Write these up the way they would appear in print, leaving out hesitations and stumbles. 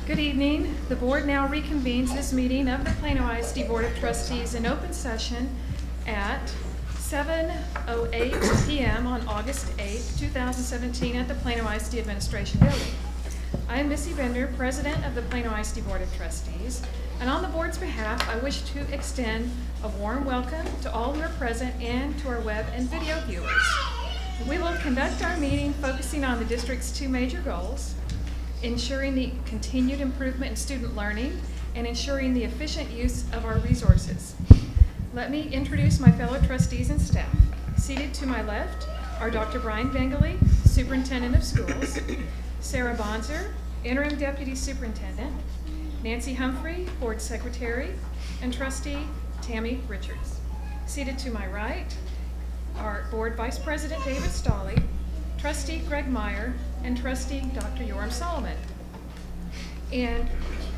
Good evening. The board now reconvenes this meeting of the Plano ISD Board of Trustees in open session at 7:08 p.m. on August 8, 2017 at the Plano ISD Administration Building. I am Missy Bender, President of the Plano ISD Board of Trustees, and on the board's behalf, I wish to extend a warm welcome to all who are present and to our web and video viewers. We will conduct our meeting focusing on the district's two major goals: ensuring the continued improvement in student learning and ensuring the efficient use of our resources. Let me introduce my fellow trustees and staff. Seated to my left are Dr. Brian Bengali, Superintendent of Schools, Sarah Bonzer, Interim Deputy Superintendent, Nancy Humphrey, Board Secretary, and Trustee Tammy Richards. Seated to my right are Board Vice President David Stolley, Trustee Greg Meyer, and Trustee Dr. Yoram Solomon. And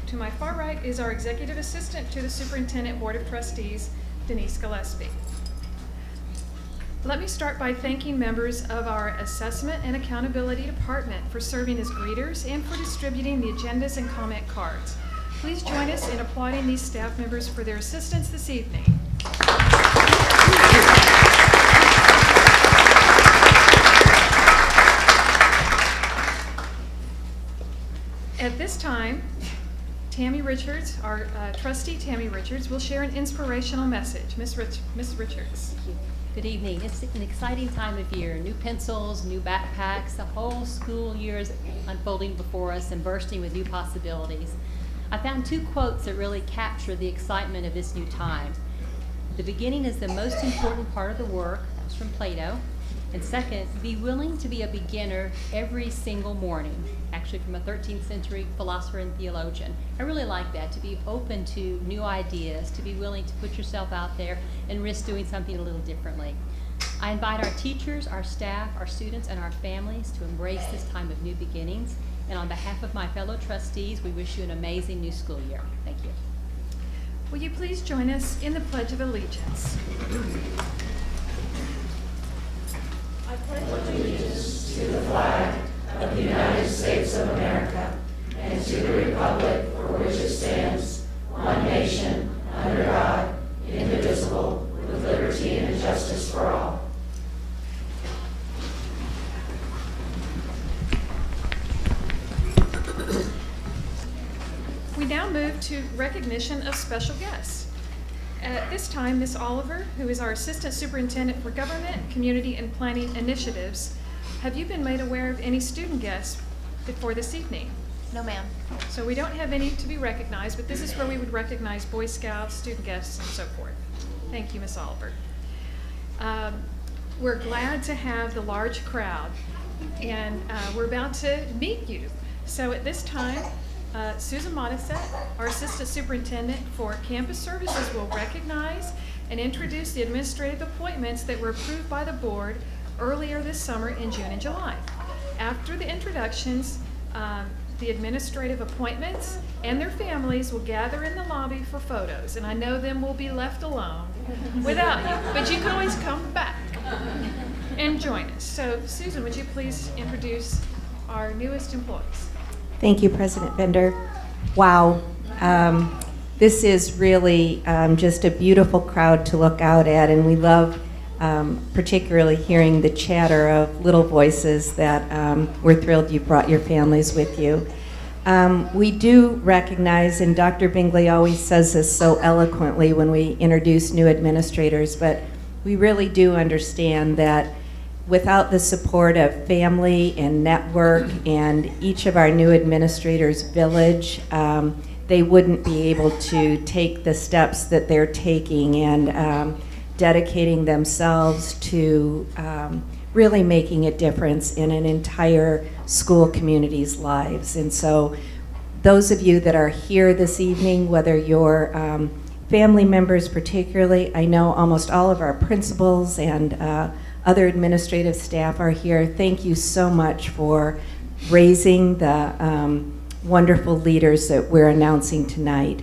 to my far right is our Executive Assistant to the Superintendent Board of Trustees, Denise Gillespie. Let me start by thanking members of our Assessment and Accountability Department for serving as greeters and for distributing the agendas and comment cards. Please join us in applauding these staff members for their assistance this evening. At this time, Tammy Richards, our Trustee Tammy Richards, will share an inspirational message. Miss Richards. Thank you. Good evening. It's an exciting time of year. New pencils, new backpacks, the whole school year is unfolding before us and bursting with new possibilities. I found two quotes that really capture the excitement of this new time. The beginning is the most important part of the work. That's from Plato. And second, be willing to be a beginner every single morning. Actually from a 13th century philosopher and theologian. I really like that, to be open to new ideas, to be willing to put yourself out there and risk doing something a little differently. I invite our teachers, our staff, our students, and our families to embrace this time of new beginnings. And on behalf of my fellow trustees, we wish you an amazing new school year. Thank you. Will you please join us in the Pledge of Allegiance? I pledge allegiance to the flag of the United States of America and to the republic for which it stands, one nation, under God, indivisible, with liberty and justice for all. We now move to recognition of special guests. At this time, Ms. Oliver, who is our Assistant Superintendent for Government, Community, and Planning Initiatives, have you been made aware of any student guests for this evening? No, ma'am. So we don't have any to be recognized, but this is where we would recognize Boy Scouts, student guests, and so forth. Thank you, Ms. Oliver. We're glad to have the large crowd, and we're about to meet you. So at this time, Susan Modisette, our Assistant Superintendent for Campus Services, will recognize and introduce the administrative appointments that were approved by the board earlier this summer in June and July. After the introductions, the administrative appointments and their families will gather in the lobby for photos, and I know them will be left alone without you, but you can always come back and join us. So Susan, would you please introduce our newest employees? Thank you, President Bender. Wow. This is really just a beautiful crowd to look out at, and we love particularly hearing the chatter of little voices that we're thrilled you brought your families with you. We do recognize, and Dr. Bingley always says this so eloquently when we introduce new administrators, but we really do understand that without the support of family and network and each of our new administrators' village, they wouldn't be able to take the steps that they're taking and dedicating themselves to really making a difference in an entire school community's lives. And so those of you that are here this evening, whether you're family members particularly, I know almost all of our principals and other administrative staff are here. Thank you so much for raising the wonderful leaders that we're announcing tonight.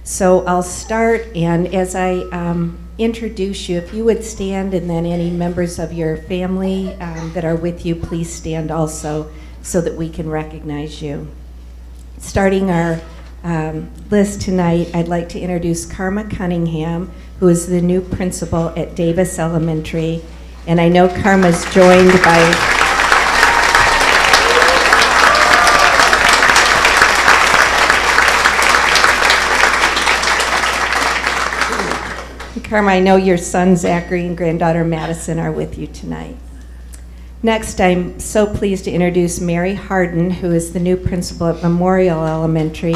So I'll start, and as I introduce you, if you would stand, and then any members of your family that are with you, please stand also so that we can recognize you. Starting our list tonight, I'd like to introduce Karma Cunningham, who is the new principal at Davis Elementary. And I know Karma's joined by Karma, I know your son Zachary and granddaughter Madison are with you tonight. Next, I'm so pleased to introduce Mary Harden, who is the new principal at Memorial Elementary.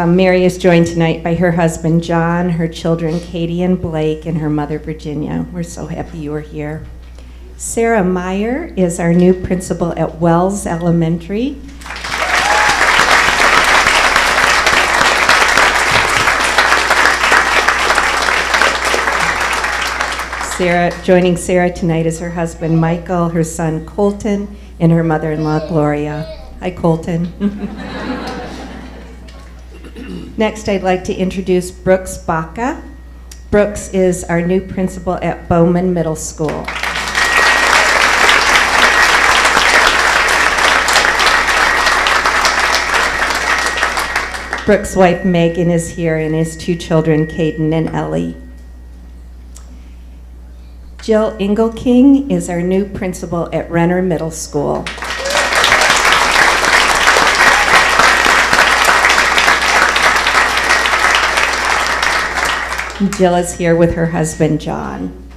Mary is joined tonight by her husband John, her children Katie and Blake, and her mother Virginia. We're so happy you are here. Sarah Meyer is our new principal at Wells Elementary. Joining Sarah tonight is her husband Michael, her son Colton, and her mother-in-law Gloria. Hi, Colton. Next, I'd like to introduce Brooks Baca. Brooks is our new principal at Bowman Middle School. Brooks' wife Megan is here, and his two children, Caden and Ellie. Jill Engelking is our new principal at Renner Middle School. Jill is here with her husband, John.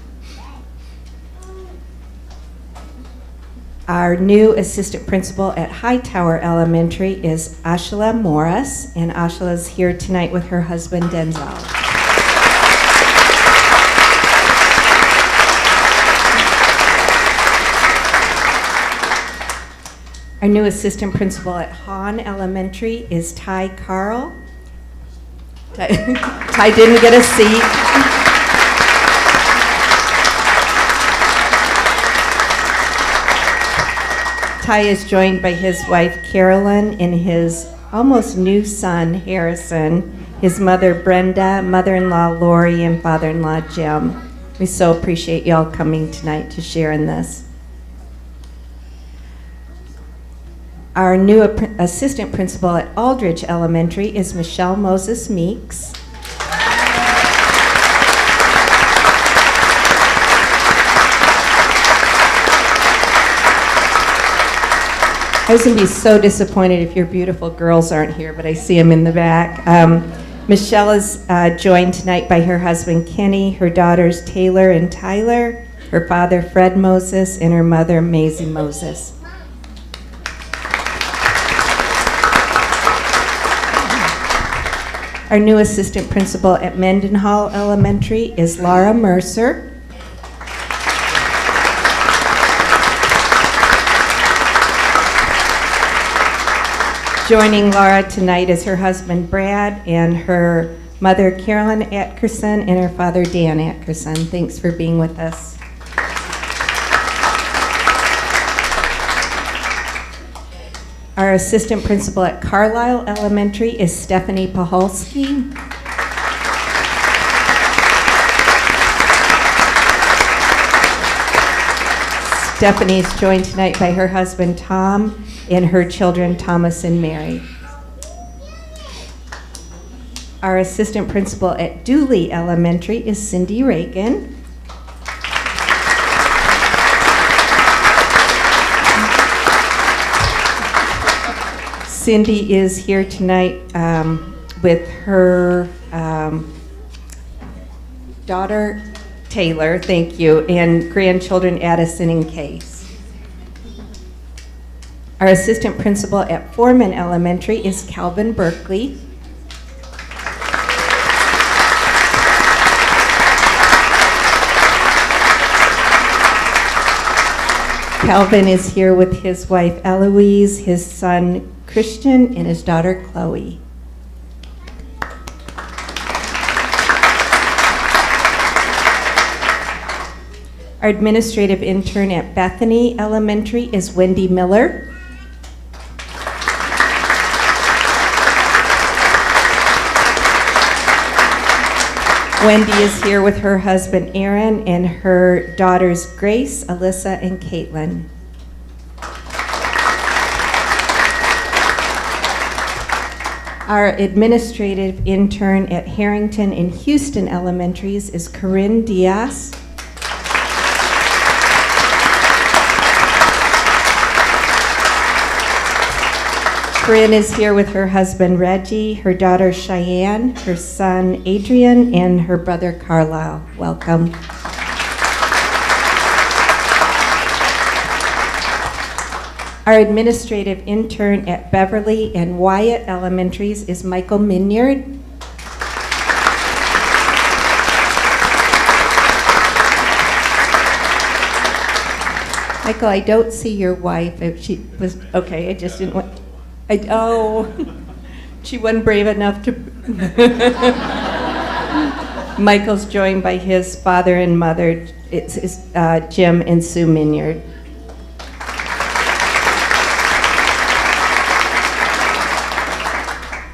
Our new assistant principal at Hightower Elementary is Ashla Morris, and Ashla is here tonight with her husband, Denzel. Our new assistant principal at Hahn Elementary is Ty Carl. Ty didn't get a seat. Ty is joined by his wife Carolyn and his almost new son Harrison, his mother Brenda, mother-in-law Lori, and father-in-law Jim. We so appreciate y'all coming tonight to share in this. Our new assistant principal at Aldridge Elementary is Michelle Moses Meeks. I was going to be so disappointed if your beautiful girls aren't here, but I see them in the back. Michelle is joined tonight by her husband Kenny, her daughters Taylor and Tyler, her father Fred Moses, and her mother Maisie Moses. Our new assistant principal at Mendenhall Elementary is Laura Mercer. Joining Laura tonight is her husband Brad and her mother Carolyn Atkerson and her father Dan Atkerson. Thanks for being with us. Our assistant principal at Carlisle Elementary is Stephanie Paholski. Stephanie's joined tonight by her husband Tom and her children Thomas and Mary. Our assistant principal at Dooley Elementary is Cindy Reagan. Cindy is here tonight with her daughter Taylor, thank you, and grandchildren Addison and Case. Our assistant principal at Foreman Elementary is Calvin Berkeley. Calvin is here with his wife Eloise, his son Christian, and his daughter Chloe. Our administrative intern at Bethany Elementary is Wendy Miller. Wendy is here with her husband Aaron and her daughters Grace, Alyssa, and Caitlin. Our administrative intern at Harrington and Houston Elementaries is Corinne Diaz. Corinne is here with her husband Reggie, her daughter Cheyenne, her son Adrian, and her brother Carlisle. Welcome. Our administrative intern at Beverly and Wyatt Elementaries is Michael Minyard. Michael, I don't see your wife. If she was okay, I just didn't want. She wasn't brave enough to. Michael's joined by his father and mother. It's Jim and Sue Minyard.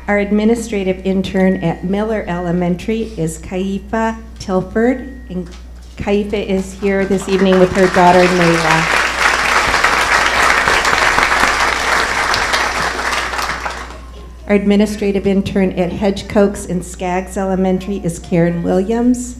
Our administrative intern at Miller Elementary is Kaifa Tilford, and Kaifa is here this evening with her daughter Nayla. Our administrative intern at Hedgecoats and Skaggs Elementary is Karen Williams.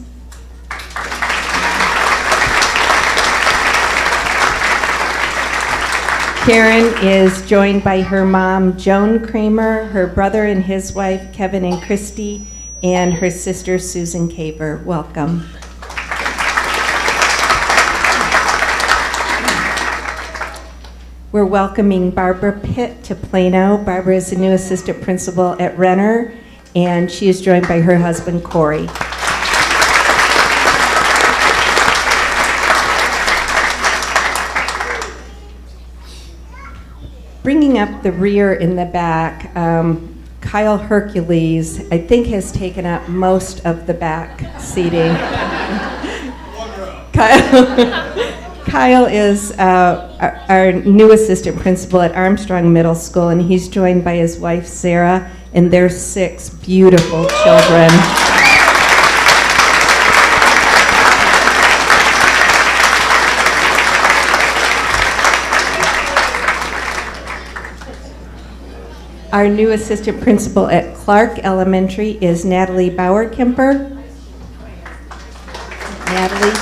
Karen is joined by her mom, Joan Kramer, her brother and his wife, Kevin and Christy, and her sister, Susan Caver. Welcome. We're welcoming Barbara Pitt to Plano. Barbara is the new assistant principal at Renner, and she is joined by her husband, Corey. Bringing up the rear in the back, Kyle Hercules, I think, has taken up most of the back seating. Kyle is our new assistant principal at Armstrong Middle School, and he's joined by his wife, Sarah, and their 6 beautiful children. Our new assistant principal at Clark Elementary is Natalie Bauer-Kemper. Natalie.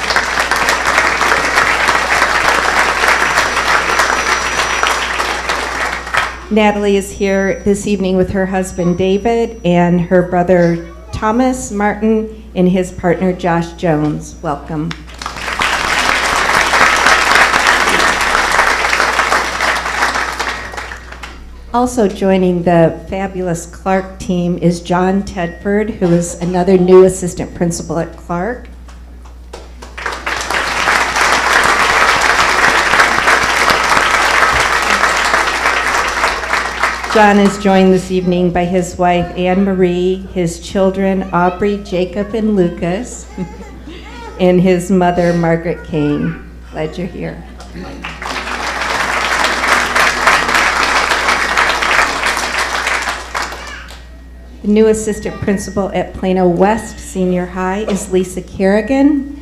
Natalie is here this evening with her husband David and her brother Thomas Martin and his partner Josh Jones. Welcome. Also joining the fabulous Clark team is John Tedford, who is another new assistant principal at Clark. John is joined this evening by his wife Anne Marie, his children Aubrey, Jacob, and Lucas, and his mother Margaret Kane. Glad you're here. The new assistant principal at Plano West Senior High is Lisa Kerrigan.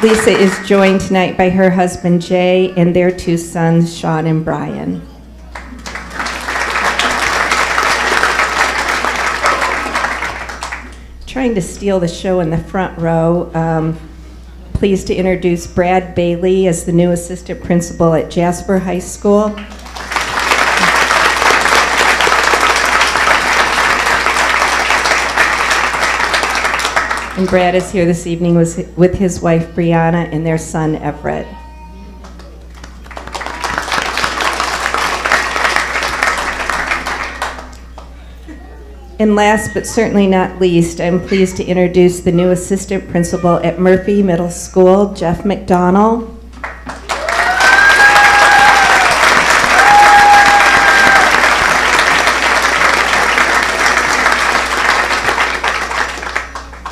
Lisa is joined tonight by her husband Jay and their 2 sons, Sean and Brian. Trying to steal the show in the front row. Pleased to introduce Brad Bailey as the new assistant principal at Jasper High School. And Brad is here this evening with his wife Brianna and their son Everett. And last but certainly not least, I'm pleased to introduce the new assistant principal at Murphy Middle School, Jeff McDonald.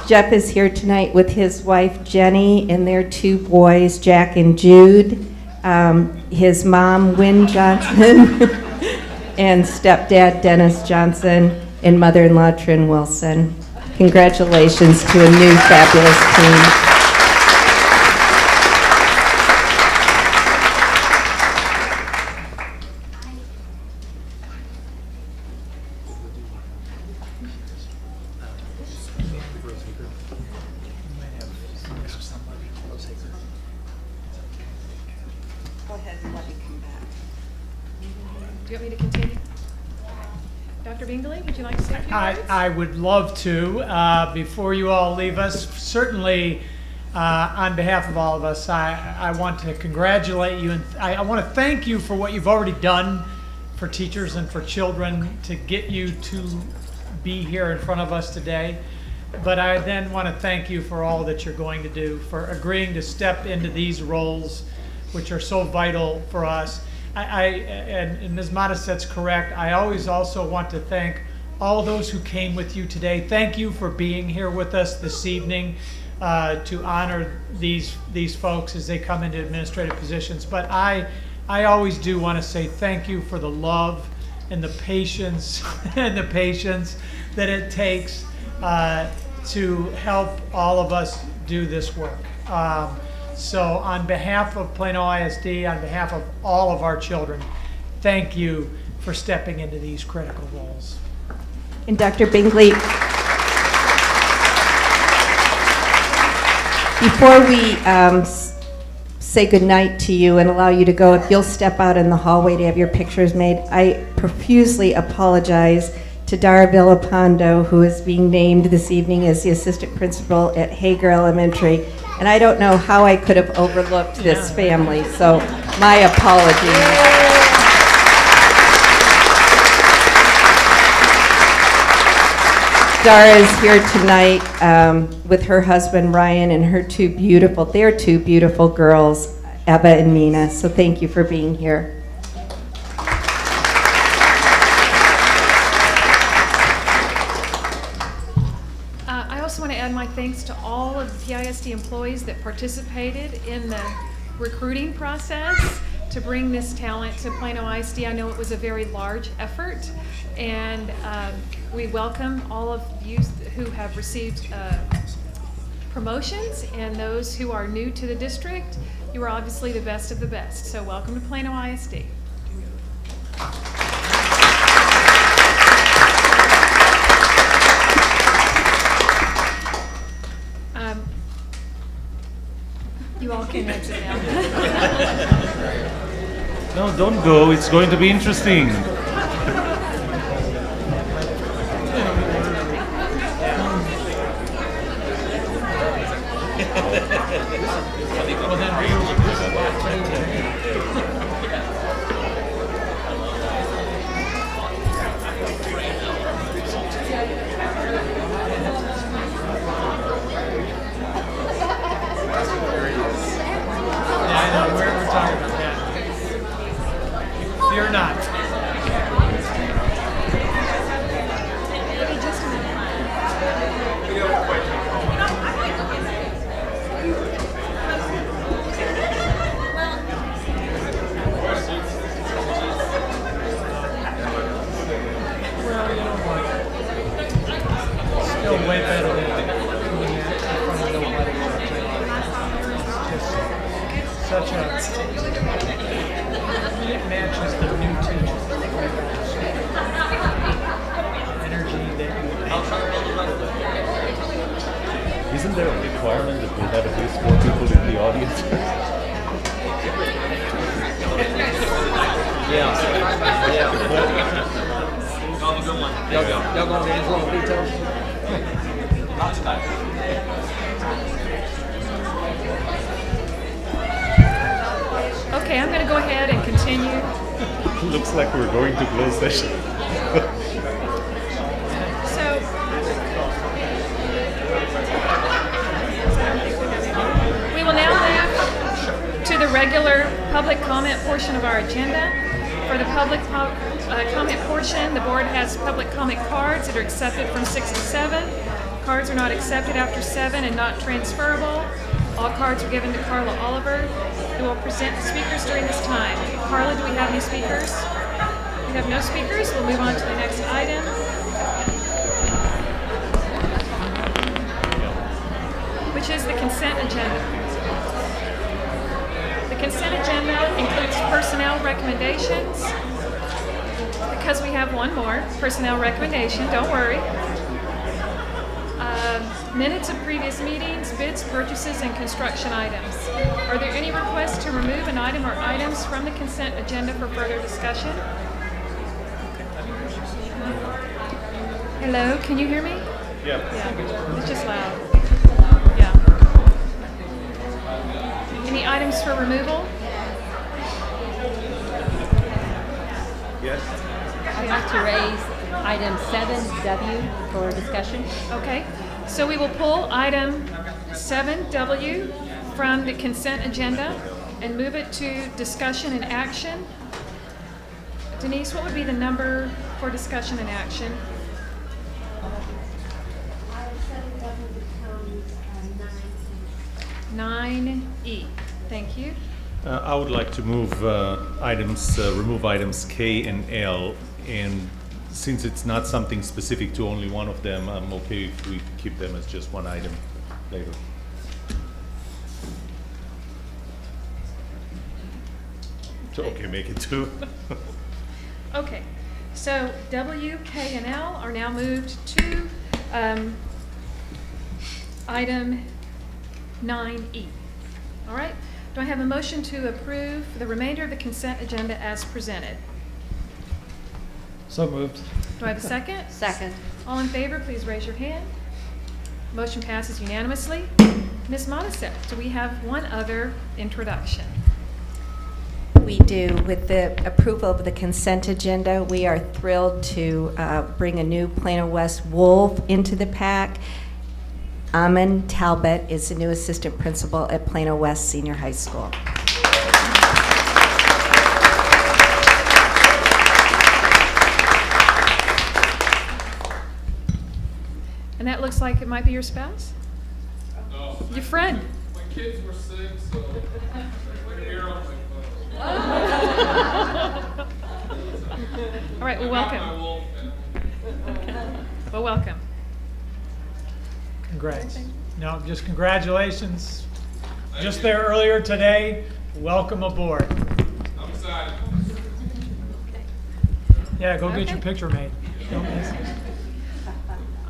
Jeff is here tonight with his wife Jenny and their 2 boys, Jack and Jude. his mom, Wynn Johnson, and stepdad, Dennis Johnson, and mother-in-law, Trin Wilson. Congratulations to a new fabulous team. Go ahead and let me come back. Do you want me to continue? Dr. Bingley, would you like to say a few words? I would love to. Before you all leave us, certainly on behalf of all of us, I want to congratulate you, and I want to thank you for what you've already done for teachers and for children to get you to be here in front of us today. But I then want to thank you for all that you're going to do, for agreeing to step into these roles, which are so vital for us. And Ms. Modest's correct. I always also want to thank all those who came with you today. Thank you for being here with us this evening to honor these folks as they come into administrative positions. But I always do want to say thank you for the love and the patience and the patience that it takes to help all of us do this work. So on behalf of Plano ISD, on behalf of all of our children, thank you for stepping into these critical roles. And Dr. Bingley, before we say goodnight to you and allow you to go, if you'll step out in the hallway to have your pictures made, I profusely apologize to Dara Villapando, who is being named this evening as the assistant principal at Hager Elementary. And I don't know how I could have overlooked this family, so my apologies. Dara is here tonight with her husband Ryan and their two beautiful girls, Eva and Nina. So thank you for being here. I also want to add my thanks to all of the PISD employees that participated in the recruiting process to bring this talent to Plano ISD. I know it was a very large effort, and we welcome all of you who have received promotions and those who are new to the district. You are obviously the best of the best, so welcome to Plano ISD. You all can exit now. No, don't go. It's going to be interesting. Fear not. Still way better than doing that in front of nobody. Just such a... It matches the new teacher. Energy that you Isn't there a requirement that we have at least 4 people in the audience? Y'all gonna dance along details? Okay, I'm going to go ahead and continue. Looks like we're going to close session. So, we will now move to the regular public comment portion of our agenda. For the public comment portion, the board has public comment cards that are accepted from 6 to 7. Cards are not accepted after 7 and not transferable. All cards were given to Carla Oliver, who will present the speakers during this time. Carla, do we have any speakers? We have no speakers. We'll move on to the next item. Which is the consent agenda. The consent agenda includes personnel recommendations. Because we have one more personnel recommendation, don't worry. Minutes of previous meetings, bids, purchases, and construction items. Are there any requests to remove an item or items from the consent agenda for further discussion? Hello, can you hear me? Yeah, it's just loud. Yeah. Any items for removal? Yes. I'd like to raise item 7W for discussion. Okay, so we will pull item 7W from the consent agenda and move it to discussion and action. Denise, what would be the number for discussion and action? Item 7W becomes 9E. Thank you. I would like to move remove items K and L, and since it's not something specific to only one of them, I'm okay if we keep them as just one item later. So, okay, make it two. Okay, so W, K, and L are now moved to item 9E. All right, do I have a motion to approve the remainder of the consent agenda as presented? So moved. Do I have a second? Second. All in favor, please raise your hand. Motion passes unanimously. Ms. Modisette, do we have one other introduction? We do. With the approval of the consent agenda, we are thrilled to bring a new Plano West Wolf into the pack. Amin Talbot is the new assistant principal at Plano West Senior High School. And that looks like it might be your spouse? No. Your friend? My kids were sick, so we're here on my phone. All right, well, I got my welcome. wolf and Well, welcome. Congrats. No, just congratulations. Just there earlier today. Welcome aboard. I'm excited. Yeah, go get your Okay. picture made. Don't miss it.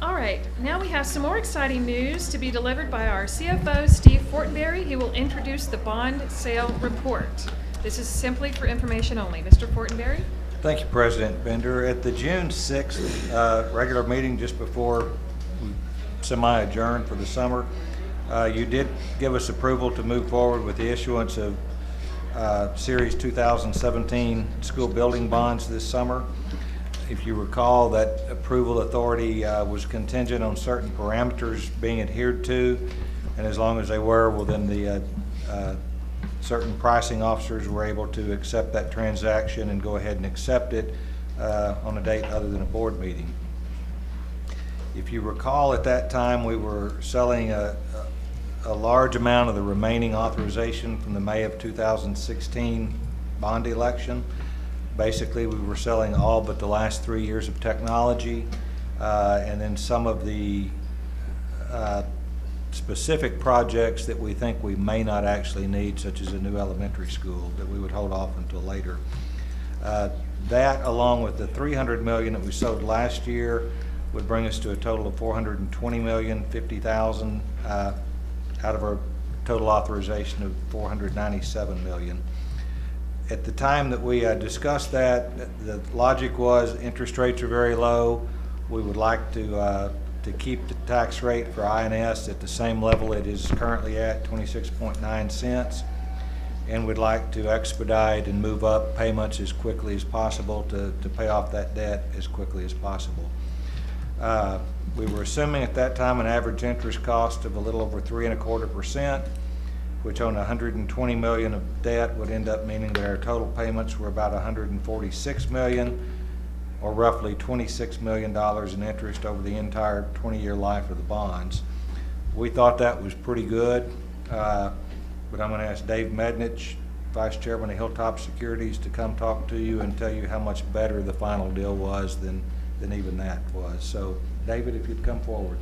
All right, now we have some more exciting news to be delivered by our CFO, Steve Fortenberry. He will introduce the bond sale report. This is simply for information only. Mr. Fortenberry? Thank you, President Bender. At the June 6th regular meeting, just before we semi-adjourned for the summer, you did give us approval to move forward with the issuance of Series 2017 school building bonds this summer. If you recall, that approval authority was contingent on certain parameters being adhered to, and as long as they were, well, then the certain pricing officers were able to accept that transaction and go ahead and accept it on a date other than a board meeting. If you recall, at that time, we were selling a large amount of the remaining authorization from the May of 2016 bond election. Basically, we were selling all but the last 3 years of technology, and then some of the specific projects that we think we may not actually need, such as a new elementary school, that we would hold off until later. That, along with the $300 million that we sold last year, would bring us to a total of $420,050,000 out of our total authorization of $497 million. At the time that we discussed that, the logic was interest rates are very low. We would like to keep the tax rate for INS at the same level it is currently at, 26.9 cents. And we'd like to expedite and move up payments as quickly as possible to pay off that debt as quickly as possible. We were assuming at that time an average interest cost of a little over 3.25%, which on $120 million of debt would end up meaning that our total payments were about $146 million, or roughly $26 million in interest over the entire 20-year life of the bonds. We thought that was pretty good. But I'm going to ask Dave Mednich, Vice Chairman of Hilltop Securities, to come talk to you and tell you how much better the final deal was than even that was. So, David, if you'd come forward.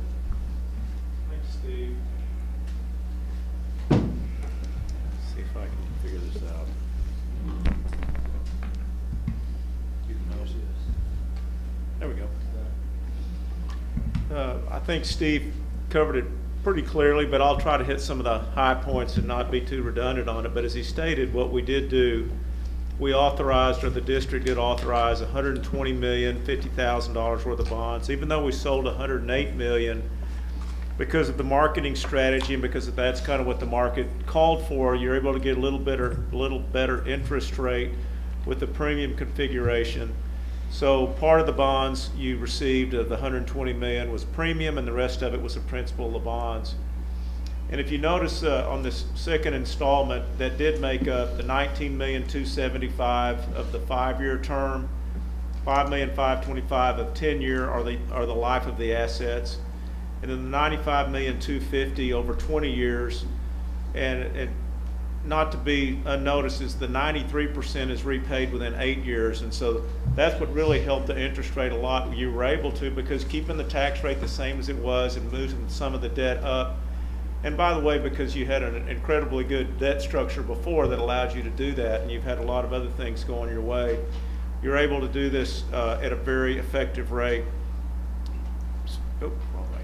Thanks, Steve. See if I can figure this out. There we go. I think Steve covered it pretty clearly, but I'll try to hit some of the high points and not be too redundant on it. But as he stated, what we did do, we authorized, or the district did authorize, $120,050,000 worth of bonds, even though we sold $108 million. Because of the marketing strategy and because that's kind of what the market called for, you're able to get a little better interest rate with the premium configuration. So part of the bonds you received of the $120 million was premium, and the rest of it was the principal of the bonds. And if you notice on this second installment, that did make up the $19,275,000 of the 5-year term, $5,525,000 of 10-year are the life of the assets, and then the $95,250,000 over 20 years, and not to be unnoticed is the 93% is repaid within 8 years, and so that's what really helped the interest rate a lot. You were able to, because keeping the tax rate the same as it was and moving some of the debt up, and by the way, because you had an incredibly good debt structure before that allowed you to do that, and you've had a lot of other things going your way, you're able to do this at a very effective rate. Oh, wrong way.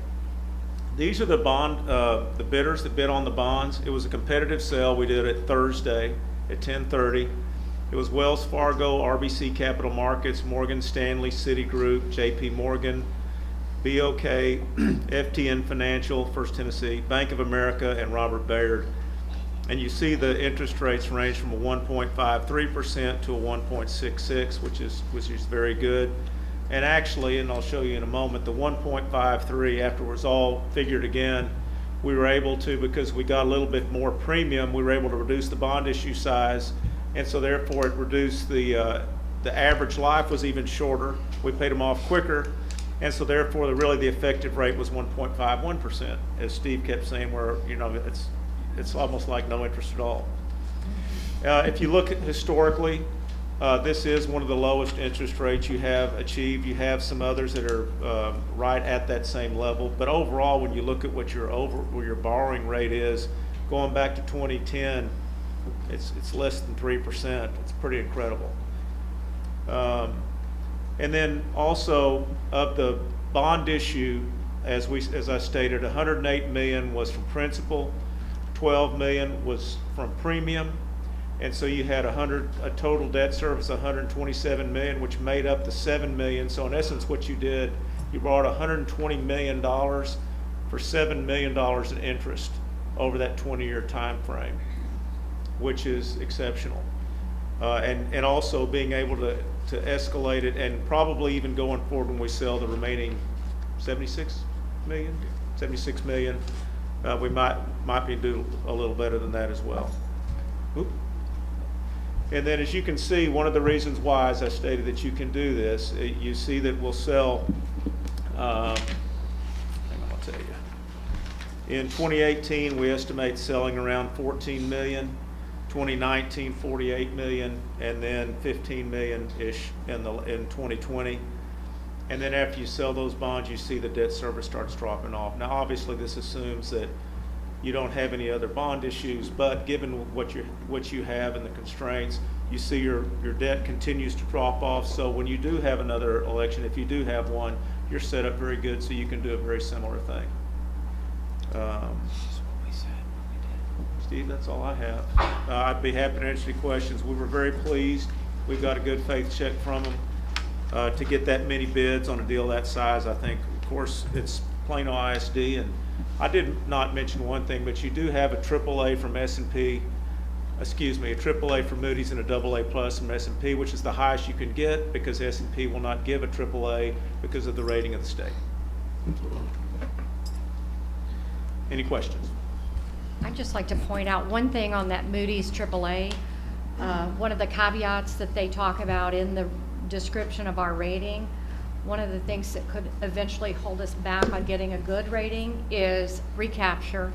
These are the the bidders that bid on the bonds. It was a competitive sale. We did it Thursday at 10:30. It was Wells Fargo, RBC Capital Markets, Morgan Stanley, Citigroup, JP Morgan, BOK, FTN Financial, First Tennessee, Bank of America, and Robert Baird. And you see the interest rates range from a 1.53% to a 1.66, which is very good. And actually, and I'll show you in a moment, the 1.53, after it was all figured again, we were able to, because we got a little bit more premium, we were able to reduce the bond issue size, and so therefore it reduced the average life was even shorter. We paid them off quicker, and so therefore the effective rate was 1.51%, as Steve kept saying, where it's almost like no interest at all. If you look at historically, this is one of the lowest interest rates you have achieved. You have some others that are right at that same level, but overall, when you look at what your borrowing rate is, going back to 2010, it's less than 3%. It's pretty incredible. And then also of the bond issue, as I stated, $108 million was from principal, $12 million was from premium. And so you had a total debt service of $127 million, which made up the $7 million. So in essence, what you did, you borrowed $120 million for $7 million in interest over that 20-year time frame, which is exceptional. And also being able to escalate it, and probably even going forward when we sell the remaining 76 million, we might be do a little better than that as well. Oop. And then as you can see, one of the reasons why, as I stated, that you can do this, you see that we'll sell, hang on, I'll tell you. In 2018, we estimate selling around 14 million, 2019, 48 million, and then 15 million-ish in 2020. And then after you sell those bonds, you see the debt service starts dropping off. Now, obviously, this assumes that you don't have any other bond issues, but given what you have and the constraints, you see your debt continues to drop off. So when you do have another election, if you do have one, you're set up very good so you can do a very similar thing. Steve, that's all I have. I'd be happy to answer any questions. We were very pleased. We've got a good faith check from them to get that many bids on a deal that size. I think, of course, it's Plano ISD, and I did not mention one thing, but you do have a AAA from S&P, a AAA from Moody's and a AA plus from S&P, which is the highest you can get because S&P will not give a AAA because of the rating of the state. Any questions? I'd just like to point out one thing on that Moody's AAA. One of the caveats that they talk about in the description of our rating, one of the things that could eventually hold us back on getting a good rating is recapture.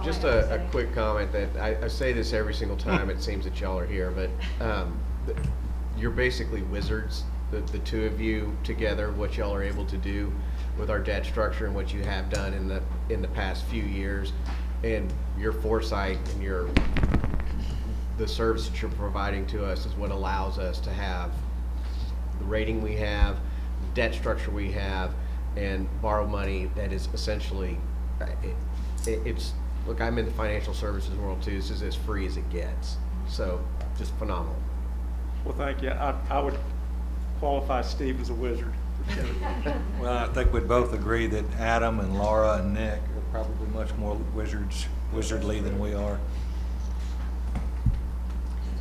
Just a quick comment that I say this every single time it seems that y'all are here, but you're basically wizards, the two of you together, what y'all are able to do with our debt structure and what you have done in the past few years, and your foresight and the service that you're providing to us is what allows us to have the rating we have, the debt structure we have, and borrow money that is essentially, it's, look, I'm in the financial services world too. This is as free as it gets. So just phenomenal. Well, thank you. I would qualify Steve as a wizard. Well, I think we'd both agree that Adam and Laura and Nick are probably much more wizardly than we are.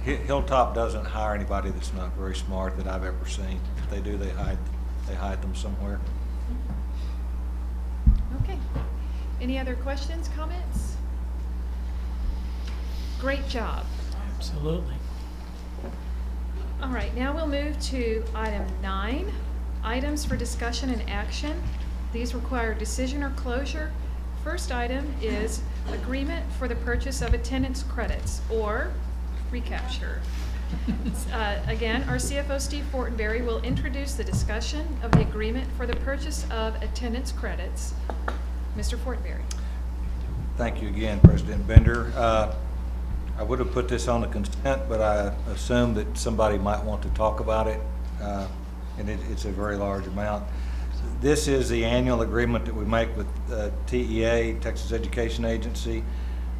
Hilltop doesn't hire anybody that's not very smart that I've ever seen. If they do, they hide them somewhere. Okay. Any other questions, comments? Great job. Absolutely. All right, now we'll move to item 9, items for discussion and action. These require decision or closure. First item is agreement for the purchase of attendance credits, or Recapture. Again, our CFO, Steve Fortenberry, will introduce the discussion of the agreement for the purchase of attendance credits. Mr. Fortenberry. Thank you again, President Bender. I would have put this on the consent, but I assumed that somebody might want to talk about it, and it's a very large amount. This is the annual agreement that we make with TEA, Texas Education Agency,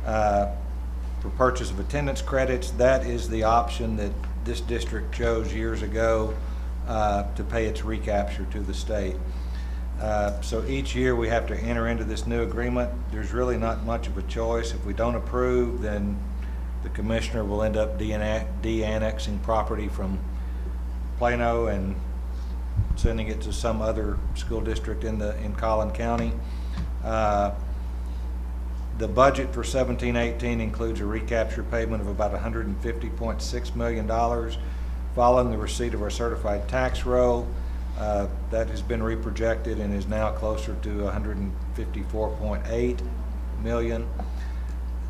for purchase of attendance credits. That is the option that this district chose years ago to pay its recapture to the state. So each year we have to enter into this new agreement. There's really not much of a choice. If we don't approve, then the commissioner will end up de-annexing property from Plano and sending it to some other school district in Collin County. The budget for 17-18 includes a recapture payment of about $150.6 million following the receipt of our certified tax roll. That has been reprojected and is now closer to $154.8 million.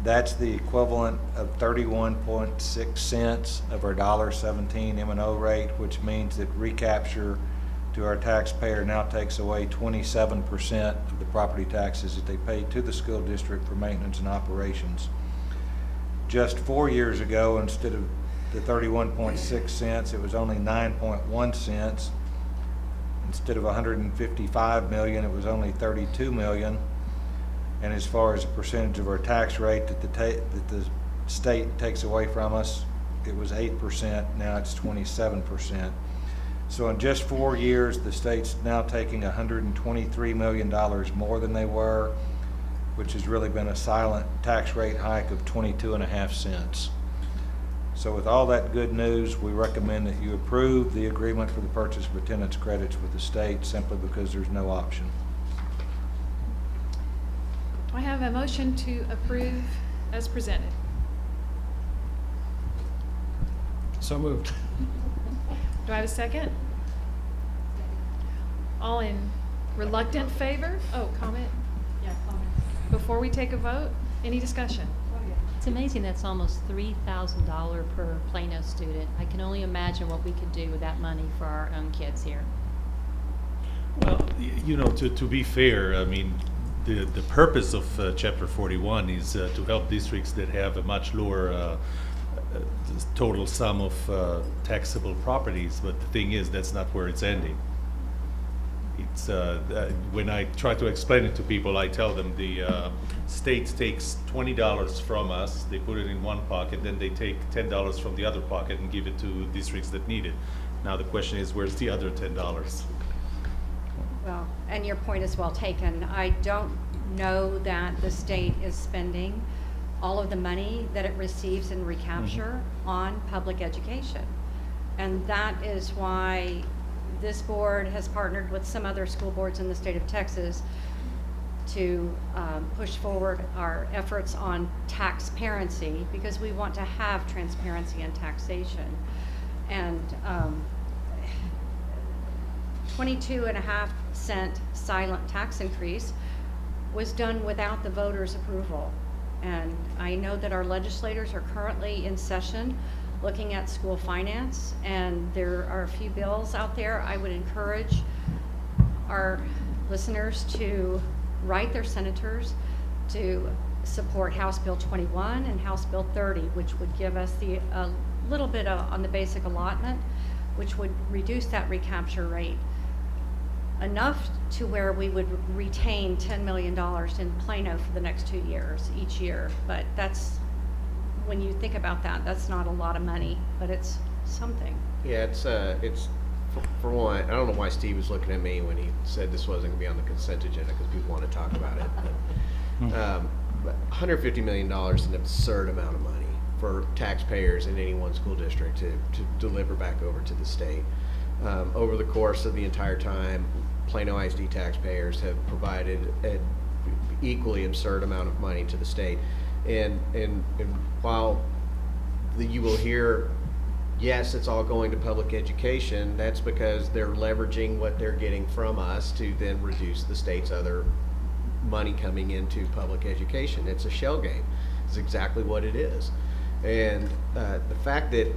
That's the equivalent of 31.6 cents of our $1.17 M&O rate, which means that recapture to our taxpayer now takes away 27% of the property taxes that they pay to the school district for maintenance and operations. Just 4 years ago, instead of the 31.6 cents, it was only 9.1 cents. Instead of 155 million, it was only 32 million. And as far as the percentage of our tax rate that the state takes away from us, it was 8%. Now it's 27%. So in just 4 years, the state's now taking $123 million more than they were, which has really been a silent tax rate hike of 22.5 cents. So with all that good news, we recommend that you approve the agreement for the purchase of attendance credits with the state, simply because there's no option. Do I have a motion to approve as presented? So moved. Do I have a second? All in reluctant favor? Oh, comment? Yeah, comment. Before we take a vote, any discussion? It's amazing that's almost $3,000 per Plano student. I can only imagine what we could do with that money for our own kids here. Well, you know, to be fair, I mean, the purpose of Chapter 41 is to help districts that have a much lower total sum of taxable properties, but the thing is, that's not where it's ending. It's when I try to explain it to people, I tell them the state takes $20 from us, they put it in one pocket, then they take $10 from the other pocket and give it to districts that need it. Now the question is, where's the other $10? Well, and your point is well taken. I don't know that the state is spending all of the money that it receives in recapture on public education. And that is why this board has partnered with some other school boards in the state of Texas to push forward our efforts on taxparency, because we want to have transparency in taxation. And 22.5 cent silent tax increase was done without the voters' approval. And I know that our legislators are currently in session looking at school finance, and there are a few bills out there. I would encourage our listeners to write their senators to support House Bill 21 and House Bill 30, which would give us a little bit on the basic allotment, which would reduce that recapture rate enough to where we would retain $10 million in Plano for the next 2 years, each year. But that's, when you think about that, that's not a lot of money, but it's something. Yeah, it's for one, I don't know why Steve was looking at me when he said this wasn't gonna be on the consent agenda, because people want to talk about it. But $150 million is an absurd amount of money for taxpayers in any one school district to deliver back over to the state. Over the course of the entire time, Plano ISD taxpayers have provided an equally absurd amount of money to the state. And while you will hear, yes, it's all going to public education, that's because they're leveraging what they're getting from us to then reduce the state's other money coming into public education. It's a shell game. It's exactly what it is. And the fact that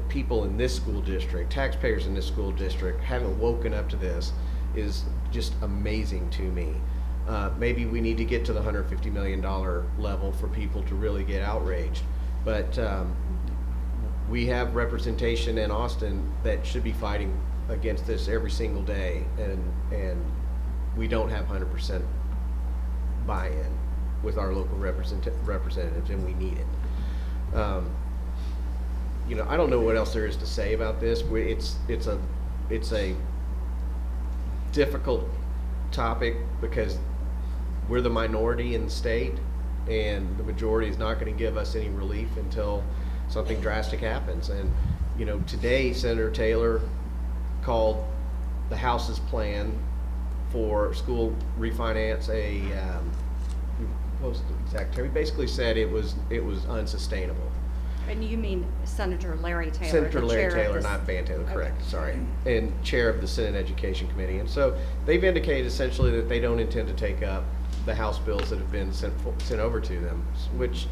people in this school district, taxpayers in this school district, haven't woken up to this is just amazing to me. Maybe we need to get to the $150 million level for people to really get outraged. But we have representation in Austin that should be fighting against this every single day, and we don't have 100% buy-in with our local representatives, and we need it. You know, I don't know what else there is to say about this. It's a difficult topic because we're the minority in the state, and the majority is not going to give us any relief until something drastic happens. And you know, today Senator Taylor called the House's plan for school refinance what was the exact term? He basically said it was unsustainable. And you mean Senator Larry Taylor? Senator the Larry chair of Taylor, this- not Van Taylor, correct, Okay. sorry. And chair of the Senate Education Committee. And so they've indicated essentially that they don't intend to take up the House bills that have been sent over to them, which,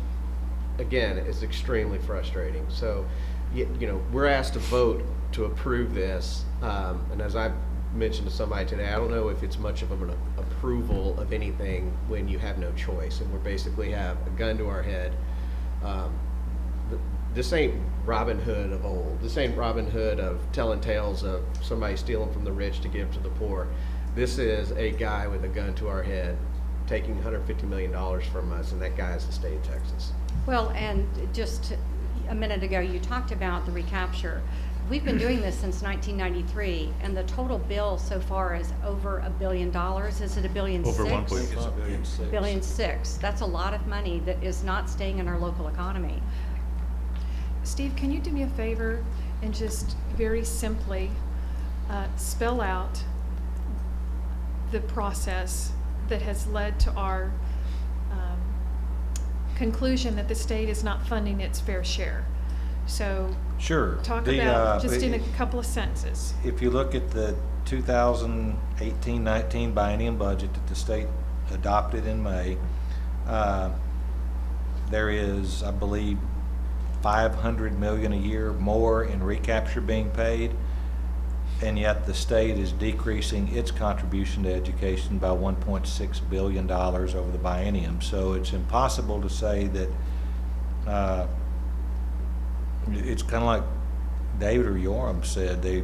again, is extremely frustrating. So, you know, we're asked to vote to approve this. And as I've mentioned to somebody today, I don't know if it's much of an approval of anything when you have no choice. And we basically have a gun to our head. This ain't Robin Hood of old. This ain't Robin Hood of telling tales of somebody stealing from the rich to give to the poor. This is a guy with a gun to our head taking $150 million from us, and that guy is the state of Texas. Well, and just a minute ago, you talked about the recapture. We've been doing this since 1993, and the total bill so far is over $1 billion. Is it $1.6 billion? Over 1.5. $1.6 billion. That's a lot of money that is not staying in our local economy. Steve, can you do me a favor and just very simply spell out the process that has led to our conclusion that the state is not funding its fair share? So Sure. talk about, just in a couple of sentences. If you look at the 2018-19 biennium budget that the state adopted in May, there is, I believe, $500 million a year more in recapture being paid, and yet the state is decreasing its contribution to education by $1.6 billion over the biennium. So it's impossible to say that it's kind of like David or Yoram said, they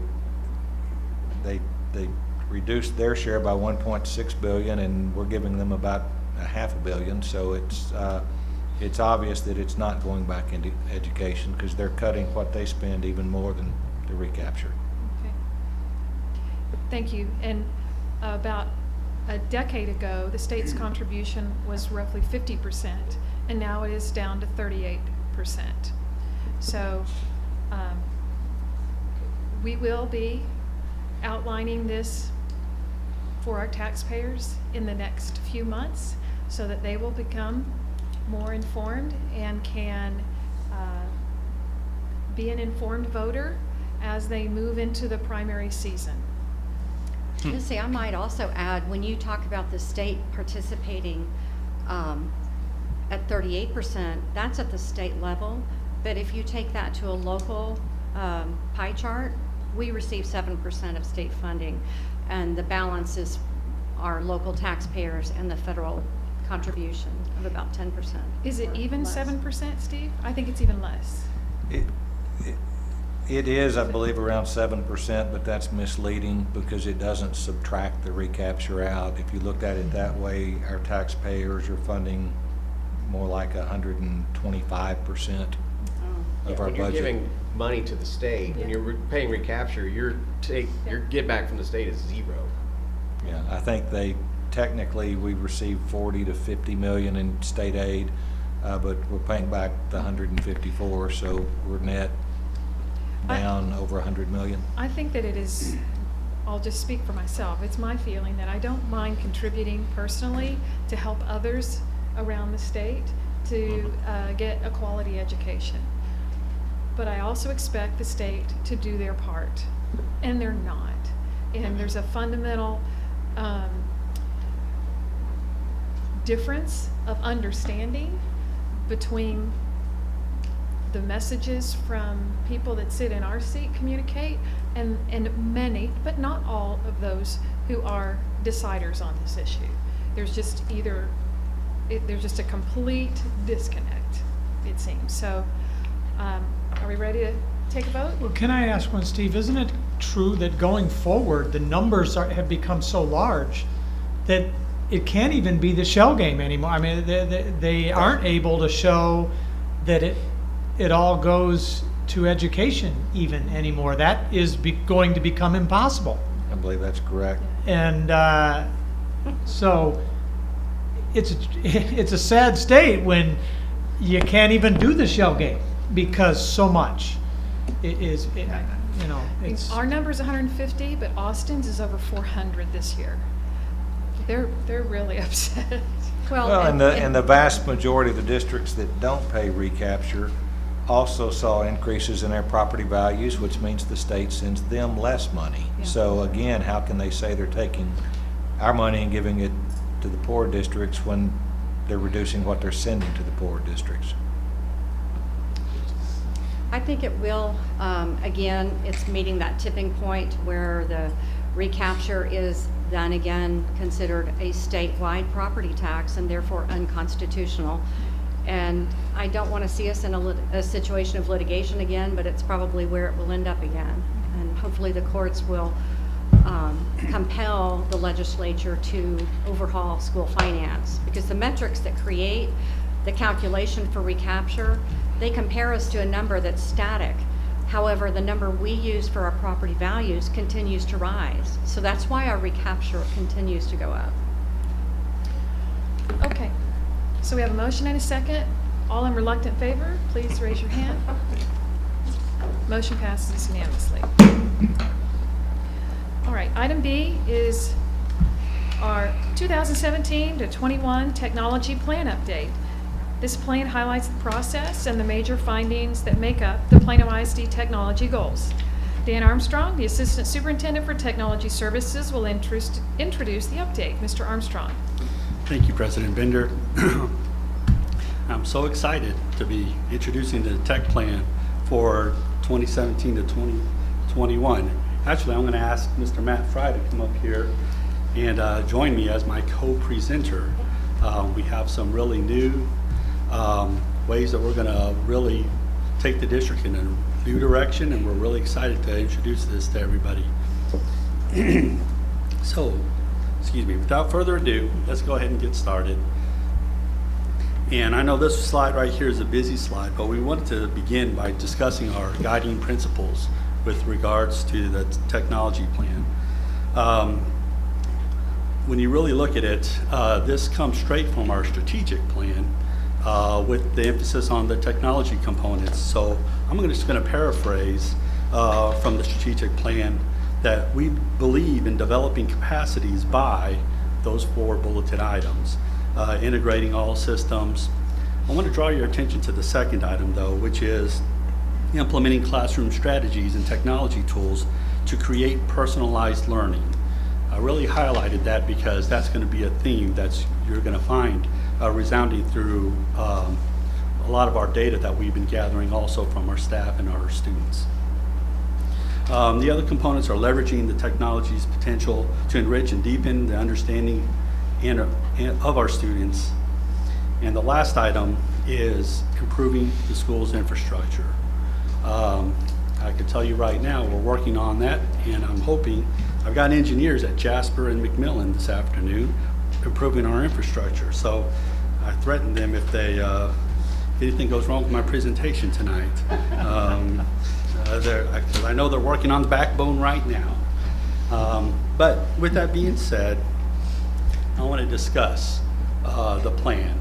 reduced their share by $1.6 billion, and we're giving them about $500 million. So it's obvious that it's not going back into education because they're cutting what they spend even more than the recapture. Okay. Thank you. And about a decade ago, the state's contribution was roughly 50%, and now it is down to 38%. So we will be outlining this for our taxpayers in the next few months so that they will become more informed and can be an informed voter as they move into the primary season. Missy, I might also add, when you talk about the state participating at 38%, that's at the state level. But if you take that to a local pie chart, we receive 7% of state funding, and the balance is our local taxpayers and the federal contribution of about 10%. Is it even Less. 7%, Steve? I think it's even less. It is, I believe, around 7%, but that's misleading because it doesn't subtract the recapture out. If you looked at it that way, our taxpayers are funding more like 125% of our When you're budget. giving money to the state, when you're paying recapture, your get back from the state is zero. Yeah, I think technically we receive 40 to 50 million in state aid, but we're paying back the 154, so we're net down over 100 million. I think that it is, I'll just speak for myself, it's my feeling that I don't mind contributing personally to help others around the state to get a quality education. But I also expect the state to do their part, and they're not. And there's a fundamental difference of understanding between the messages from people that sit in our seat communicate and many, but not all of those who are deciders on this issue. There's just there's just a complete disconnect, it seems. So are we ready to take a vote? Well, can I ask one, Steve? Isn't it true that going forward, the numbers have become so large that it can't even be the shell game anymore? I mean, they aren't able to show that it all goes to education even anymore. That is going to become impossible. I believe that's correct. And so it's a sad state when you can't even do the shell game because so much it's. Our number's 150, but Austin's is over 400 this year. They're really upset. Well, and the vast majority of the districts that don't pay recapture also saw increases in their property values, which means the state sends them less money. Yeah. So again, how can they say they're taking our money and giving it to the poor districts when they're reducing what they're sending to the poor districts? I think it will. Again, it's meeting that tipping point where the recapture is then again considered a statewide property tax and therefore unconstitutional. And I don't want to see us in a situation of litigation again, but it's probably where it will end up again. And hopefully the courts will compel the legislature to overhaul school finance, because the metrics that create the calculation for recapture, they compare us to a number that's static. However, the number we use for our property values continues to rise. So that's why our recapture continues to go up. Okay, so we have a motion and a second. All in reluctant favor, please raise your hand. Motion passes unanimously. All right, item B is our 2017 to 21 technology plan update. This plan highlights the process and the major findings that make up the Plano ISD technology goals. Dan Armstrong, the Assistant Superintendent for Technology Services, will introduce the update. Mr. Armstrong. Thank you, President Bender. I'm so excited to be introducing the tech plan for 2017 to 2021. Actually, I'm going to ask Mr. Matt Fry to come up here and join me as my co-presenter. We have some really new ways that we're going to really take the district in a new direction, and we're really excited to introduce this to everybody. So, excuse me, without further ado, let's go ahead and get started. And I know this slide right here is a busy slide, but we wanted to begin by discussing our guiding principles with regards to the technology plan. When you really look at it, this comes straight from our strategic plan with the emphasis on the technology components. So I'm just going to paraphrase from the strategic plan that we believe in developing capacities by those 4 bulleted items, integrating all systems. I want to draw your attention to the second item, though, which is implementing classroom strategies and technology tools to create personalized learning. I really highlighted that because that's going to be a theme that you're going to find resounding through a lot of our data that we've been gathering also from our staff and our students. The other components are leveraging the technology's potential to enrich and deepen the understanding of our students. And the last item is improving the school's infrastructure. I can tell you right now, we're working on that, and I'm hoping, I've got engineers at Jasper and McMillan this afternoon improving our infrastructure. So I threatened them if anything goes wrong with my presentation tonight. Because I know they're working on the backbone right now. But with that being said, I want to discuss the plan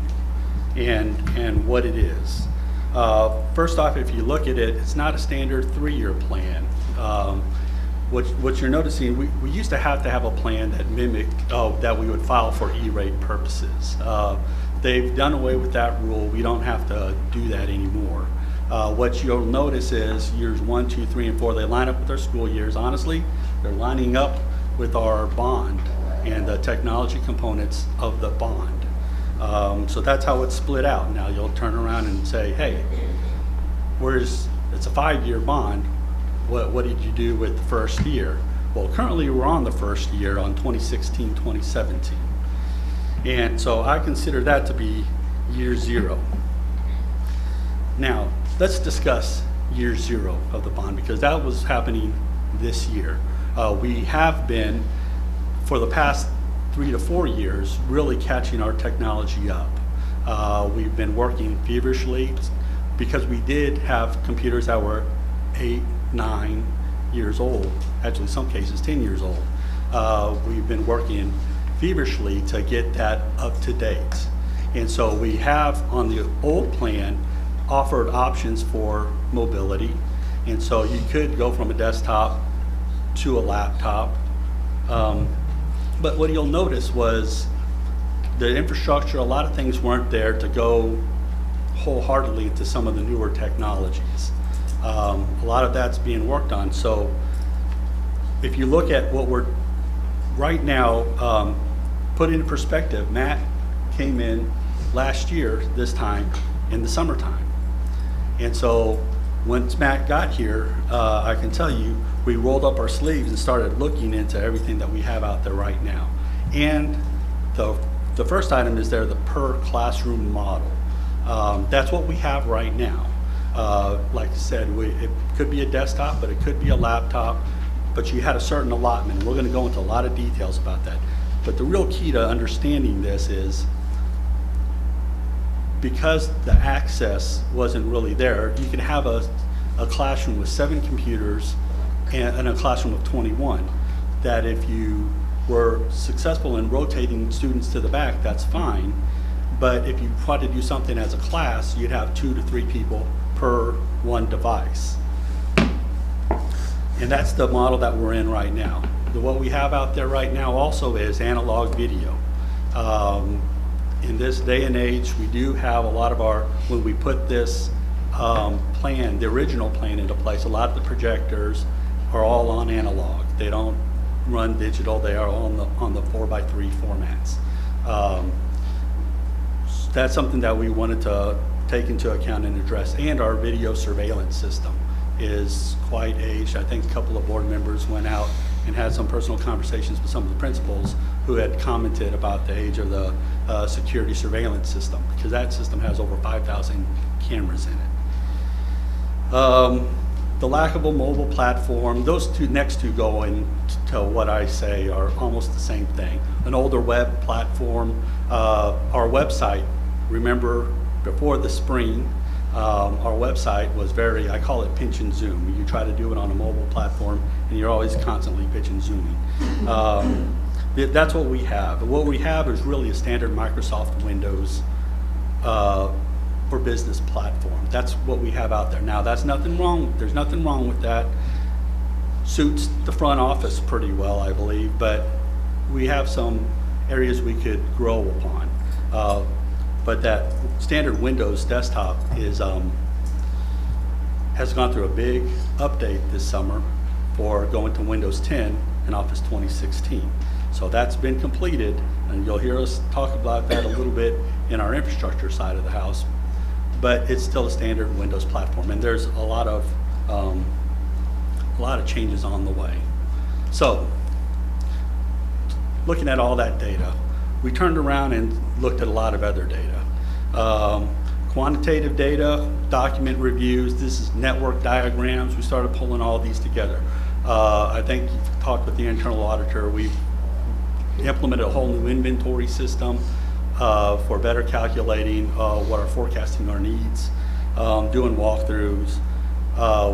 and what it is. First off, if you look at it, it's not a standard 3-year plan. What you're noticing, we used to have a plan that mimicked, that we would file for E-rate purposes. They've done away with that rule. We don't have to do that anymore. What you'll notice is years 1, 2, 3, and 4, they line up with our school years. Honestly, they're lining up with our bond and the technology components of the bond. So that's how it's split out. Now you'll turn around and say, hey, it's a 5-year bond. What did you do with the first year? Well, currently we're on the first year on 2016, 2017. And so I consider that to be year 0. Now, let's discuss year 0 of the bond, because that was happening this year. We have been, for the past 3 to 4 years, really catching our technology up. We've been working feverishly because we did have computers that were 8, 9 years old, actually in some cases 10 years old. We've been working feverishly to get that up to date. And so we have, on the old plan, offered options for mobility. And so you could go from a desktop to a laptop. But what you'll notice was the infrastructure, a lot of things weren't there to go wholeheartedly into some of the newer technologies. A lot of that's being worked on. So if you look at what we're right now, put into perspective, Matt came in last year, this time, in the summertime. And so once Matt got here, I can tell you, we rolled up our sleeves and started looking into everything that we have out there right now. And the first item is there, the per classroom model. That's what we have right now. Like I said, it could be a desktop, but it could be a laptop, but you had a certain allotment. And we're going to go into a lot of details about that. But the real key to understanding this is, because the access wasn't really there, you could have a classroom with 7 computers and a classroom of 21. That if you were successful in rotating students to the back, that's fine. But if you tried to do something as a class, you'd have 2 to 3 people per one device. And that's the model that we're in right now. What we have out there right now also is analog video. In this day and age, we do have a lot of when we put this plan, the original plan into place, a lot of the projectors are all on analog. They don't run digital, they are on the 4x3 formats. That's something that we wanted to take into account and address. And our video surveillance system is quite aged. I think a couple of board members went out and had some personal conversations with some of the principals who had commented about the age of the security surveillance system, because that system has over 5,000 cameras in it. The lack of a mobile platform, those next two go into what I say are almost the same thing. An older web platform, our website, remember before the spring, our website was I call it pinch and zoom. You try to do it on a mobile platform and you're always constantly pinch and zooming. That's what we have. What we have is really a standard Microsoft Windows for business platform. That's what we have out there. Now, there's nothing wrong with that. Suits the front office pretty well, I believe, but we have some areas we could grow upon. But that standard Windows desktop has gone through a big update this summer for going to Windows 10 and Office 2016. So that's been completed, and you'll hear us talk about that a little bit in our infrastructure side of the house, but it's still a standard Windows platform, and there's a lot of changes on the way. So, looking at all that data, we turned around and looked at a lot of other data. Quantitative data, document reviews, this is network diagrams. We started pulling all these together. I think you've talked with the internal auditor. We've implemented a whole new inventory system for better calculating what our forecasting our needs, doing walkthroughs.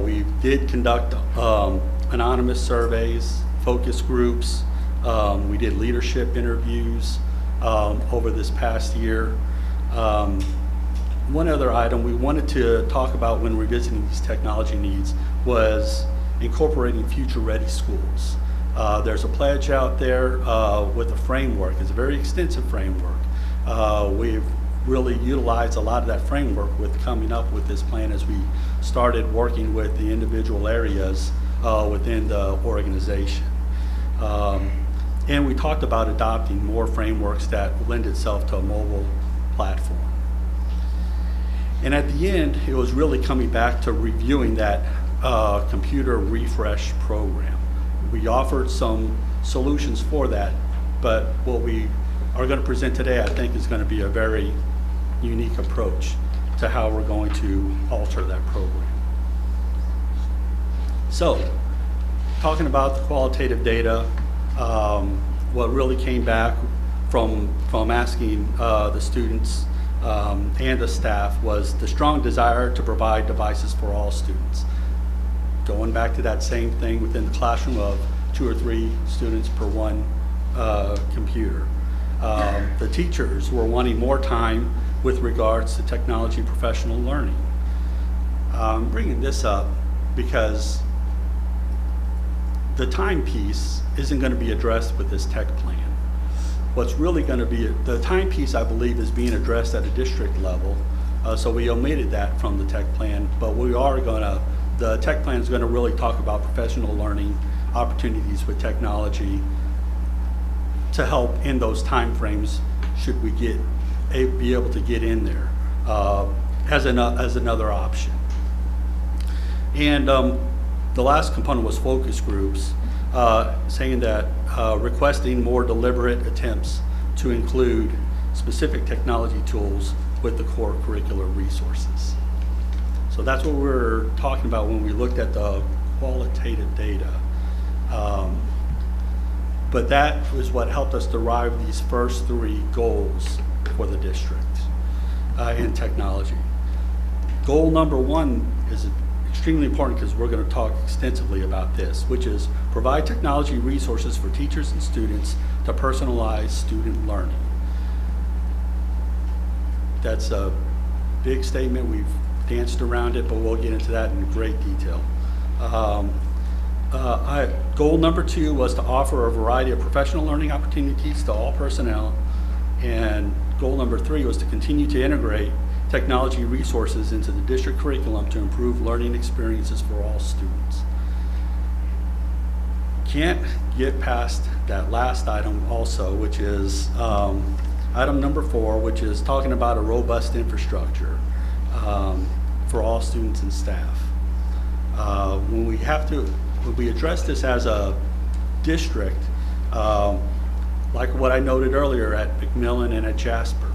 We did conduct anonymous surveys, focus groups. We did leadership interviews over this past year. One other item we wanted to talk about when revisiting these technology needs was incorporating future-ready schools. There's a pledge out there with a framework. It's a very extensive framework. We've really utilized a lot of that framework with coming up with this plan as we started working with the individual areas within the organization. And we talked about adopting more frameworks that lend itself to a mobile platform. And at the end, it was really coming back to reviewing that computer refresh program. We offered some solutions for that, but what we are going to present today, I think, is going to be a very unique approach to how we're going to alter that program. So, talking about the qualitative data, what really came back from asking the students and the staff was the strong desire to provide devices for all students. Going back to that same thing within the classroom of 2 or 3 students per one computer. The teachers were wanting more time with regards to technology professional learning. I'm bringing this up because the time piece isn't going to be addressed with this tech plan. What's really going to be, the time piece, I believe, is being addressed at a district level. So we omitted that from the tech plan, but we are going to, the tech plan is going to really talk about professional learning opportunities with technology to help in those time frames should we be able to get in there as another option. And the last component was focus groups, saying that requesting more deliberate attempts to include specific technology tools with the core curricular resources. So that's what we're talking about when we looked at the qualitative data. But that was what helped us derive these first 3 goals for the district in technology. Goal number 1 is extremely important because we're going to talk extensively about this, which is provide technology resources for teachers and students to personalize student learning. That's a big statement. We've danced around it, but we'll get into that in great detail. Goal number 2 was to offer a variety of professional learning opportunities to all personnel, and goal number 3 was to continue to integrate technology resources into the district curriculum to improve learning experiences for all students. Can't get past that last item also, which is item number 4, which is talking about a robust infrastructure for all students and staff. When we address this as a district, like what I noted earlier at McMillan and at Jasper,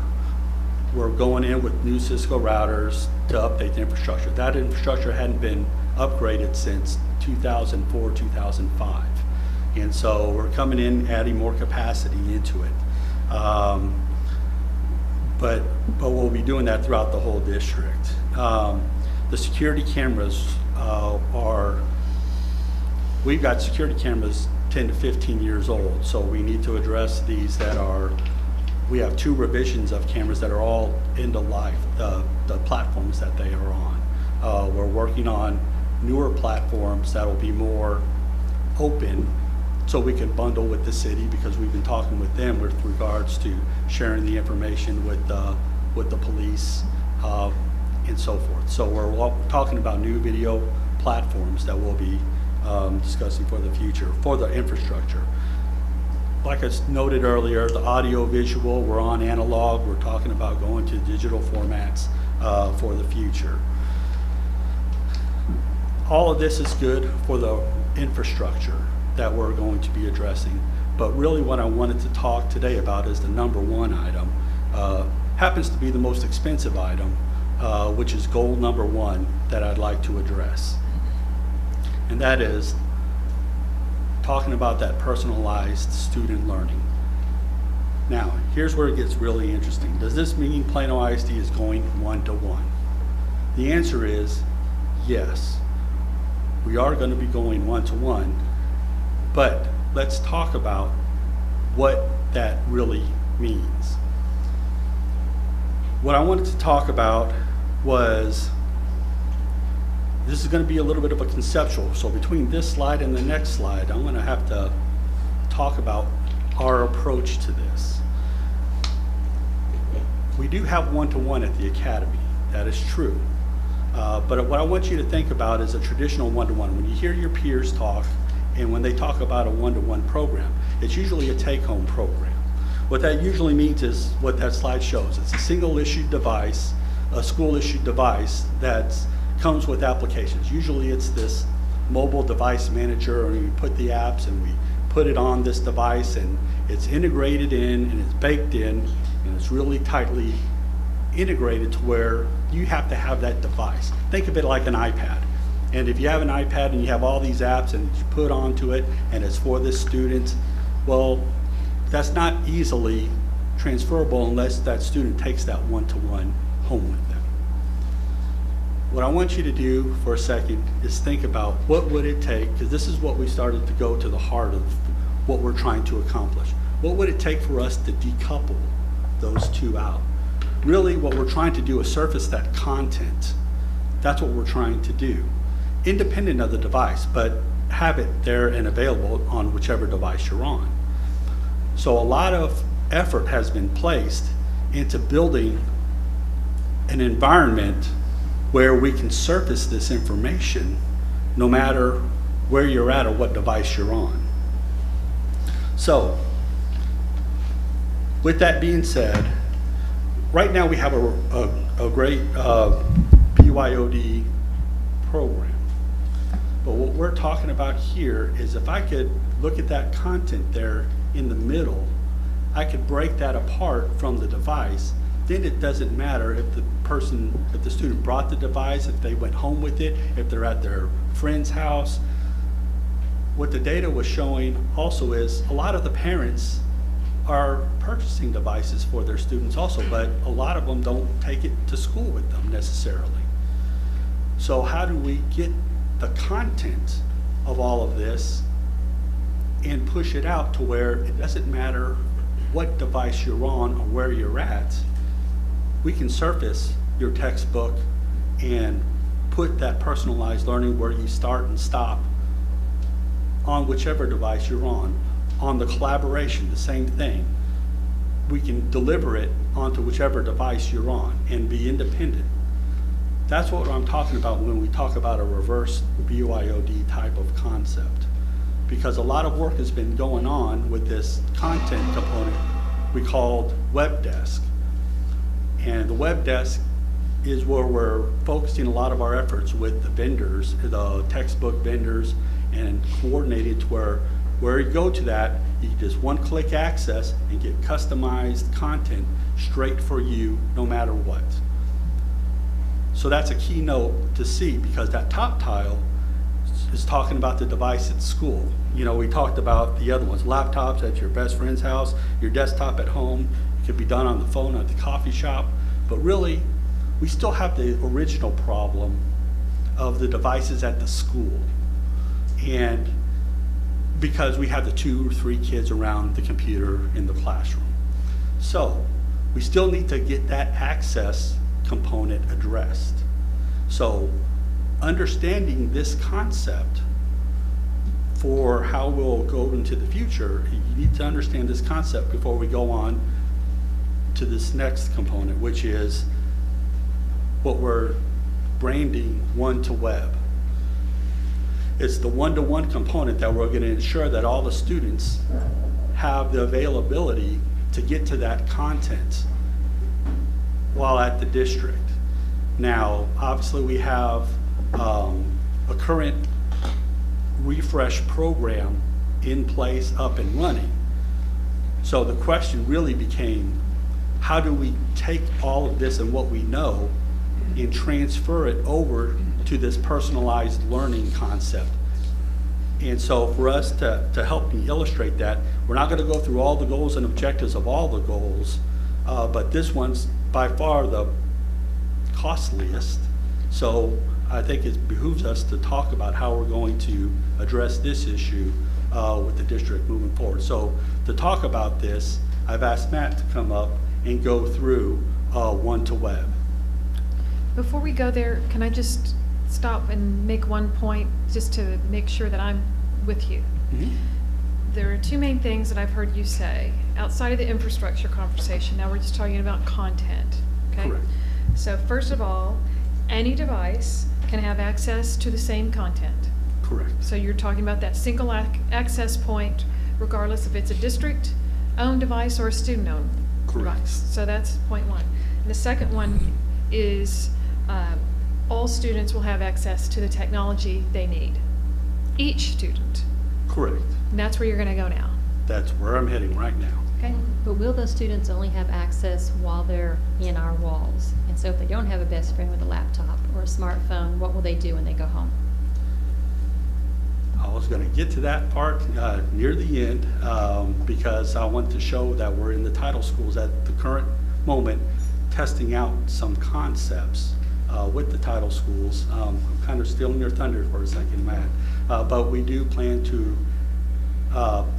we're going in with new Cisco routers to update the infrastructure. That infrastructure hadn't been upgraded since 2004, 2005. And so we're coming in, adding more capacity into it. But we'll be doing that throughout the whole district. The security cameras we've got security cameras 10 to 15 years old, so we need to address these we have 2 revisions of cameras that are all end of life, the platforms that they are on. We're working on newer platforms that will be more open so we can bundle with the city, because we've been talking with them with regards to sharing the information with the police and so forth. So we're talking about new video platforms that we'll be discussing for the future, for the infrastructure. like I noted earlier, the audio visual, we're on analog, we're talking about going to digital formats for the future. All of this is good for the infrastructure that we're going to be addressing. But really what I wanted to talk today about is the number one item. Happens to be the most expensive item, which is goal number one that I'd like to address. And that is talking about that personalized student learning. Now, here's where it gets really interesting. Does this mean Plano ISD is going one-to-one? The answer is yes. We are going to be going one-to-one, but let's talk about what that really means. What I wanted to talk about was, this is going to be a little bit of a conceptual, so between this slide and the next slide, I'm going to have to talk about our approach to this. We do have one-to-one at the Academy, that is true. But what I want you to think about is a traditional one-to-one. When you hear your peers talk, and when they talk about a one-to-one program, it's usually a take-home program. What that usually means is what that slide shows. It's a single-issued device, a school-issued device that comes with applications. Usually it's this mobile device manager, and we put the apps and we put it on this device, and it's integrated in and it's baked in, and it's really tightly integrated to where you have to have that device. Think of it like an iPad. And if you have an iPad and you have all these apps and you put onto it and it's for this student, well, that's not easily transferable unless that student takes that one-to-one home with them. What I want you to do for a second is think about what would it take, because this is what we started to go to the heart of what we're trying to accomplish. What would it take for us to decouple those two out? Really, what we're trying to do is surface that content. That's what we're trying to do, independent of the device, but have it there and available on whichever device you're on. So a lot of effort has been placed into building an environment where we can surface this information no matter where you're at or what device you're on. So, with that being said, right now we have a great BYOD program. But what we're talking about here is if I could look at that content there in the middle, I could break that apart from the device. Then it doesn't matter if the student brought the device, if they went home with it, if they're at their friend's house. What the data was showing also is a lot of the parents are purchasing devices for their students also, but a lot of them don't take it to school with them necessarily. So how do we get the content of all of this and push it out to where it doesn't matter what device you're on or where you're at? We can surface your textbook and put that personalized learning where you start and stop on whichever device you're on. On the collaboration, the same thing. We can deliver it onto whichever device you're on and be independent. That's what I'm talking about when we talk about a reverse BYOD type of concept. Because a lot of work has been going on with this content component we called web desk. And the web desk is where we're focusing a lot of our efforts with the vendors, the textbook vendors, and coordinated to where you go to that, you can just one-click access and get customized content straight for you no matter what. So that's a key note to see, because that top tile is talking about the device at school. You know, we talked about the other ones, laptops at your best friend's house, your desktop at home. It could be done on the phone at the coffee shop. But really, we still have the original problem of the devices at the school. And because we have the 2 or 3 kids around the computer in the classroom. So we still need to get that access component addressed. So understanding this concept for how we'll go into the future, you need to understand this concept before we go on to this next component, which is what we're branding one-to-web. It's the one-to-one component that we're going to ensure that all the students have the availability to get to that content while at the district. Now, obviously, we have a current refresh program in place, up and running. So the question really became, how do we take all of this and what we know and transfer it over to this personalized learning concept? And so for us to help me illustrate that, we're not going to go through all the goals and objectives of all the goals, but this one's by far the costliest. So I think it behooves us to talk about how we're going to address this issue with the district moving forward. So to talk about this, I've asked Matt to come up and go through one-to-web. Before we go there, can I just stop and make one point just to make sure that I'm with you? Mm-hmm. There are two main things that I've heard you say outside of the infrastructure conversation. Now we're just talking about content, okay? Correct. So first of all, any device can have access to the same content. Correct. So you're talking about that single access point, regardless if it's a district-owned device or a student-owned Correct. device. So that's point one. And the second one is all students will have access to the technology they need. Each student. Correct. And that's where you're going to go now. That's where I'm heading right now. Okay? But will those students only have access while they're in our walls? And so if they don't have a best friend with a laptop or a smartphone, what will they do when they go home? I was going to get to that part near the end because I want to show that we're in the title schools at the current moment testing out some concepts with the title schools. I'm kind of stealing your thunder for a second, Matt, but we do plan to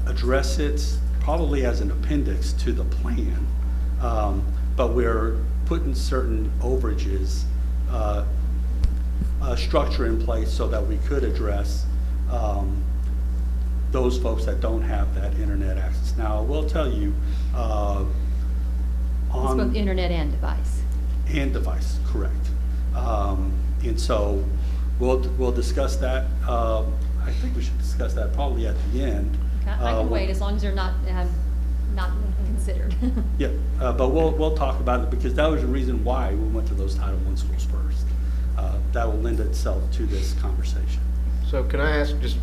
address it probably as an appendix to the plan, but we're putting certain overages structure in place so that we could address those folks that don't have that internet access. Now, I will tell you, It's both internet and device. And device, correct. And so we'll discuss that. I think we should discuss that probably at the end. Okay, I can wait as long as they're not considered. Yeah, but we'll talk about it because that was the reason why we went to those Title I schools first. That will lend itself to this conversation. So can I ask, just,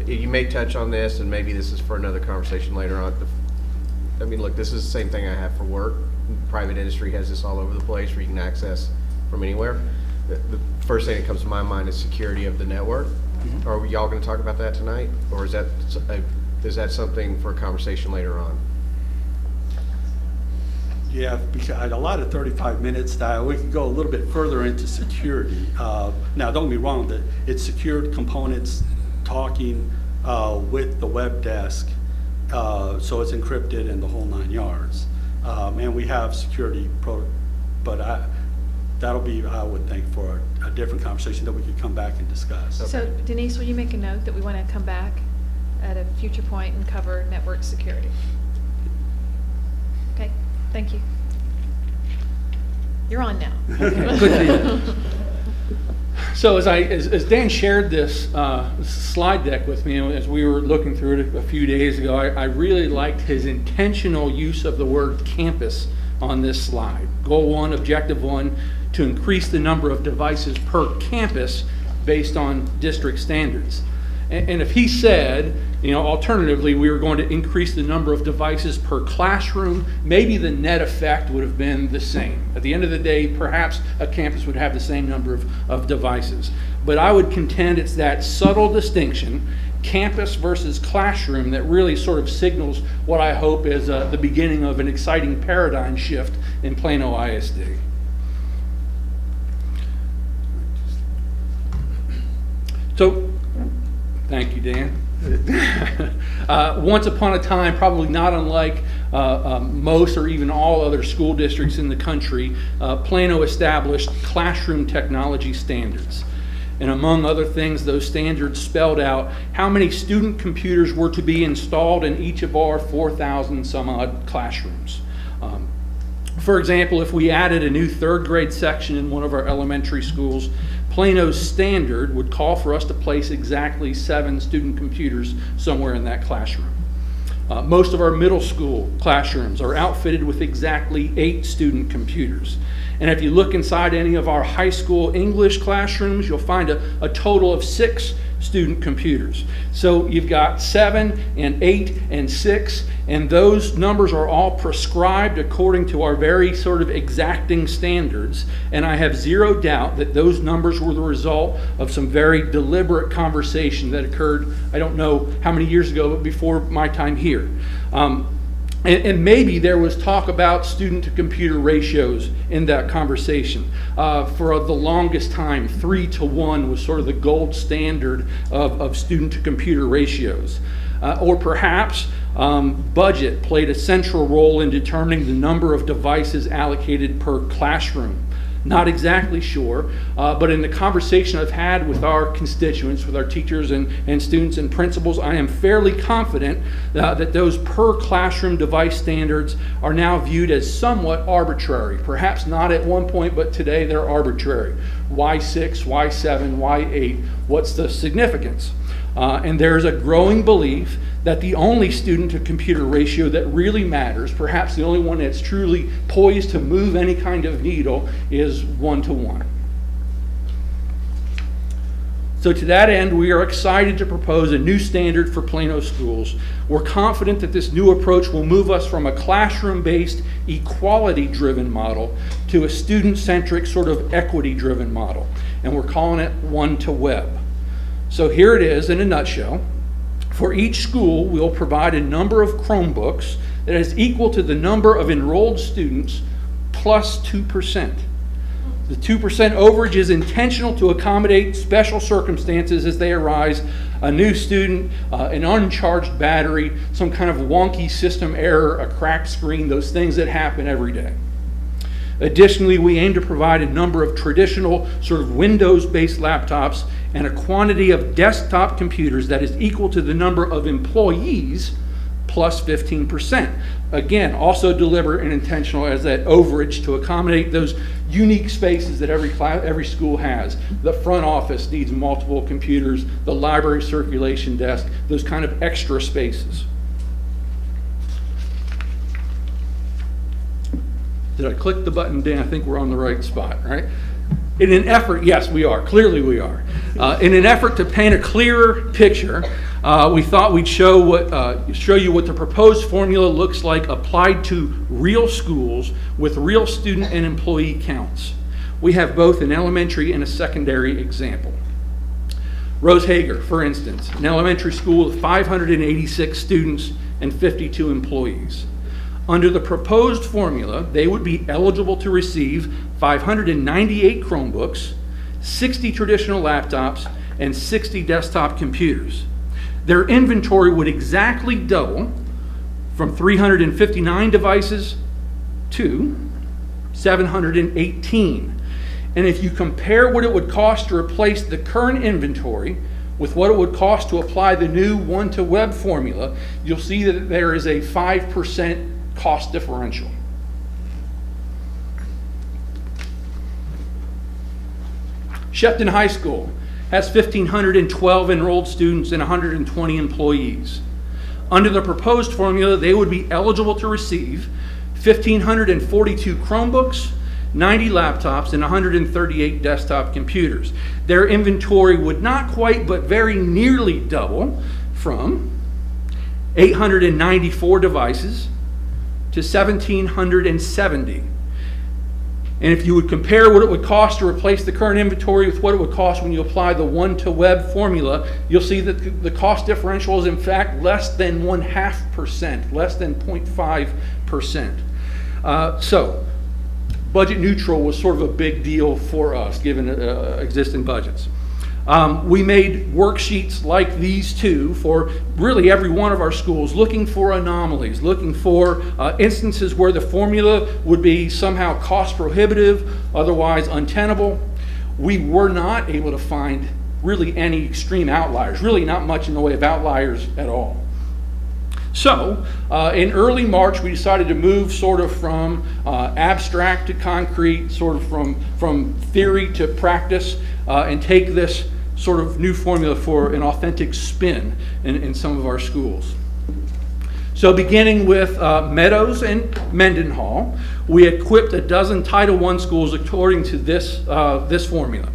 you may touch on this and maybe this is for another conversation later on. I mean, look, this is the same thing I have for work. Private industry has this all over the place where you can access from anywhere. The first thing that comes to my mind is security of the network. Mm-hmm. Are y'all going to talk about that tonight? Or is that something for a conversation later on? Yeah, because a lot of 35 minutes, we can go a little bit further into security. Now, don't get me wrong, that it's secured components talking with the web desk, so it's encrypted and the whole 9 yards. And we have security, but that'll be, I would think, for a different conversation that we could come back and discuss. So Denise, will you make a note that we want to come back at a future point and cover network security? Okay, thank you. You're on now. Good deal. So as Dan shared this slide deck with me, as we were looking through it a few days ago, I really liked his intentional use of the word campus on this slide. Goal 1, objective 1, to increase the number of devices per campus based on district standards. And if he said, alternatively, we were going to increase the number of devices per classroom, maybe the net effect would have been the same. At the end of the day, perhaps a campus would have the same number of devices. But I would contend it's that subtle distinction, campus versus classroom, that really sort of signals what I hope is the beginning of an exciting paradigm shift in Plano ISD. So, thank you, Dan. Once upon a time, probably not unlike most or even all other school districts in the country, Plano established classroom technology standards. And among other things, those standards spelled out how many student computers were to be installed in each of our 4,000 some odd classrooms. For example, if we added a new 3rd grade section in one of our elementary schools, Plano's standard would call for us to place exactly 7 student computers somewhere in that classroom. Most of our middle school classrooms are outfitted with exactly 8 student computers. And if you look inside any of our high school English classrooms, you'll find a total of 6 student computers. So you've got 7 and 8 and 6, and those numbers are all prescribed according to our very sort of exacting standards. And I have zero doubt that those numbers were the result of some very deliberate conversation that occurred, I don't know how many years ago, but before my time here. And maybe there was talk about student-to-computer ratios in that conversation. For the longest time, 3-to-1 was sort of the gold standard of student-to-computer ratios. Or perhaps budget played a central role in determining the number of devices allocated per classroom. Not exactly sure, but in the conversation I've had with our constituents, with our teachers and students and principals, I am fairly confident that those per classroom device standards are now viewed as somewhat arbitrary. Perhaps not at one point, but today they're arbitrary. Why 6? Why 7? Why 8? What's the significance? And there's a growing belief that the only student-to-computer ratio that really matters, perhaps the only one that's truly poised to move any kind of needle, is 1-to-1. So to that end, we are excited to propose a new standard for Plano schools. We're confident that this new approach will move us from a classroom-based, equality-driven model to a student-centric, sort of equity-driven model. And we're calling it 1-to-web. So here it is in a nutshell. For each school, we'll provide a number of Chromebooks that is equal to the number of enrolled students plus 2%. The 2% overage is intentional to accommodate special circumstances as they arise: a new student, an uncharged battery, some kind of wonky system error, a cracked screen, those things that happen every day. Additionally, we aim to provide a number of traditional sort of Windows-based laptops and a quantity of desktop computers that is equal to the number of employees plus 15%. Again, also deliberate and intentional as that overage to accommodate those unique spaces that every school has. The front office needs multiple computers, the library circulation desk, those kind of extra spaces. Did I click the button, Dan? I think we're on the right spot, right? In an effort, yes, we are. Clearly we are. In an effort to paint a clearer picture, we thought we'd show you what the proposed formula looks like applied to real schools with real student and employee counts. We have both an elementary and a secondary example. Rose Hager, for instance, an elementary school with 586 students and 52 employees. Under the proposed formula, they would be eligible to receive 598 Chromebooks, 60 traditional laptops, and 60 desktop computers. Their inventory would exactly double from 359 devices to 718. And if you compare what it would cost to replace the current inventory with what it would cost to apply the new 1-to-web formula, you'll see that there is a 5% cost differential. Shepton High School has 1,512 enrolled students and 120 employees. Under the proposed formula, they would be eligible to receive 1,542 Chromebooks, 90 laptops, and 138 desktop computers. Their inventory would not quite, but very nearly double from 894 devices to 1,770. And if you would compare what it would cost to replace the current inventory with what it would cost when you apply the 1-to-web formula, you'll see that the cost differential is in fact less than 0.5%, less than 0.5%. So budget neutral was sort of a big deal for us given existing budgets. We made worksheets like these two for really every one of our schools, looking for anomalies, looking for instances where the formula would be somehow cost prohibitive, otherwise untenable. We were not able to find really any extreme outliers, really not much in the way of outliers at all. So, in early March, we decided to move sort of from abstract to concrete, sort of from theory to practice, and take this sort of new formula for an authentic spin in some of our schools. So beginning with Meadows and Mendenhall, we equipped a dozen Title I schools according to this formula.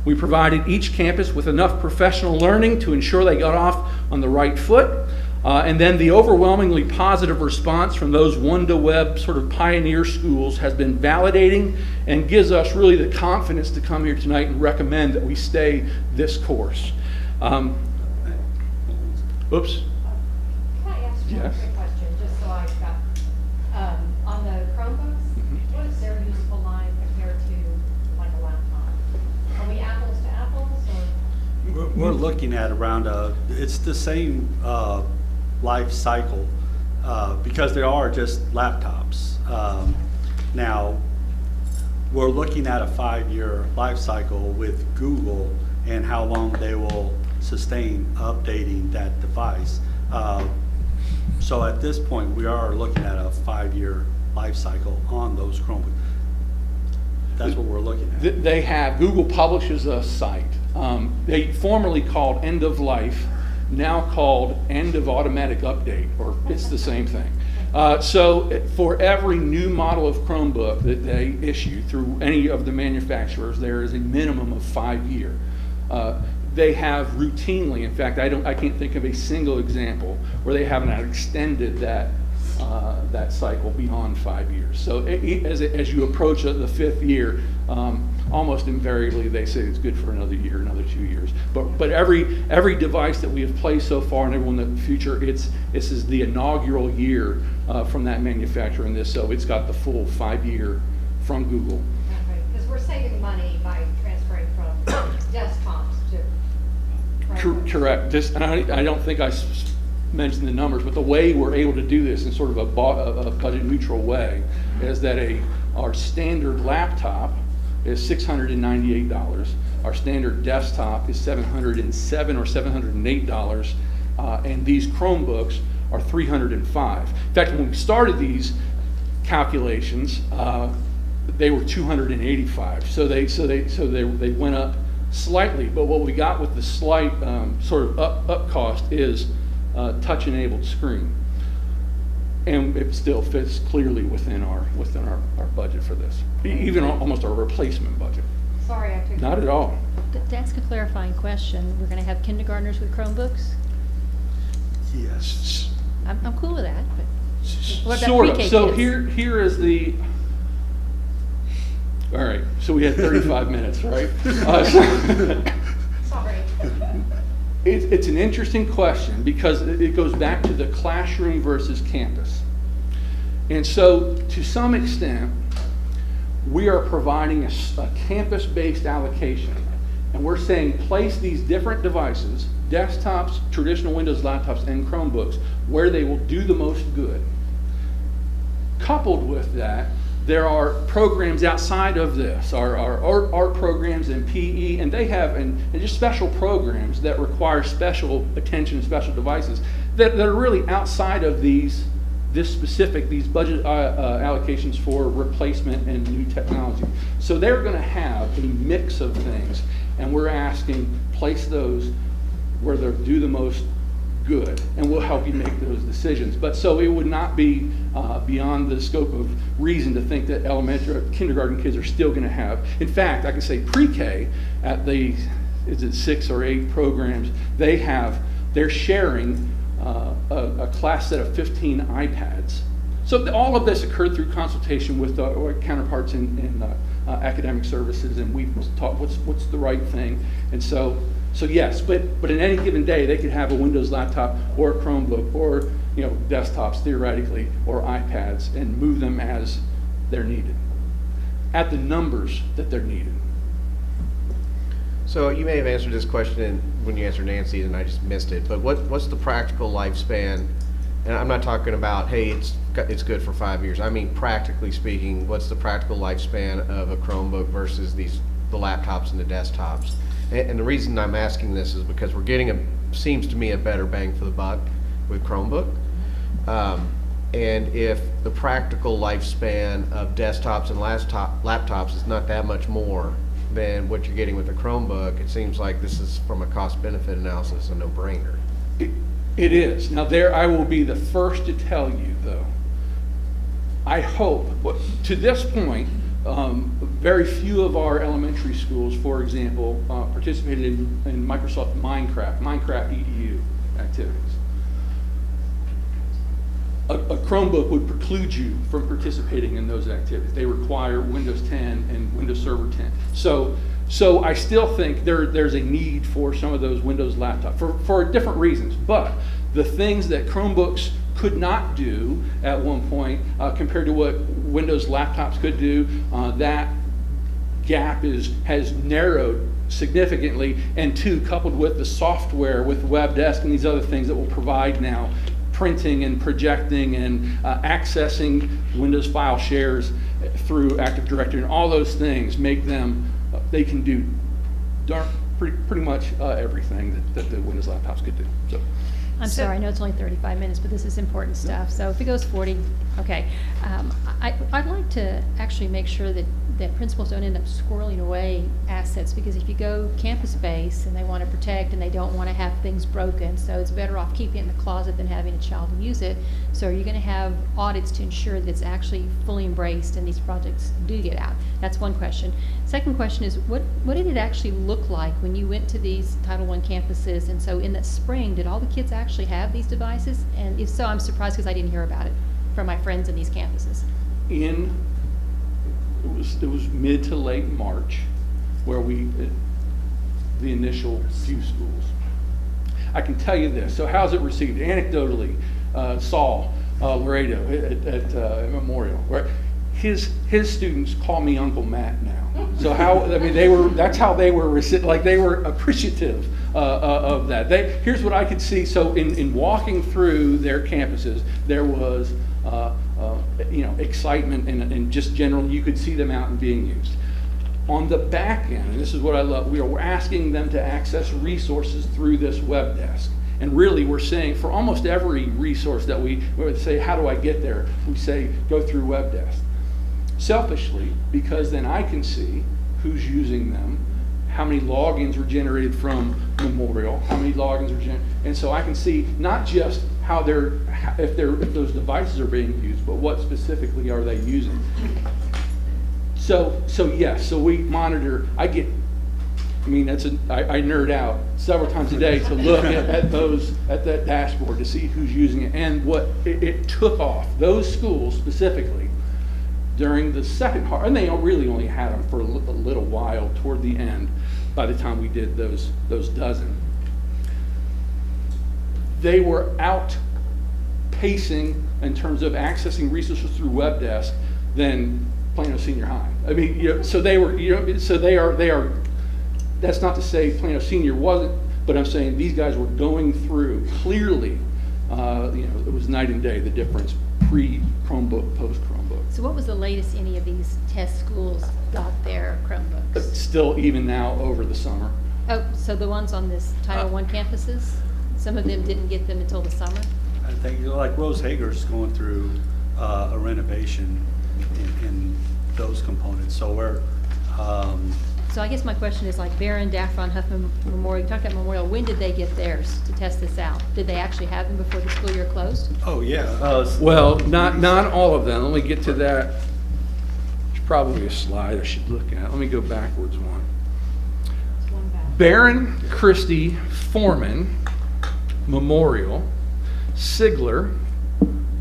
We provided each campus with enough professional learning to ensure they got off on the right foot. And then the overwhelmingly positive response from those one-to-web sort of pioneer schools has been validating and gives us really the confidence to come here tonight and recommend that we stay this course. Oops. Can I ask one Yes. quick question, just so I got, on the Chromebooks, what is their useful life compared to like a laptop? Are we apples to apples, or? We're looking at around, it's the same life cycle because they are just laptops. Now, we're looking at a 5-year life cycle with Google and how long they will sustain updating that device. So at this point, we are looking at a 5-year life cycle on those Chromebooks. That's what we're looking at. They have, Google publishes a site. They formerly called End of Life, now called End of Automatic Update, or it's the same thing. So for every new model of Chromebook that they issue through any of the manufacturers, there is a minimum of 5-year. They have routinely, in fact, I can't think of a single example where they haven't extended that cycle beyond 5 years. So as you approach the 5th year, almost invariably they say it's good for another year, another 2 years. But every device that we have placed so far and everyone in the future, this is the inaugural year from that manufacturer in this, so it's got the full 5-year from Google. Okay, because we're saving money by transferring from desktops to Chromebooks. Correct. And I don't think I mentioned the numbers, but the way we're able to do this in sort of a budget neutral way is that our standard laptop is $698. Our standard desktop is $707 or $708, and these Chromebooks are $305. In fact, when we started these calculations, they were $285. So they went up slightly, but what we got with the slight sort of up cost is touch-enabled screen, and it still fits clearly within our budget for this, even almost our replacement budget. Sorry, I took. Not at all. To ask a clarifying question, we're going to have kindergartners with Chromebooks? Yes. I'm cool with that, but what about Sort of. pre-K So kids? here is the. All right. So we had 35 minutes, right? Sorry. It's an interesting question because it goes back to the classroom versus campus. And so to some extent, we are providing a campus-based allocation. And we're saying place these different devices, desktops, traditional Windows laptops, and Chromebooks, where they will do the most good. Coupled with that, there are programs outside of this, our art programs and PE, and they have and just special programs that require special attention and special devices that are really outside of these budget allocations for replacement and new technology. So they're going to have a mix of things, and we're asking place those where they do the most good, and we'll help you make those decisions. But so it would not be beyond the scope of reason to think that elementary kindergarten kids are still going to have. In fact, I can say pre-K at the 6 or 8 programs, they're sharing a class set of 15 iPads. So all of this occurred through consultation with our counterparts in academic services, and we've taught what's the right thing. And so yes, but in any given day, they could have a Windows laptop or a Chromebook or desktops theoretically or iPads and move them as they're needed at the numbers that they're needed. So you may have answered this question when you answered Nancy's and I just missed it, but what's the practical lifespan? And I'm not talking about, hey, it's good for 5 years. I mean, practically speaking, what's the practical lifespan of a Chromebook versus the laptops and the desktops? And the reason I'm asking this is because we're getting seems to me, a better bang for the buck with Chromebook. And if the practical lifespan of desktops and laptops is not that much more than what you're getting with a Chromebook, it seems like this is, from a cost-benefit analysis, a no-brainer. It is. Now there, I will be the first to tell you though, I hope, but to this point, very few of our elementary schools, for example, participated in Microsoft Minecraft EDU activities. A Chromebook would preclude you from participating in those activities. They require Windows 10 and Windows Server 10. So I still think there's a need for some of those Windows laptops for different reasons. But the things that Chromebooks could not do at one point compared to what Windows laptops could do, that gap has narrowed significantly. And two, coupled with the software with WebDesk and these other things that will provide now printing and projecting and accessing Windows file shares through Active Directory and all those things make them, they can do pretty much everything that the Windows laptops could do. So. I'm sorry, I know it's only 35 minutes, but this is important stuff. So if it goes 40, okay. I'd like to actually make sure that principals don't end up squirreling away assets, because if you go campus-based and they want to protect and they don't want to have things broken, so it's better off keeping it in the closet than having a child use it. So are you going to have audits to ensure that it's actually fully embraced and these projects do get out? That's one question. Second question is, what did it actually look like when you went to these Title I campuses? And so in that spring, did all the kids actually have these devices? And if so, I'm surprised because I didn't hear about it from my friends in these campuses. It was mid to late March where the initial few schools. I can tell you this. So how's it received? Anecdotally, Saul Laredo at Memorial, right? His students call me Uncle Matt now. So that's how they were they were appreciative of that. Here's what I could see. So in walking through their campuses, there was excitement and just general, you could see them out and being used. On the back end, and this is what I love, we are asking them to access resources through this web desk. And really we're saying for almost every resource that we would say, how do I get there? We say, go through web desk. Selfishly, because then I can see who's using them, how many logins were generated from Memorial, how many logins were generated, and so I can see not just how if those devices are being used, but what specifically are they using. So yes, so we monitor. I nerd out several times a day to look at that dashboard to see who's using it and what it took off. Those schools specifically during the second half, and they really only had them for a little while toward the end. By the time we did those dozen, they were outpacing in terms of accessing resources through web desk than Plano Senior High. I mean, so they were, so they are. That's not to say Plano Senior wasn't, but I'm saying these guys were going through clearly. It was night and day the difference pre-Chromebook, post-Chromebook. So what was the latest any of these test schools got their Chromebooks? Still even now over the summer. Oh, so the ones on this Title I campuses, some of them didn't get them until the summer? I think like Rose Hager's going through a renovation in those components. So we're So I guess my question is like Barron, Daffron, Huffman Memorial, you talked about Memorial, when did they get theirs to test this out? Did they actually have them before the school year closed? Oh yeah. Well, not all of them. Let me get to that. There's probably a slide I should look at. Let me go backwards one. Barron, Christie, Foreman, Memorial, Sigler,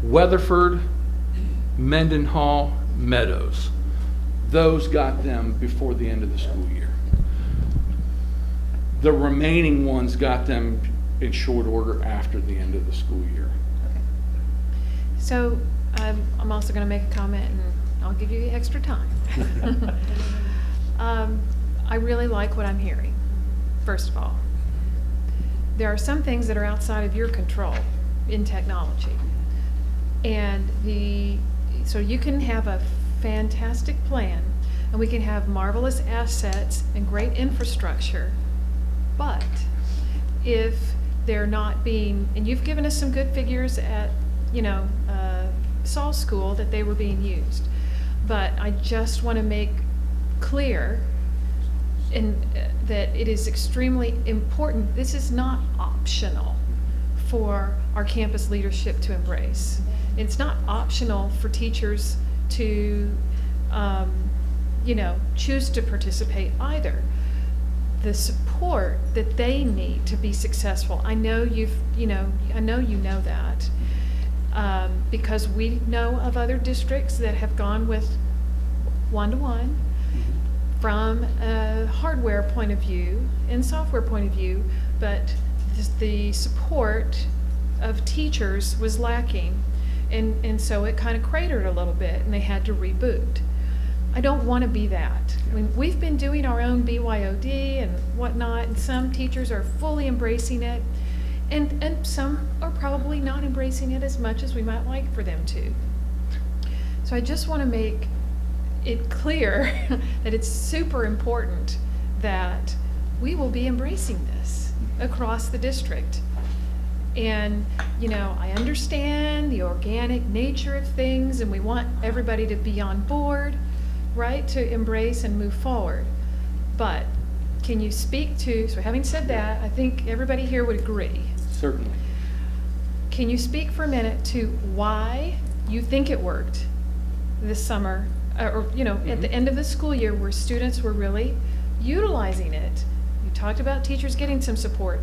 Weatherford, Mendenhall, Meadows. Those got them before the end of the school year. The remaining ones got them in short order after the end of the school year. Okay. So I'm also going to make a comment, and I'll give you extra time. I really like what I'm hearing, first of all. There are some things that are outside of your control in technology. And so you can have a fantastic plan, and we can have marvelous assets and great infrastructure, but if they're not being, and you've given us some good figures at, Saul School that they were being used, but I just want to make clear that it is extremely important. This is not optional for our campus leadership to embrace. It's not optional for teachers to, choose to participate either. The support that they need to be successful, I know you know that, because we know of other districts that have gone with one-to-one from a hardware point of view and software point of view, but the support of teachers was lacking, and so it kind of cratered a little bit, and they had to reboot. I don't want to be that. I mean, we've been doing our own BYOD and whatnot, and some teachers are fully embracing it, and some are probably not embracing it as much as we might like for them to. So I just want to make it clear that it's super important that we will be embracing this across the district. And, I understand the organic nature of things, and we want everybody to be on board, right, to embrace and move forward. But can you speak to, so having said that, I think everybody here would agree. Certainly. Can you speak for a minute to why you think it worked this summer, at the end of the school year where students were really utilizing it? You talked about teachers getting some support.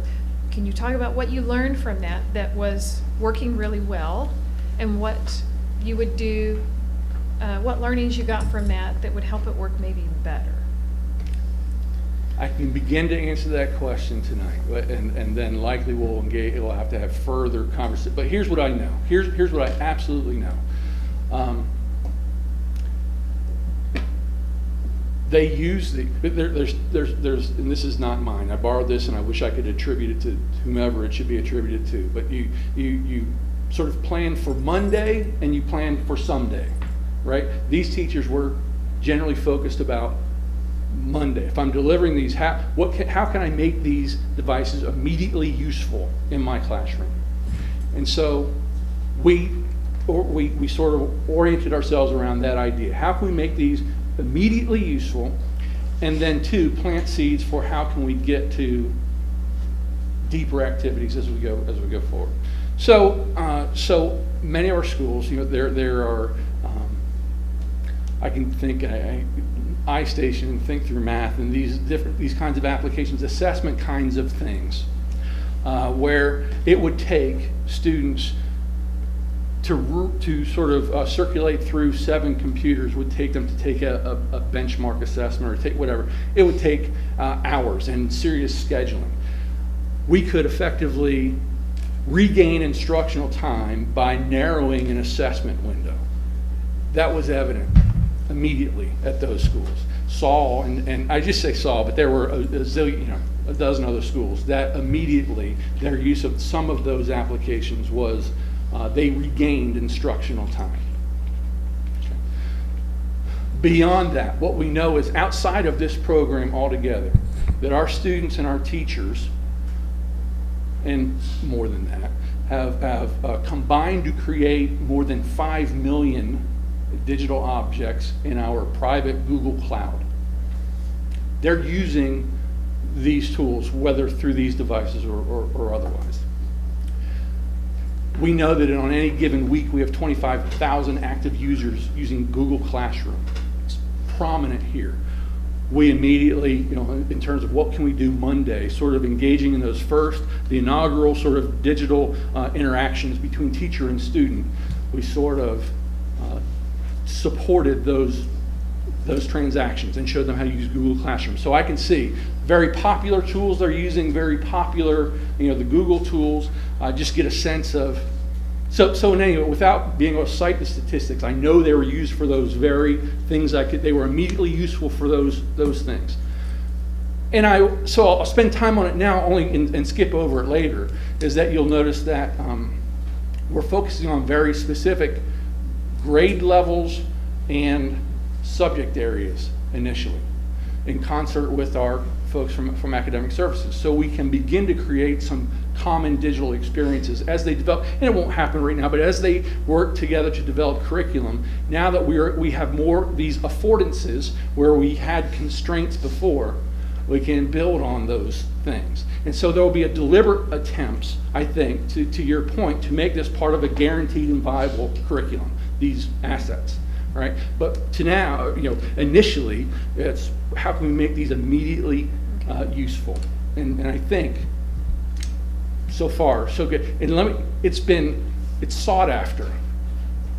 Can you talk about what you learned from that was working really well, and what you would do, what learnings you got from that would help it work maybe even better? I can begin to answer that question tonight, and then likely we'll have to have further conversation. But here's what I know. Here's what I absolutely know. They use there's, and this is not mine. I borrowed this, and I wish I could attribute it to whomever it should be attributed to. But you sort of plan for Monday, and you plan for someday, right? These teachers were generally focused about Monday. If I'm delivering these, how can I make these devices immediately useful in my classroom? And so we sort of oriented ourselves around that idea. How can we make these immediately useful? And then two, plant seeds for how can we get to deeper activities as we go forward. So many of our schools, there are I can think iStation and think through math and these kinds of applications, assessment kinds of things, where it would take students to sort of circulate through 7 computers, would take them to take a benchmark assessment or take whatever. It would take hours and serious scheduling. We could effectively regain instructional time by narrowing an assessment window. That was evident immediately at those schools. And I just say Saul, but there were a dozen other schools that immediately their use of some of those applications was they regained instructional time. Okay. Beyond that, what we know is outside of this program altogether, that our students and our teachers, and more than that, have combined to create more than 5 million digital objects in our private Google Cloud. They're using these tools, whether through these devices or otherwise. We know that on any given week we have 25,000 active users using Google Classroom. It's prominent here. We immediately, in terms of what can we do Monday, sort of engaging in the inaugural sort of digital interactions between teacher and student, we sort of supported those transactions and showed them how to use Google Classroom. So I can see very popular tools they're using, very popular, the Google tools. Just get a sense of, so in any way, without being able to cite the statistics, I know they were used for those very things they were immediately useful for those things. And so I'll spend time on it now only and skip over it later, is that you'll notice that we're focusing on very specific grade levels and subject areas initially, in concert with our folks from academic services, so we can begin to create some common digital experiences as they develop. And it won't happen right now, but as they work together to develop curriculum, now that we have more these affordances where we had constraints before, we can build on those things. And so there will be a deliberate attempts, I think, to your point, to make this part of a guaranteed and viable curriculum, these assets, right? But to now, initially, it's how can we make these immediately useful? And I think so far, so good. And it's sought after.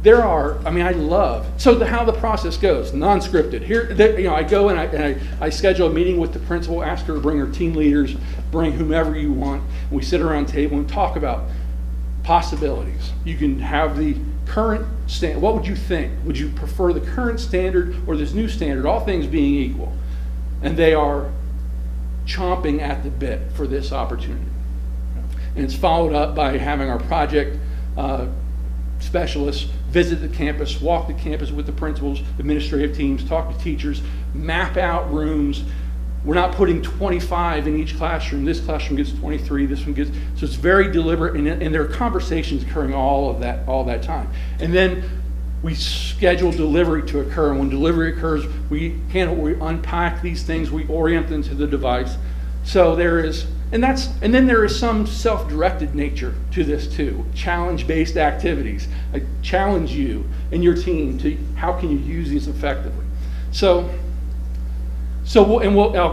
I love, how the process goes, non-scripted. I go and I schedule a meeting with the principal, ask her to bring her team leaders, bring whomever you want, and we sit around the table and talk about possibilities. You can have the current standard. What would you think? Would you prefer the current standard or this new standard, all things being equal? And they are chomping at the bit for this opportunity. And it's followed up by having our project specialists visit the campus, walk the campus with the principals, administrative teams, talk to teachers, map out rooms. We're not putting 25 in each classroom. This classroom gets 23, this one gets, so it's very deliberate, and there are conversations occurring all that time. And then we schedule delivery to occur, and when delivery occurs, we unpack these things, we orient them to the device. So there is, and then there is some self-directed nature to this too. Challenge-based activities. I challenge you and your team to how can you use these effectively. I'll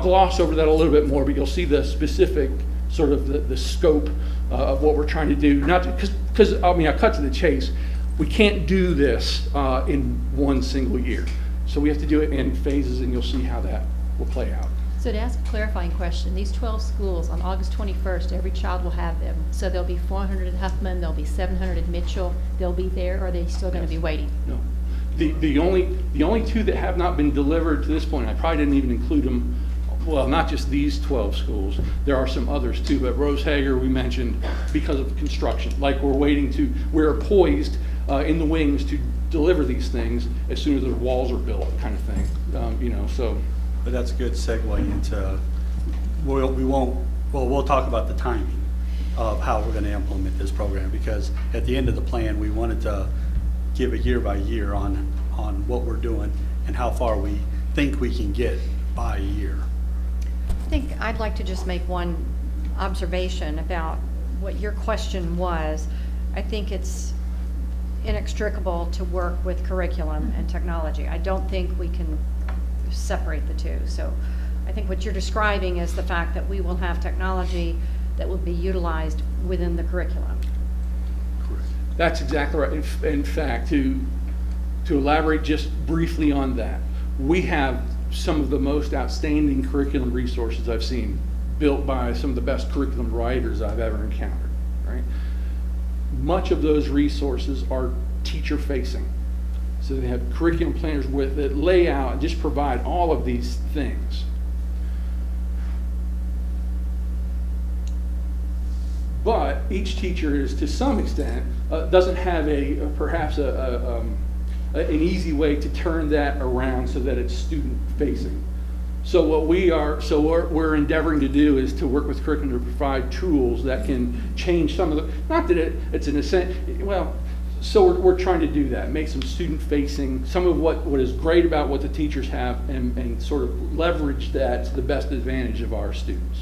gloss over that a little bit more, but you'll see the specific sort of the scope of what we're trying to do. Not because I cut to the chase. We can't do this in one single year, so we have to do it in phases, and you'll see how that will play out. So to ask a clarifying question, these 12 schools, on August 21st, every child will have them. So there'll be 400 at Huffman, there'll be 700 at Mitchell. They'll be there, or are they still going to be waiting? No. The only two that have not been delivered to this point, I probably didn't even include them, well, not just these 12 schools. There are some others too, but Rose Hager we mentioned because of the construction. Like we're poised in the wings to deliver these things as soon as the walls are built, kind of thing. So. But that's a good segue into, we'll talk about the timing of how we're going to implement this program, because at the end of the plan, we wanted to give a year by year on what we're doing and how far we think we can get by a year. I think I'd like to just make one observation about what your question was. I think it's inextricable to work with curriculum and technology. I don't think we can separate the two. So I think what you're describing is the fact that we will have technology that will be utilized within the curriculum. Correct. That's exactly right. In fact, to elaborate just briefly on that, we have some of the most outstanding curriculum resources I've seen, built by some of the best curriculum writers I've ever encountered, right? Much of those resources are teacher facing. So they have curriculum planners that lay out and just provide all of these things. But each teacher is, to some extent, doesn't have perhaps an easy way to turn that around so that it's student facing. So what we're endeavoring to do is to work with curriculum to provide tools that can change some of the, not that it's an essential, well, so we're trying to do that, make some student-facing, some of what is great about what the teachers have, and sort of leverage that to the best advantage of our students.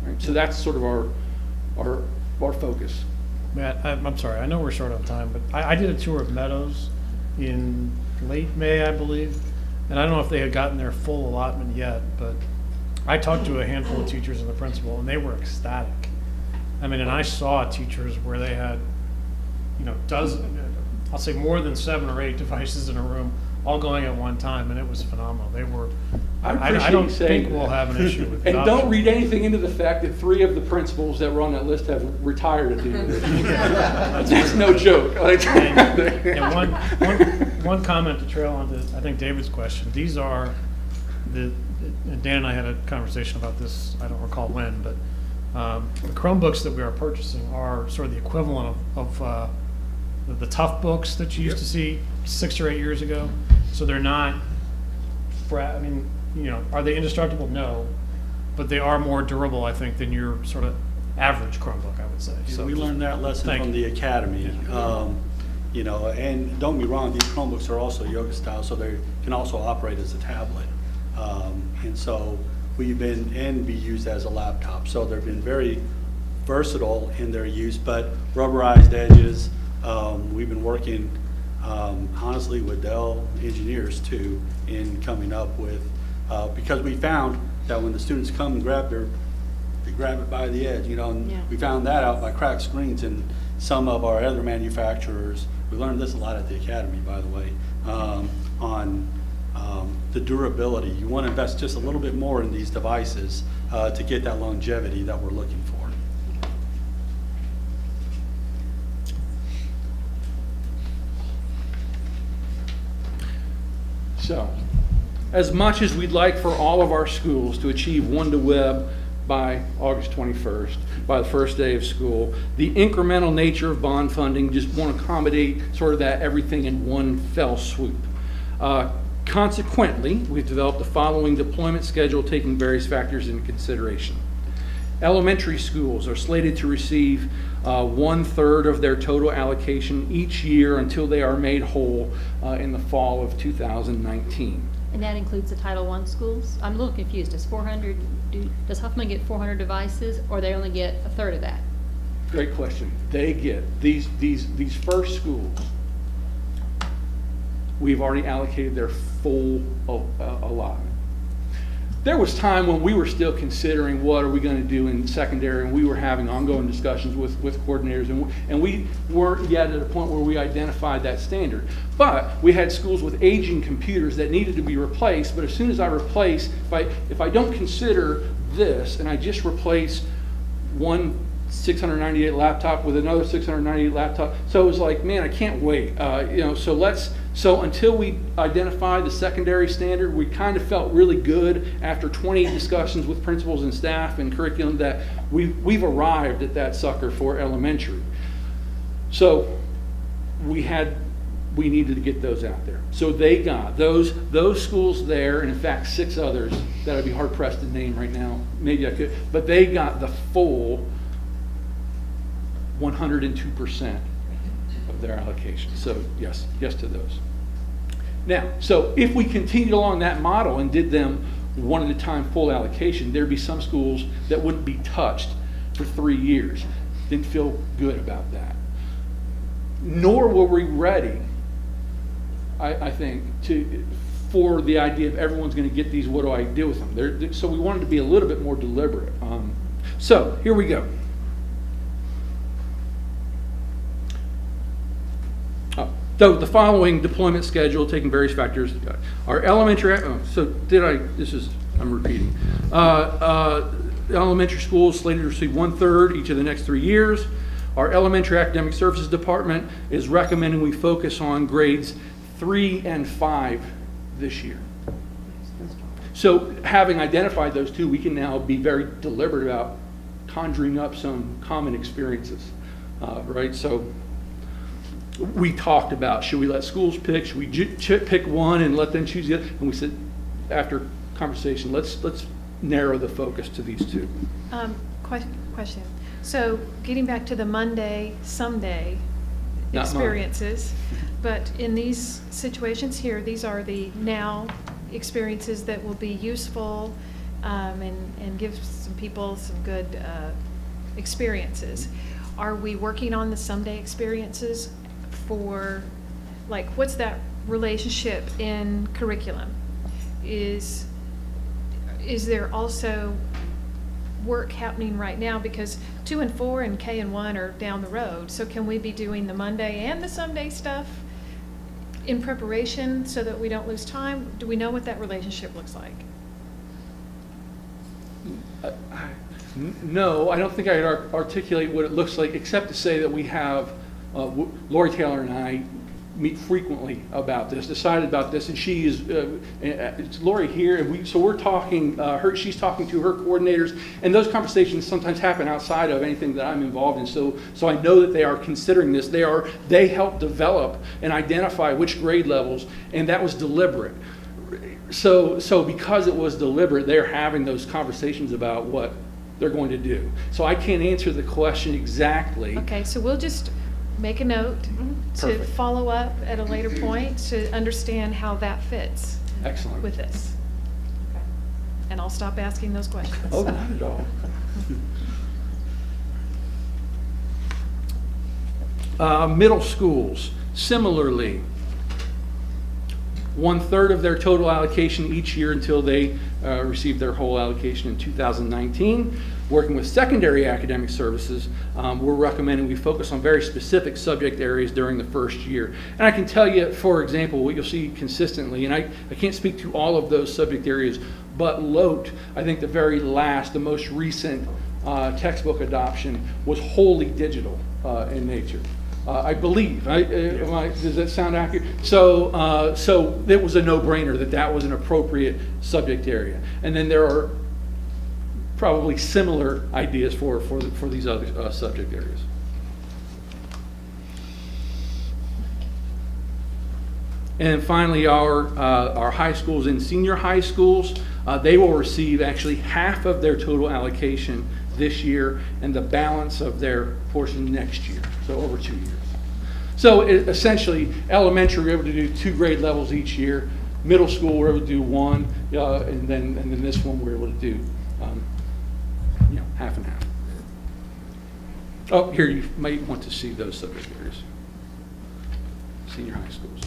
Right? So that's sort of our focus. Matt, I'm sorry, I know we're short on time, but I did a tour of Meadows in late May, I believe, and I don't know if they had gotten their full allotment yet, but I talked to a handful of teachers and the principal, and they were ecstatic. I mean, and I saw teachers where they had, I'll say more than 7 or 8 devices in a room, all going at one time, and it was phenomenal. They were. I don't think we'll have an issue with that. And don't read anything into the fact that 3 of the principals that were on that list have retired at the end of this year. That's no joke. And one comment to trail on to, I think, David's question. These are and Dan and I had a conversation about this, I don't recall when, but the Chromebooks that we are purchasing are sort of the equivalent of the tough books that you used to see 6 or 8 years ago. So they're not, are they indestructible? No, but they are more durable, I think, than your sort of average Chromebook, I would say. So we learned that lesson from the academy. Yeah. And don't be wrong, these Chromebooks are also yoga style, so they can also operate as a tablet. And so we've been and be used as a laptop. So they've been very versatile in their use, but rubberized edges. We've been working honestly with Dell engineers too in coming up with, because we found that when the students come and they grab it by the edge, and we found that out by cracked screens and some of our other manufacturers. We learned this a lot at the academy, by the way, on the durability. You want to invest just a little bit more in these devices to get that longevity that we're looking for. So, as much as we'd like for all of our schools to achieve one-to-web by August 21st, by the first day of school, the incremental nature of bond funding just won't accommodate sort of that everything in one fell swoop. Consequently, we've developed the following deployment schedule taking various factors into consideration. Elementary schools are slated to receive 1/3 of their total allocation each year until they are made whole in the fall of 2019. And that includes the Title I schools? I'm a little confused. Does Huffman get 400 devices, or they only get 1/3 of that? Great question. They get these first schools. We've already allocated their full allotment. There was time when we were still considering what are we going to do in secondary, and we were having ongoing discussions with coordinators, and we weren't yet at a point where we identified that standard. But we had schools with aging computers that needed to be replaced, but as soon as I replace, if I don't consider this, and I just replace one 698 laptop with another 698 laptop, so it was like, man, I can't wait. So until we identify the secondary standard, we kind of felt really good after 20 discussions with principals and staff and curriculum that we've arrived at that sucker for elementary. So we needed to get those out there. So they got those schools there, and in fact 6 others that I'd be hard pressed to name right now. Maybe I could, but they got the full 102% of their allocation. So yes to those. Now, so if we continued along that model and did them one at a time full allocation, there'd be some schools that wouldn't be touched for 3 years. Didn't feel good about that. Nor were we ready, I think, for the idea of everyone's going to get these, what do I do with them? So we wanted to be a little bit more deliberate. So here we go. So the following deployment schedule, taking various factors, our elementary, I'm repeating. Elementary schools slated to receive 1/3 each of the next 3 years. Our elementary academic services department is recommending we focus on grades 3 and 5 this year. So having identified those two, we can now be very deliberate about conjuring up some common experiences, right? So we talked about, should we let schools pick? Should we pick one and let them choose the other? And we said, after conversation, let's narrow the focus to these two. Question. So getting back to the Monday, someday experiences, but in these situations here, these are the now experiences that will be useful and give some people some good experiences. Are we working on the someday experiences for, like, what's that relationship in curriculum? Is there also work happening right now, because 2 and 4 and K and 1 are down the road, so can we be doing the Monday and the someday stuff in preparation so that we don't lose time? Do we know what that relationship looks like? No, I don't think I could articulate what it looks like, except to say that we have Lori Taylor and I meet frequently about this, decided about this, and she is, it's Lori here, and so we're talking, she's talking to her coordinators, and those conversations sometimes happen outside of anything that I'm involved in, so I know that they are considering this. They help develop and identify which grade levels, and that was deliberate. So because it was deliberate, they're having those conversations about what they're going to do. So I can't answer the question exactly. Okay, so we'll just make a note to Perfect. follow up at a later point to understand how that fits. Excellent. With this. and I'll stop asking those questions. Oh, not at all. Middle schools, similarly, 1/3 of their total allocation each year until they receive their whole allocation in 2019. Working with secondary academic services, we're recommending we focus on very specific subject areas during the first year. And I can tell you, for example, what you'll see consistently, and I can't speak to all of those subject areas, but LOTE, I think the very last, the most recent textbook adoption was wholly digital in nature. I believe. Does that sound accurate? So it was a no-brainer that was an appropriate subject area. And then there are probably similar ideas for these other subject areas. And finally, our high schools and senior high schools, they will receive actually half of their total allocation this year and the balance of their portion next year, so over 2 years. So essentially, elementary, we're able to do 2 grade levels each year. Middle school, we're able to do 1, and then this one we're able to do half and half. Oh, here you might want to see those subject areas. Senior high schools.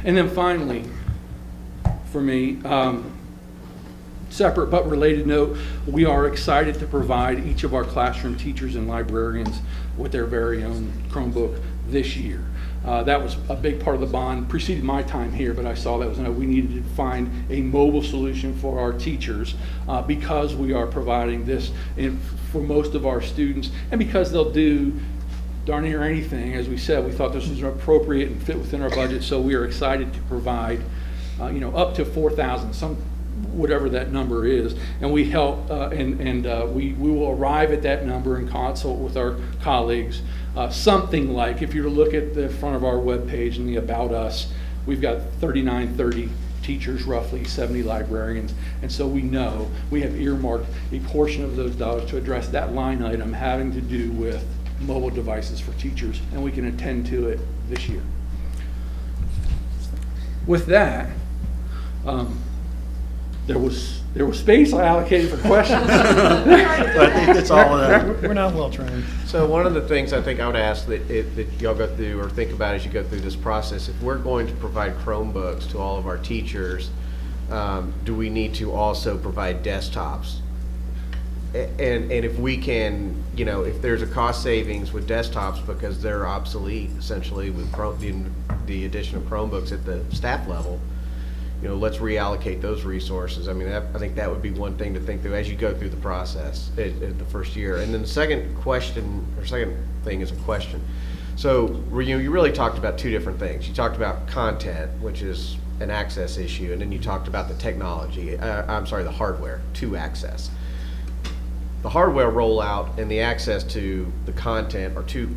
And then finally, for me, separate but related note, we are excited to provide each of our classroom teachers and librarians with their very own Chromebook this year. That was a big part of the bond, preceded my time here, but I saw that we needed to find a mobile solution for our teachers because we are providing this for most of our students, and because they'll do darn near anything. As we said, we thought this was appropriate and fit within our budget, so we are excited to provide up to 4,000, whatever that number is, and we help we will arrive at that number and consult with our colleagues. Something like, if you were to look at the front of our webpage and the About Us, we've got 30 teachers, roughly 70 librarians, and so we know we have earmarked a portion of those dollars to address that line item having to do with mobile devices for teachers, and we can attend to it this year. With that, there was space I allocated for questions. I think that's all of that. We're not well trained. So one of the things I think I would ask that y'all go through or think about as you go through this process, if we're going to provide Chromebooks to all of our teachers, do we need to also provide desktops? And if we can, if there's a cost savings with desktops because they're obsolete essentially with the addition of Chromebooks at the staff level, let's reallocate those resources. I mean, I think that would be one thing to think through as you go through the process at the first year. And then the second thing is a question. So you really talked about 2 different things. You talked about content, which is an access issue, and then you talked about the technology, the hardware to access. The hardware rollout and the access to the content are 2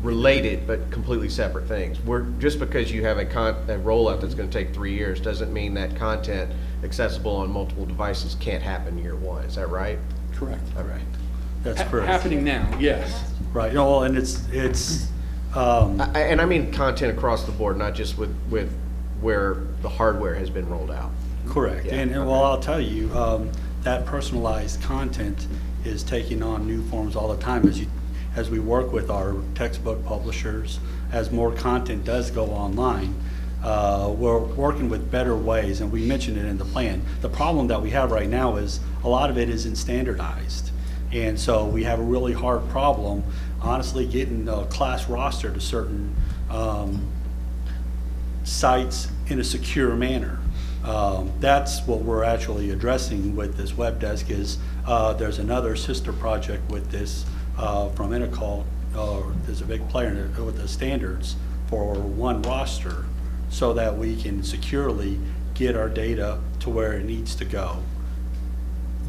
related but completely separate things. Just because you have a rollout that's going to take 3 years doesn't mean that content accessible on multiple devices can't happen year 1. Is that right? Correct. All right. That's correct. Happening now, yes. Right. No, and it's. And I mean content across the board, not just with where the hardware has been rolled out. Correct. Yeah. And well, I'll tell you, that personalized content is taking on new forms all the time as we work with our textbook publishers. As more content does go online, we're working with better ways, and we mentioned it in the plan. The problem that we have right now is a lot of it isn't standardized, and so we have a really hard problem, honestly, getting a class roster to certain sites in a secure manner. That's what we're actually addressing with this web desk. Is there's another sister project with this from Intercall. There's a big player with the standards for one roster, so that we can securely get our data to where it needs to go.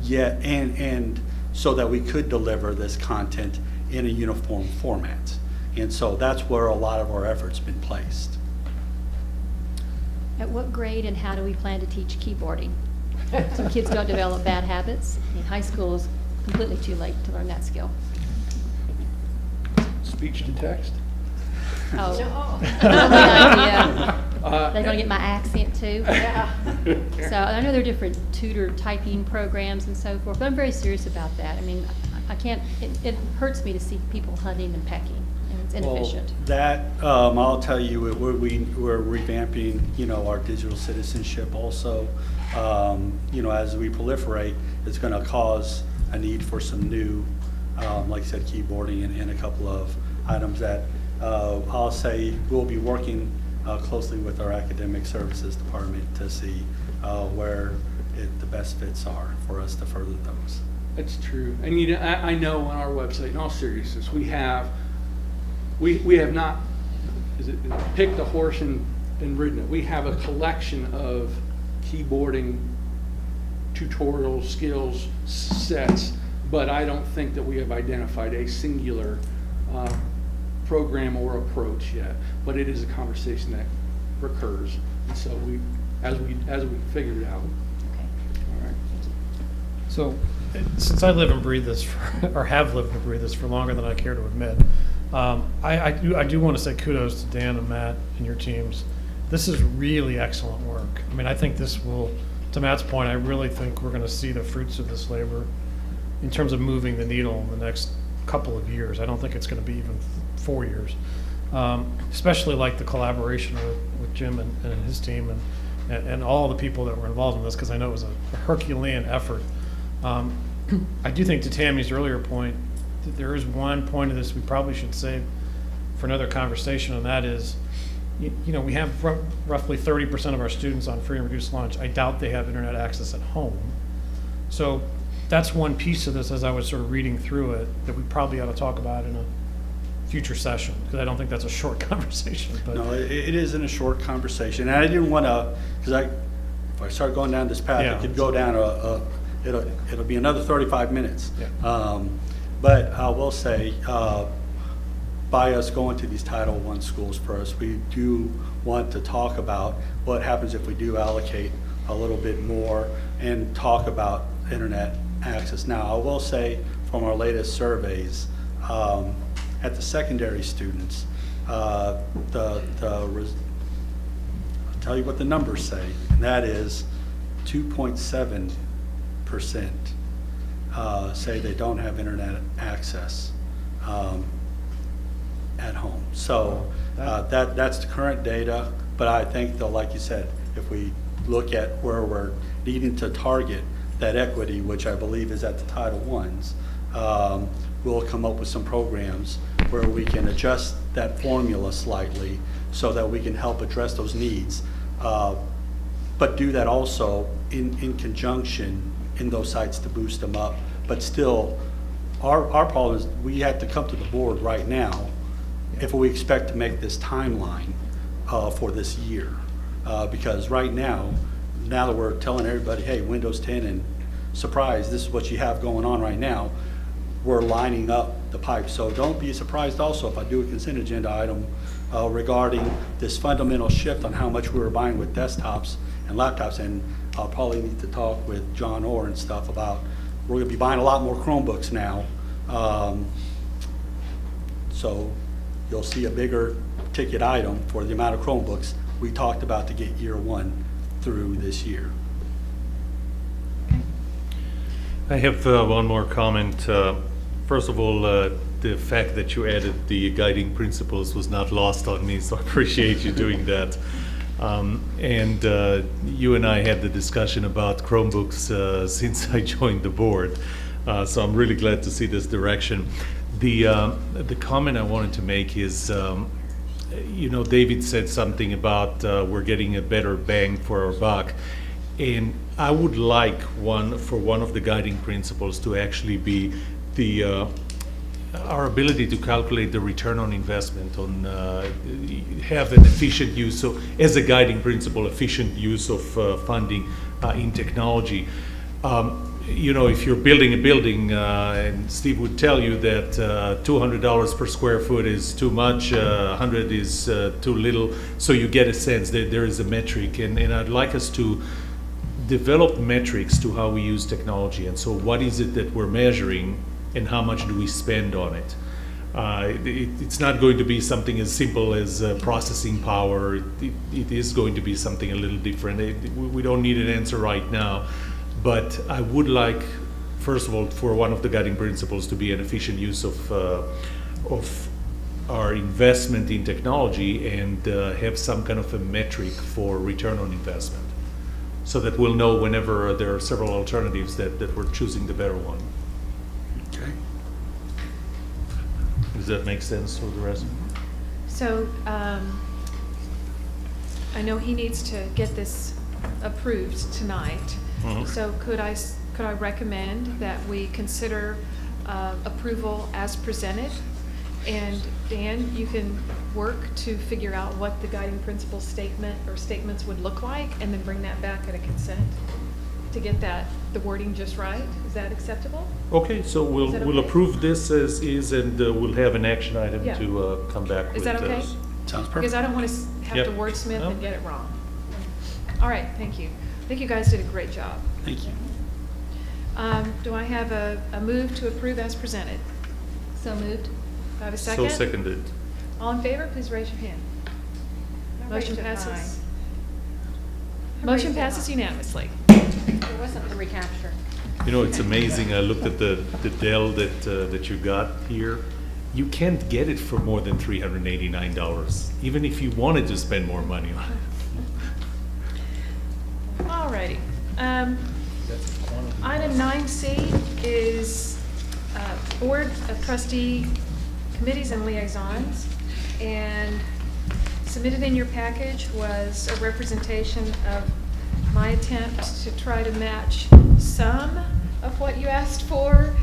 Yet, and so that we could deliver this content in a uniform format. And so that's where a lot of our efforts been placed. At what grade and how do we plan to teach keyboarding? So kids don't develop bad habits. In high school is completely too late to learn that skill. Speech to text? Oh. Good idea. They're gonna get my accent too. So I know there are different tutor typing programs and so forth, but I'm very serious about that. I mean, I can't, it hurts me to see people hunting and pecking, and it's inefficient. Well, that, I'll tell you, we're revamping, our digital citizenship also. As we proliferate, it's gonna cause a need for some new, like I said, keyboarding and a couple of items that, I'll say we'll be working closely with our academic services department to see where the best fits are for us to further those. That's true. And I know on our website, in all seriousness, we have not, picked a horse and ridden it. We have a collection of keyboarding tutorial skills sets, but I don't think that we have identified a singular program or approach yet. But it is a conversation that recurs, and so as we figure it out. Okay. All right. So, since I live and breathe this, or have lived and breathed this for longer than I care to admit, I do want to say kudos to Dan and Matt and your teams. This is really excellent work. I mean, I think this will, to Matt's point, I really think we're going to see the fruits of this labor in terms of moving the needle in the next couple of years. I don't think it's going to be even 4 years. Especially like the collaboration with Jim and his team and all the people that were involved in this, because I know it was a Herculean effort. I do think, to Tammy's earlier point, that there is one point of this we probably should save for another conversation, and that is, we have roughly 30% of our students on free and reduced lunch. I doubt they have internet access at home. So that's one piece of this, as I was sort of reading through it, that we probably ought to talk about in a future session, because I don't think that's a short conversation. But No, it isn't a short conversation, and I didn't want to, because if I start going down this path, Yeah. it could go down it'll be another 35 minutes. Yeah. But I will say, by us going to these Title I schools first, we do want to talk about what happens if we do allocate a little bit more and talk about internet access. Now, I will say, from our latest surveys, at the secondary students, I'll tell you what the numbers say, and that is 2.7% say they don't have internet access at home. So that's the current data, but I think, though, like you said, if we look at where we're needing to target that equity, which I believe is at the Title I's, we'll come up with some programs where we can adjust that formula slightly so that we can help address those needs, but do that also in conjunction in those sites to boost them up. But still, our problem is we have to come to the board right now if we expect to make this timeline for this year. Because right now that we're telling everybody, hey, Windows 10 and surprise, this is what you have going on right now, we're lining up the pipe. So don't be surprised also if I do a consent agenda item regarding this fundamental shift on how much we were buying with desktops and laptops, and I'll probably need to talk with John Orr and stuff about, we're gonna be buying a lot more Chromebooks now. So you'll see a bigger ticket item for the amount of Chromebooks we talked about to get year one through this year. I have one more comment. First of all, the fact that you added the guiding principles was not lost on me, so I appreciate you doing that. And you and I had the discussion about Chromebooks since I joined the board, so I'm really glad to see this direction. The comment I wanted to make is, David said something about we're getting a better bang for our buck. And I would like one of the guiding principles to actually be our ability to calculate the return on investment, on have an efficient use, so as a guiding principle, efficient use of funding in technology. If you're building a building, and Steve would tell you that $200 per square foot is too much, 100 is too little, so you get a sense that there is a metric, and I'd like us to develop metrics to how we use technology. And so what is it that we're measuring and how much do we spend on it? It's not going to be something as simple as processing power. It is going to be something a little different. We don't need an answer right now, but I would like, first of all, for one of the guiding principles to be an efficient use of our investment in technology, and have some kind of a metric for return on investment, so that we'll know whenever there are several alternatives that we're choosing the better one. Okay. Does that make sense for the rest? So, I know he needs to get this approved tonight. Mhm. So could I recommend that we consider approval as presented? And Dan, you can work to figure out what the guiding principle statement or statements would look like, and then bring that back at a consent to get the wording just right. Is that acceptable? Okay, so we'll Is that we'll okay? approve this as is, and we'll have an action item Yeah. to come back with. Is that okay? Sounds perfect. Because I don't want to have Yep. to wordsmith No. and get it wrong. All right, thank you. I think you guys did a great job. Thank you. Do I have a move to approve as presented? So moved. Do I have a second? So seconded. All in favor, please raise your hand. Motion passes. Motion passes unanimously. It wasn't the recapture. You know, it's amazing. I looked at the Dell that you got here. You can't get it for more than $389, even if you wanted to spend more money on it. All righty. Item 9C is Board of Trustee Committees and Liaisons. And submitted in your package was a representation of my attempt to try to match some of what you asked for,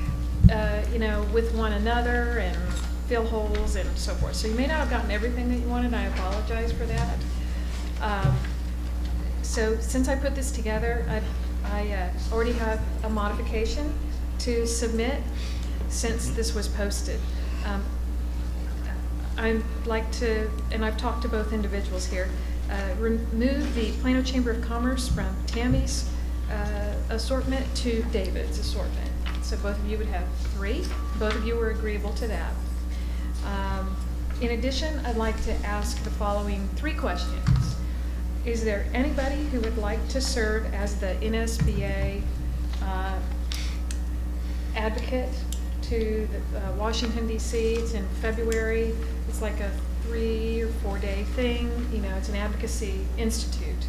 with one another, and fill holes and so forth. So you may not have gotten everything that you wanted. I apologize for that. So since I put this together, I already have a modification to submit since this was posted. I'd like to, and I've talked to both individuals here, remove the Plano Chamber of Commerce from Tammy's assortment to David's assortment. So both of you would have 3. Both of you were agreeable to that. In addition, I'd like to ask the following 3 questions. Is there anybody who would like to serve as the NSBA advocate to the, Washington DC? It's in February. It's like a 3 or 4 day thing. It's an advocacy institute.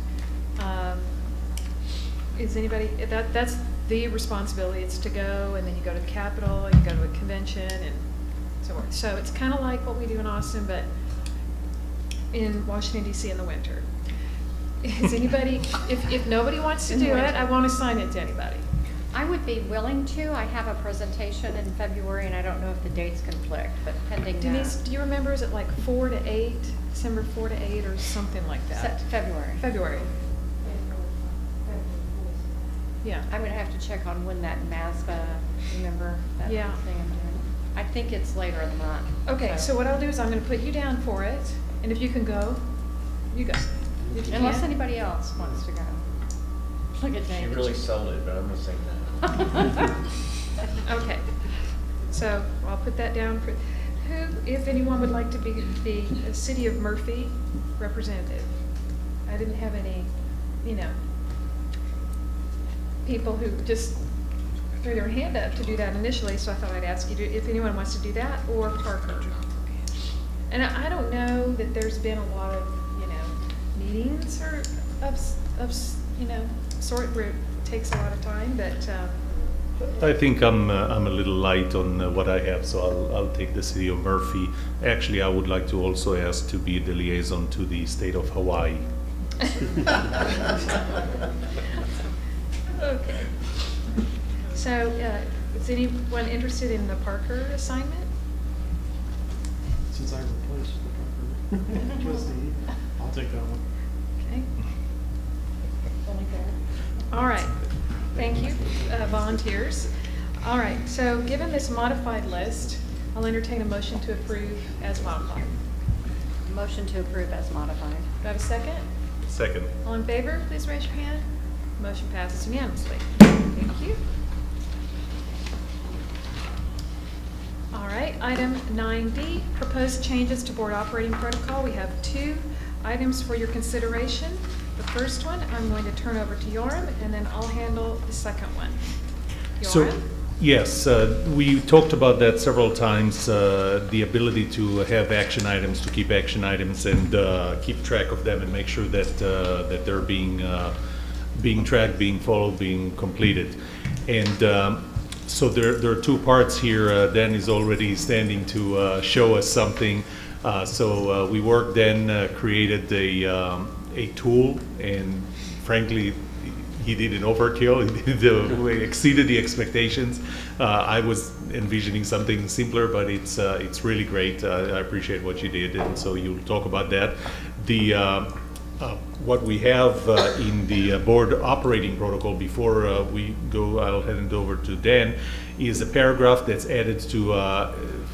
Is anybody, that's the responsibility. It's to go, and then you go to the Capitol, and you go to a convention, and so forth. So it's kind of like what we do in Austin, but in Washington DC in the winter. Is anybody, if nobody wants to do it, I won't assign it to anybody. I would be willing to. I have a presentation in February, and I don't know if the dates conflict, but pending that. Denise, do you remember, is it like 4 to 8, December 4 to 8, or something like that? February. February. Yeah. I'm gonna have to check on when that MASBA, remember that Yeah. thing I'm doing? I think it's later in the month. Okay, so what I'll do is I'm gonna put you down for it, and if you can go, you go. If you Unless can't- anybody else wants to go. Look at She David. really sold it, but I'm gonna say no. Okay, so I'll put that down for, who, if anyone would like to be the City of Murphy representative. I didn't have any, people who just threw their hand up to do that initially, so I thought I'd ask you if anyone wants to do that, or Parker. And I don't know that there's been a lot of, meetings or sort where it takes a lot of time, but, I think I'm a little light on what I have, so I'll take the City of Murphy. Actually, I would like to also ask to be the liaison to the state of Hawaii. okay. So, is anyone interested in the Parker assignment? Since I replaced the Parker trustee, I'll take that one. Okay. All right, thank you, volunteers. All right, so given this modified list, I'll entertain a motion to approve as modified. Motion to approve as modified. Do I have a second? Second. All in favor, please raise your hand. Motion passes unanimously. Thank you. All right, item 9D, proposed changes to board operating protocol. We have 2 items for your consideration. The first one, I'm going to turn over to Yoram, and then I'll handle the second one. So, Yoram? yes, we talked about that several times, the ability to have action items, to keep action items and keep track of them and make sure that, that they're being tracked, being followed, being completed. And so there are 2 parts here. Dan is already standing to show us something. So we worked then, created a tool, and frankly, he did an overkill. He did exceeded the expectations. I was envisioning something simpler, but it's really great. I appreciate what you did, and so you'll talk about that. What we have in the board operating protocol before we go, I'll hand it over to Dan, is a paragraph that's added to,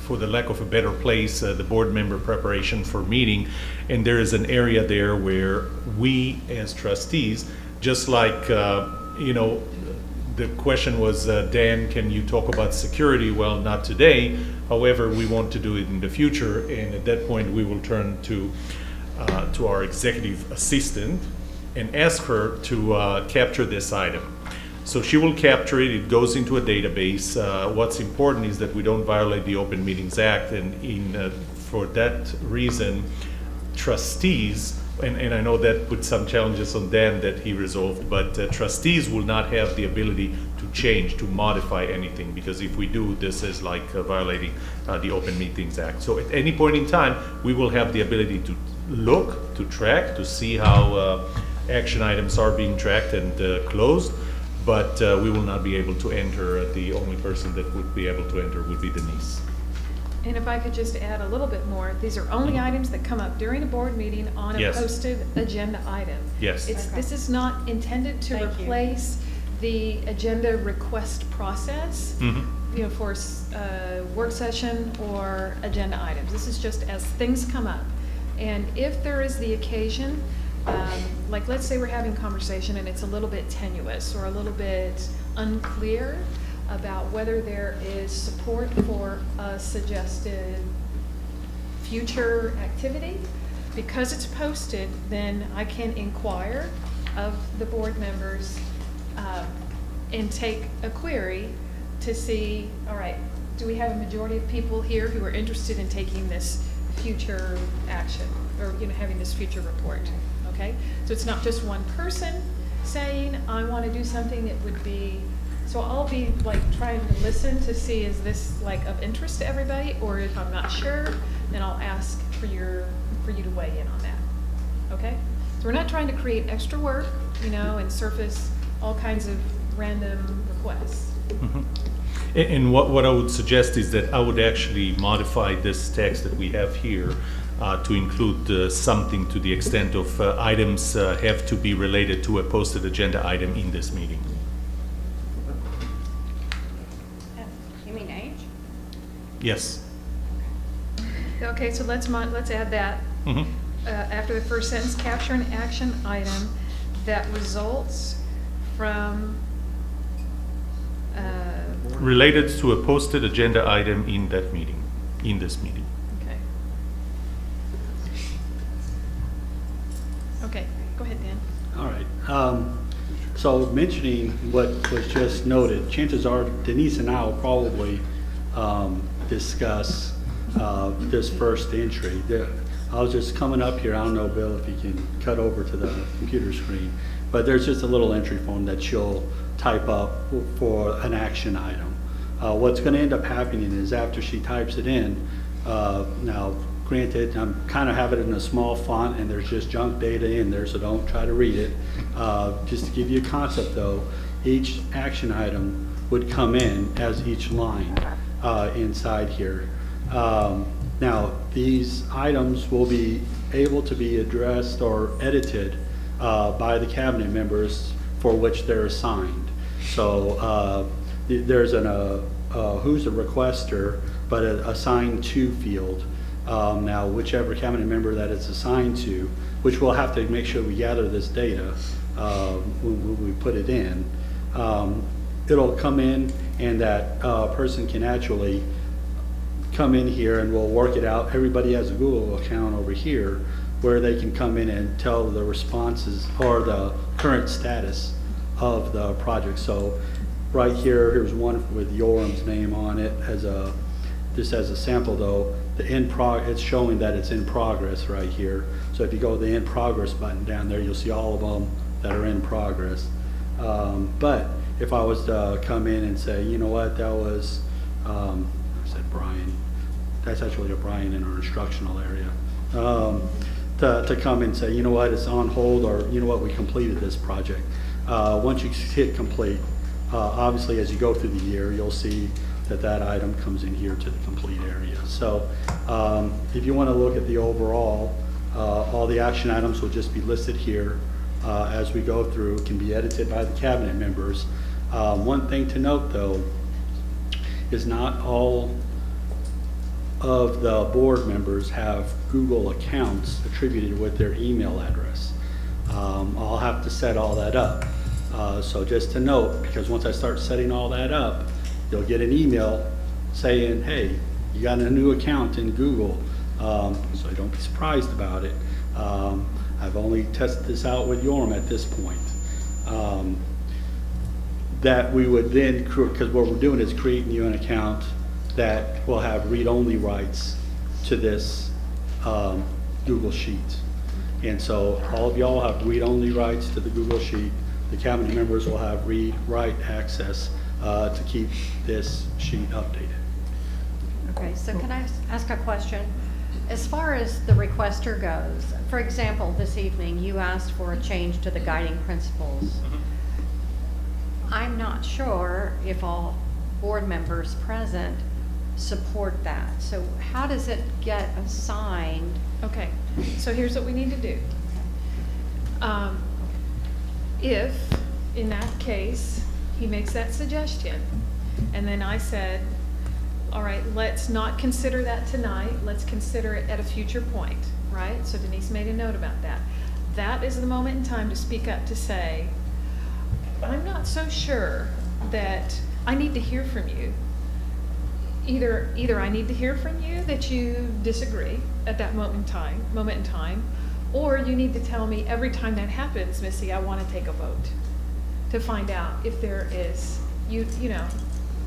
for the lack of a better place, the board member preparation for meeting. And there is an area there where we as trustees, just like, you know, the question was, Dan, can you talk about security? Well, not today. However, we want to do it in the future. And at that point, we will turn to our executive assistant and ask her to capture this item. So she will capture it. It goes into a database. What's important is that we don't violate the Open Meetings Act, and for that reason, trustees, and I know that put some challenges on Dan that he resolved, but trustees will not have the ability to change, to modify anything, because if we do, this is like violating the Open Meetings Act. So at any point in time, we will have the ability to look, to track, to see how action items are being tracked and closed, but we will not be able to enter. The only person that would be able to enter would be Denise. And if I could just add a little bit more, these are only items that come up during a board meeting on a Yes. posted agenda item. Yes. This is not intended to Thank you. replace the agenda request process, you know, for work session or agenda items. This is just as things come up. And if there is the occasion, like let's say we're having a conversation and it's a little bit tenuous or a little bit unclear about whether there is support for a suggested future activity, because it's posted, then I can inquire of the board members and take a query to see, all right, do we have a majority of people here who are interested in taking this future action, or, you know, having this future report, okay? So it's not just one person saying, I want to do something. It would be, so I'll be like trying to listen to see, is this like of interest to everybody, or if I'm not sure, then I'll ask for you to weigh in on that, okay? So we're not trying to create extra work, you know, and surface all kinds of random requests. And what I would suggest is that I would actually modify this text that we have here to include something to the extent of items have to be related to a posted agenda item in this meeting. You mean age? Yes. Okay, so let's add that. After the first sentence, capture an action item that results from Related to a posted agenda item in that meeting, in this meeting. Okay. Okay, go ahead, Dan. All right. So mentioning what was just noted, chances are Denise and I will probably discuss this first entry. I was just coming up here. I don't know, Bill, if you can cut over to the computer screen, but there's just a little entry form that she'll type up for an action item. What's going to end up happening is after she types it in, now granted, I'm kind of have it in a small font and there's just junk data in there, so don't try to read it. Just to give you a concept though, each action item would come in as each line inside here. Now, these items will be able to be addressed or edited by the cabinet members for which they're assigned. So there's who's a requester, but an assigned to field. Now, whichever cabinet member that it's assigned to, which we'll have to make sure we gather this data when we put it in, it'll come in and that person can actually come in here and we'll work it out. Everybody has a Google account over here where they can come in and tell the responses or the current status of the project. So right here, here's one with Yoram's name on it just as a sample though. It's showing that it's in progress right here. So if you go to the in progress button down there, you'll see all of them that are in progress. But if I was to come in and say, you know what, that was, I said Brian, that's actually a Brian in our instructional area. To come and say, you know what, it's on hold, or you know what, we completed this project. Once you hit complete, obviously as you go through the year, you'll see that item comes in here to the complete area. So if you want to look at the overall, all the action items will just be listed here as we go through. It can be edited by the cabinet members. One thing to note though is not all of the board members have Google accounts attributed with their email address. I'll have to set all that up. So just to note, because once I start setting all that up, you'll get an email saying, hey, you got a new account in Google, so don't be surprised about it. I've only tested this out with Yoram at this point. That we would then, because what we're doing is creating you an account that will have read-only rights to this Google Sheet. And so all of y'all have read-only rights to the Google Sheet. The cabinet members will have read-write access to keep this sheet updated. Okay, so can I ask a question? As far as the requester goes, for example, this evening you asked for a change to the guiding principles. I'm not sure if all board members present support that. So how does it get assigned? Okay, so here's what we need to do. If, in that case, he makes that suggestion, and then I said, all right, let's not consider that tonight, let's consider it at a future point, right? So Denise made a note about that. That is the moment in time to speak up to say, I'm not so sure that I need to hear from you. Either I need to hear from you that you disagree at that moment in time, or you need to tell me every time that happens, Missy, I want to take a vote to find out if there is, you know.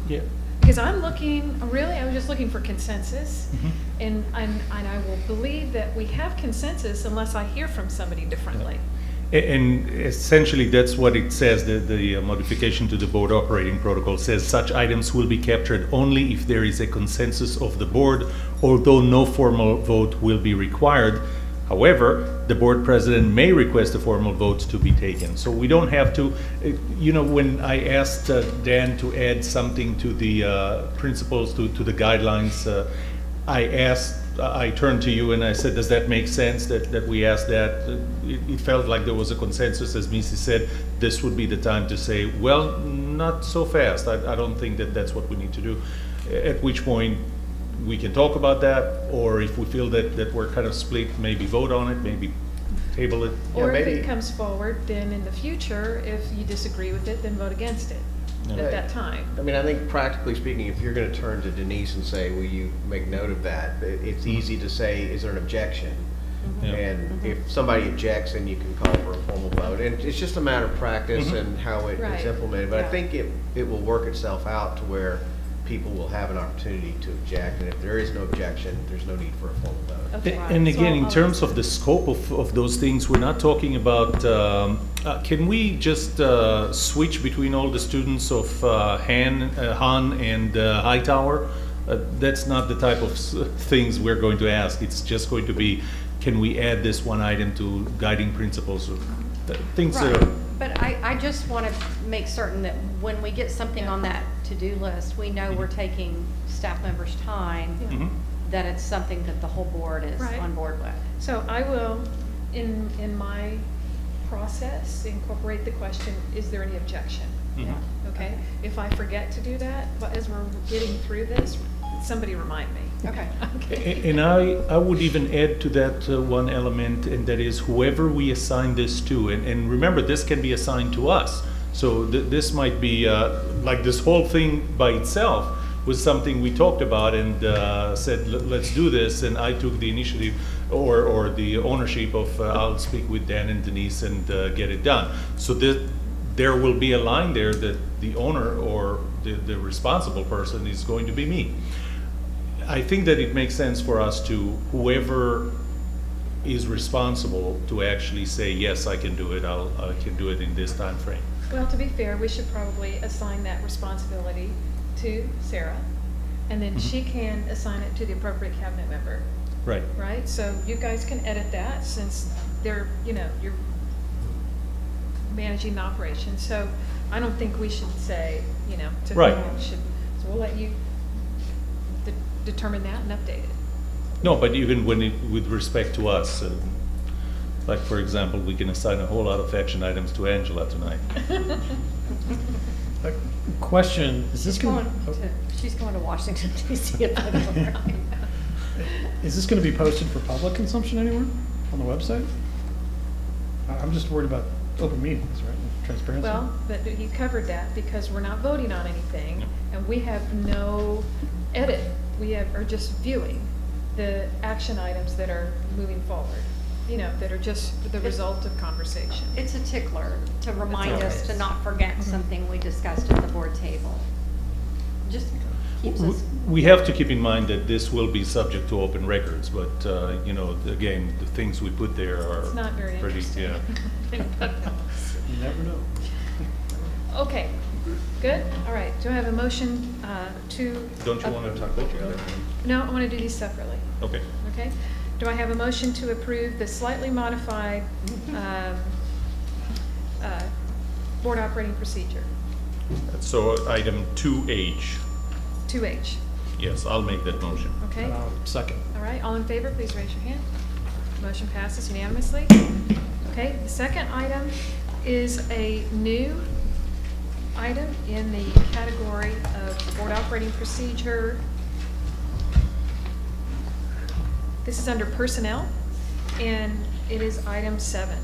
Yeah. Because I was just looking for consensus, and I will believe that we have consensus unless I hear from somebody differently. And essentially, that's what it says. The modification to the board operating protocol says such items will be captured only if there is a consensus of the board, although no formal vote will be required. However, the board president may request a formal vote to be taken. So we don't have to, you know, when I asked Dan to add something to the principles, to the guidelines, I turned to you and I said, does that make sense that we asked that? It felt like there was a consensus, as Missy said, this would be the time to say, well, not so fast. I don't think that's what we need to do. At which point, we can talk about that, or if we feel that we're kind of split, maybe vote on it, maybe table it. Or if it comes forward, then in the future, if you disagree with it, then vote against it at that time. I mean, I think practically speaking, if you're going to turn to Denise and say, will you make note of that, it's easy to say, is there an objection? Yeah. And if somebody objects, then you can call for a formal vote. And it's just a matter of practice and how it's implemented. But I think it will work itself out to where people will have an opportunity to object, and if there is no objection, there's no need for a formal vote. Okay. And again, in terms of the scope of those things, we're not talking about, can we just switch between all the students of Han and Hightower? That's not the type of things we're going to ask. It's just going to be, can we add this one item to guiding principles? Things Right. are... But I just want to make certain that when we get something on that to-do list, we know we're taking staff members' time, that it's something that the whole board is on board with. So I will, in my process, incorporate the question, is there any objection? Okay? If I forget to do that, but as we're getting through this, somebody remind me. Okay. And I would even add to that one element, and that is whoever we assign this to, and remember, this can be assigned to us. So this might be like this whole thing by itself was something we talked about and said, let's do this, and I took the initiative or the ownership of, I'll speak with Dan and Denise and get it done. So there will be a line there that the owner or the responsible person is going to be me. I think that it makes sense for us to, whoever is responsible, to actually say, yes, I can do it, I can do it in this time frame. Well, to be fair, we should probably assign that responsibility to Sarah, and then she can assign it to the appropriate cabinet member, Right. right? So you guys can edit that since they're, you're managing the operation. So I don't think we should say, to Right. whom it should, so we'll let you determine that and update it. No, but even with respect to us, like for example, we can assign a whole lot of action items to Angela tonight. Question, is this She's going to Washington DC at the is this gonna be posted for public consumption anywhere on the website? I'm just worried about open meetings, right, transparency? Well, but you covered that because we're not voting on anything and we have no edit. We are just viewing the action items that are moving forward, that are just the result of conversation. It's a tickler to remind all us it to is. not forget something we discussed at the board table. Just keeps us. We have to keep in mind that this will be subject to open records, but, again, the things we put there are It's not very pretty, interesting. You never know. Okay, good, all right. Do I have a motion to? Don't you want to talk about the other? No, I want to do these separately. Okay. Okay. Do I have a motion to approve the slightly modified board operating procedure? So item 2H, 2H, yes, I'll make that motion. okay? Second. All right, all in favor, please raise your hand. Motion passes unanimously. Okay, the second item is a new item in the category of board operating procedure. This is under personnel, and it is item 7.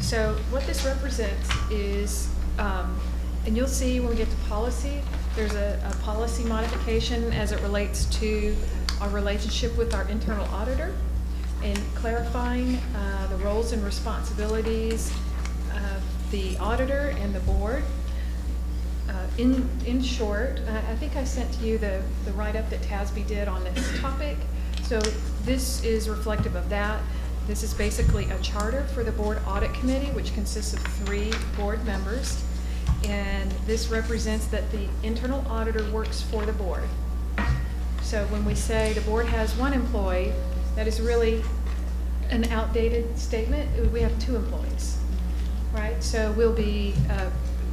So what this represents is, and you'll see when we get to policy, there's a policy modification as it relates to our relationship with our internal auditor and clarifying the roles and responsibilities of the auditor and the board. In short, I think I sent to you the write-up that TASB did on this topic. So this is reflective of that. This is basically a charter for the board audit committee, which consists of 3 board members. And this represents that the internal auditor works for the board. So when we say the board has 1 employee, that is really an outdated statement. We have 2 employees, right? So we'll be,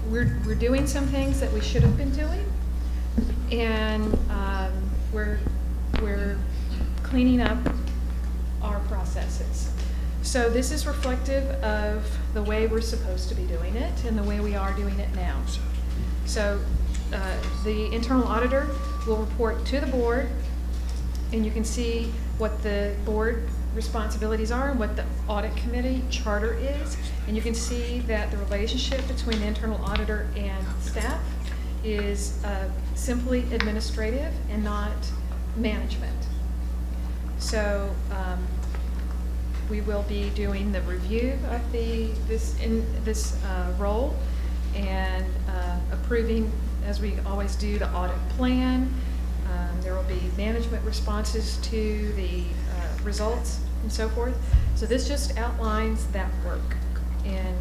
we're doing some things that we should have been doing, and we're cleaning up our processes. So this is reflective of the way we're supposed to be doing it and the way we are doing it now. So the internal auditor will report to the board, and you can see what the board responsibilities are and what the audit committee charter is. And you can see that the relationship between the internal auditor and staff is simply administrative and not management. So we will be doing the review of this role and approving, as we always do, the audit plan. There will be management responses to the results and so forth. So this just outlines that work and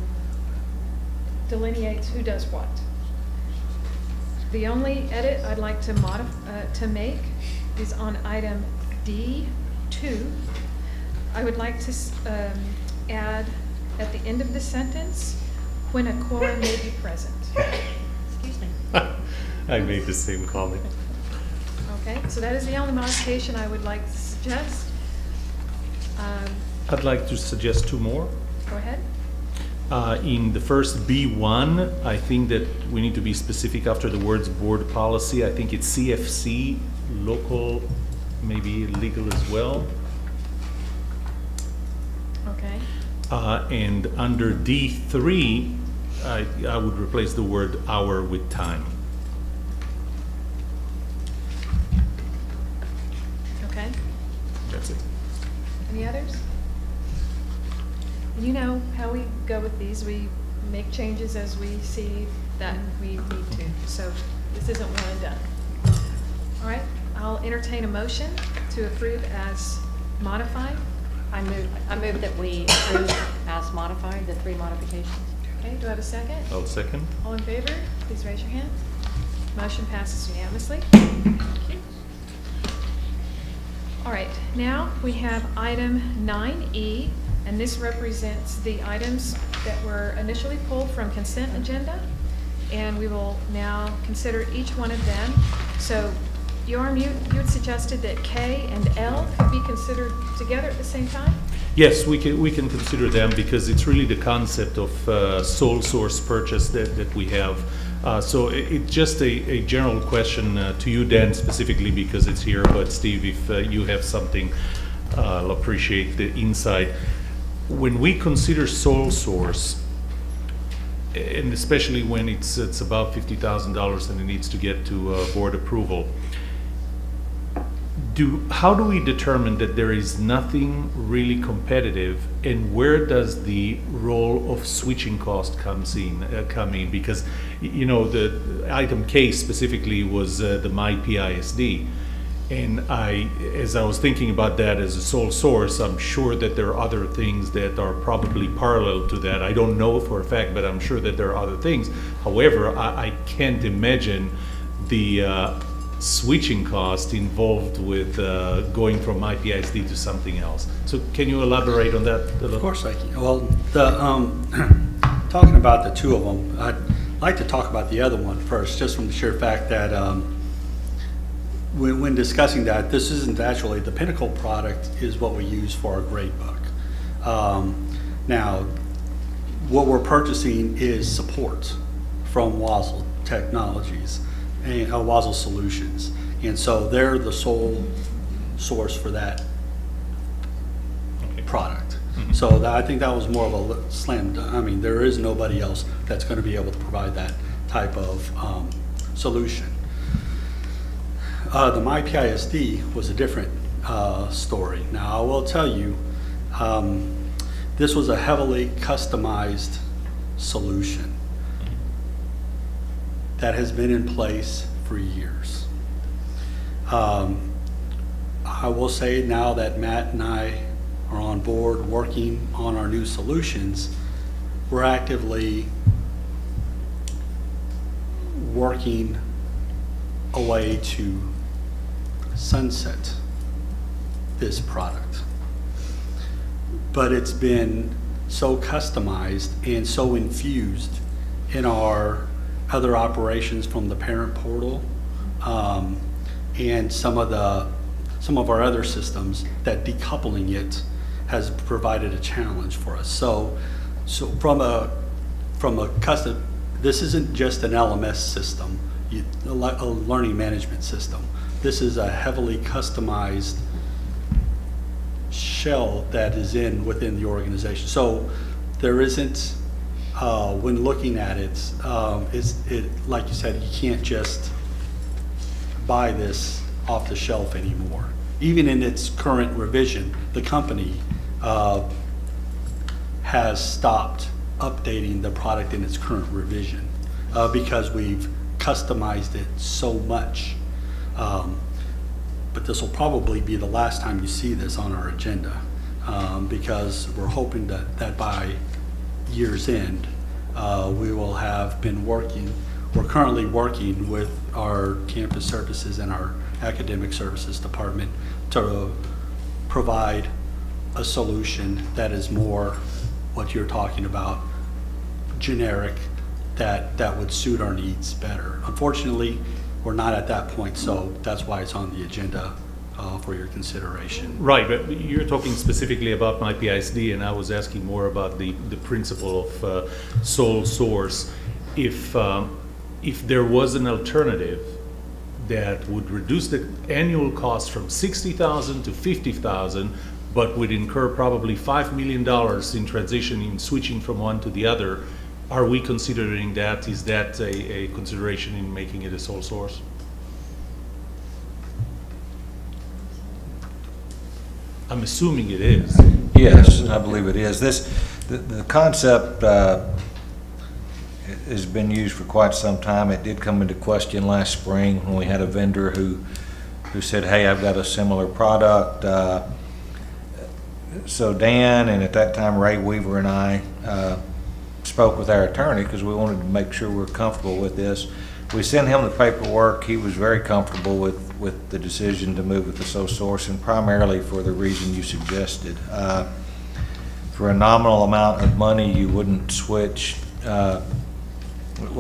delineates who does what. The only edit I'd like to make is on item D2. I would like to add at the end of the sentence, when a quorum may be present. Excuse me. I made the same comment. Okay, so that is the only modification I would like to suggest. I'd like to suggest 2 more. Go ahead. In the first B1, I think that we need to be specific after the words board policy. I think it's CFC, local, maybe legal as well. Okay. And under D3, I would replace the word hour with time. Any others? You know how we go with these. We make changes as we see that we need to. So this isn't one and done. All right, I'll entertain a motion to approve as modified. I move that we approve as modified, the 3 modifications. Okay, do I have a second? I'll second. All in favor, please raise your hand. Motion passes unanimously. All right, now we have item 9E, and this represents the items that were initially pulled from consent agenda, and we will now consider each one of them. So, Yorm, you had suggested that K and L could be considered together at the same time? Yes, we can consider them because it's really the concept of sole source purchase that we have. So it's just a general question to you, Dan, specifically because it's here, but Steve, if you have something, I'll appreciate the insight. When we consider sole source, and especially when it's above $50,000 and it needs to get to board approval, how do we determine that there is nothing really competitive, and where does the role of switching cost come in? Because you know the item K specifically was the MyPISD, and as I was thinking about that as a sole source, I'm sure that there are other things that are probably parallel to that. I don't know for a fact, but I'm sure that there are other things. However, I can't imagine the switching cost involved with going from MyPISD to something else. So can you elaborate on that a little? Of course I can. Well, talking about the 2 of them, I'd like to talk about the other one first, just from the sheer fact that when discussing that, this isn't actually, the Pinnacle product is what we use for our grade book. Now, what we're purchasing is support from Wazzle Technologies and Wazzle Solutions, and so they're the sole source for that product. Mm-hmm. So I think that was more of a slam dunk. I mean, there is nobody else that's going to be able to provide that type of solution. The MyPISD was a different story. Now, I will tell you, this was a heavily customized solution that has been in place for years. I will say now that Matt and I are on board working on our new solutions, we're actively working a way to sunset this product. But it's been so customized and so infused in our other operations from the parent portal and some of our other systems that decoupling it has provided a challenge for us. So from a custom, this isn't just an LMS system, a learning management system. This is a heavily customized shell that is within the organization. So there isn't. When looking at it, like you said, you can't just buy this off the shelf anymore. Even in its current revision, the company has stopped updating the product in its current revision because we've customized it so much. But this will probably be the last time you see this on our agenda because we're hoping that by year's end, we will have been working, we're currently working with our campus services and our academic services department to provide a solution that is more what you're talking about, generic, that would suit our needs better. Unfortunately, we're not at that point, so that's why it's on the agenda for your consideration. Right, but you're talking specifically about MyPISD, and I was asking more about the principle of sole source. If there was an alternative that would reduce the annual cost from $60,000 to $50,000, but would incur probably $5 million in transitioning, switching from one to the other, are we considering that? Is that a consideration in making it a sole source? I'm assuming it is. Yes, I believe it is. The concept has been used for quite some time. It did come into question last spring when we had a vendor who said, hey, I've got a similar product. So Dan, and at that time Ray Weaver and I spoke with our attorney because we wanted to make sure we're comfortable with this. We sent him the paperwork. He was very comfortable with the decision to move with the sole source, and primarily for the reason you suggested. For a nominal amount of money, you wouldn't switch. Well,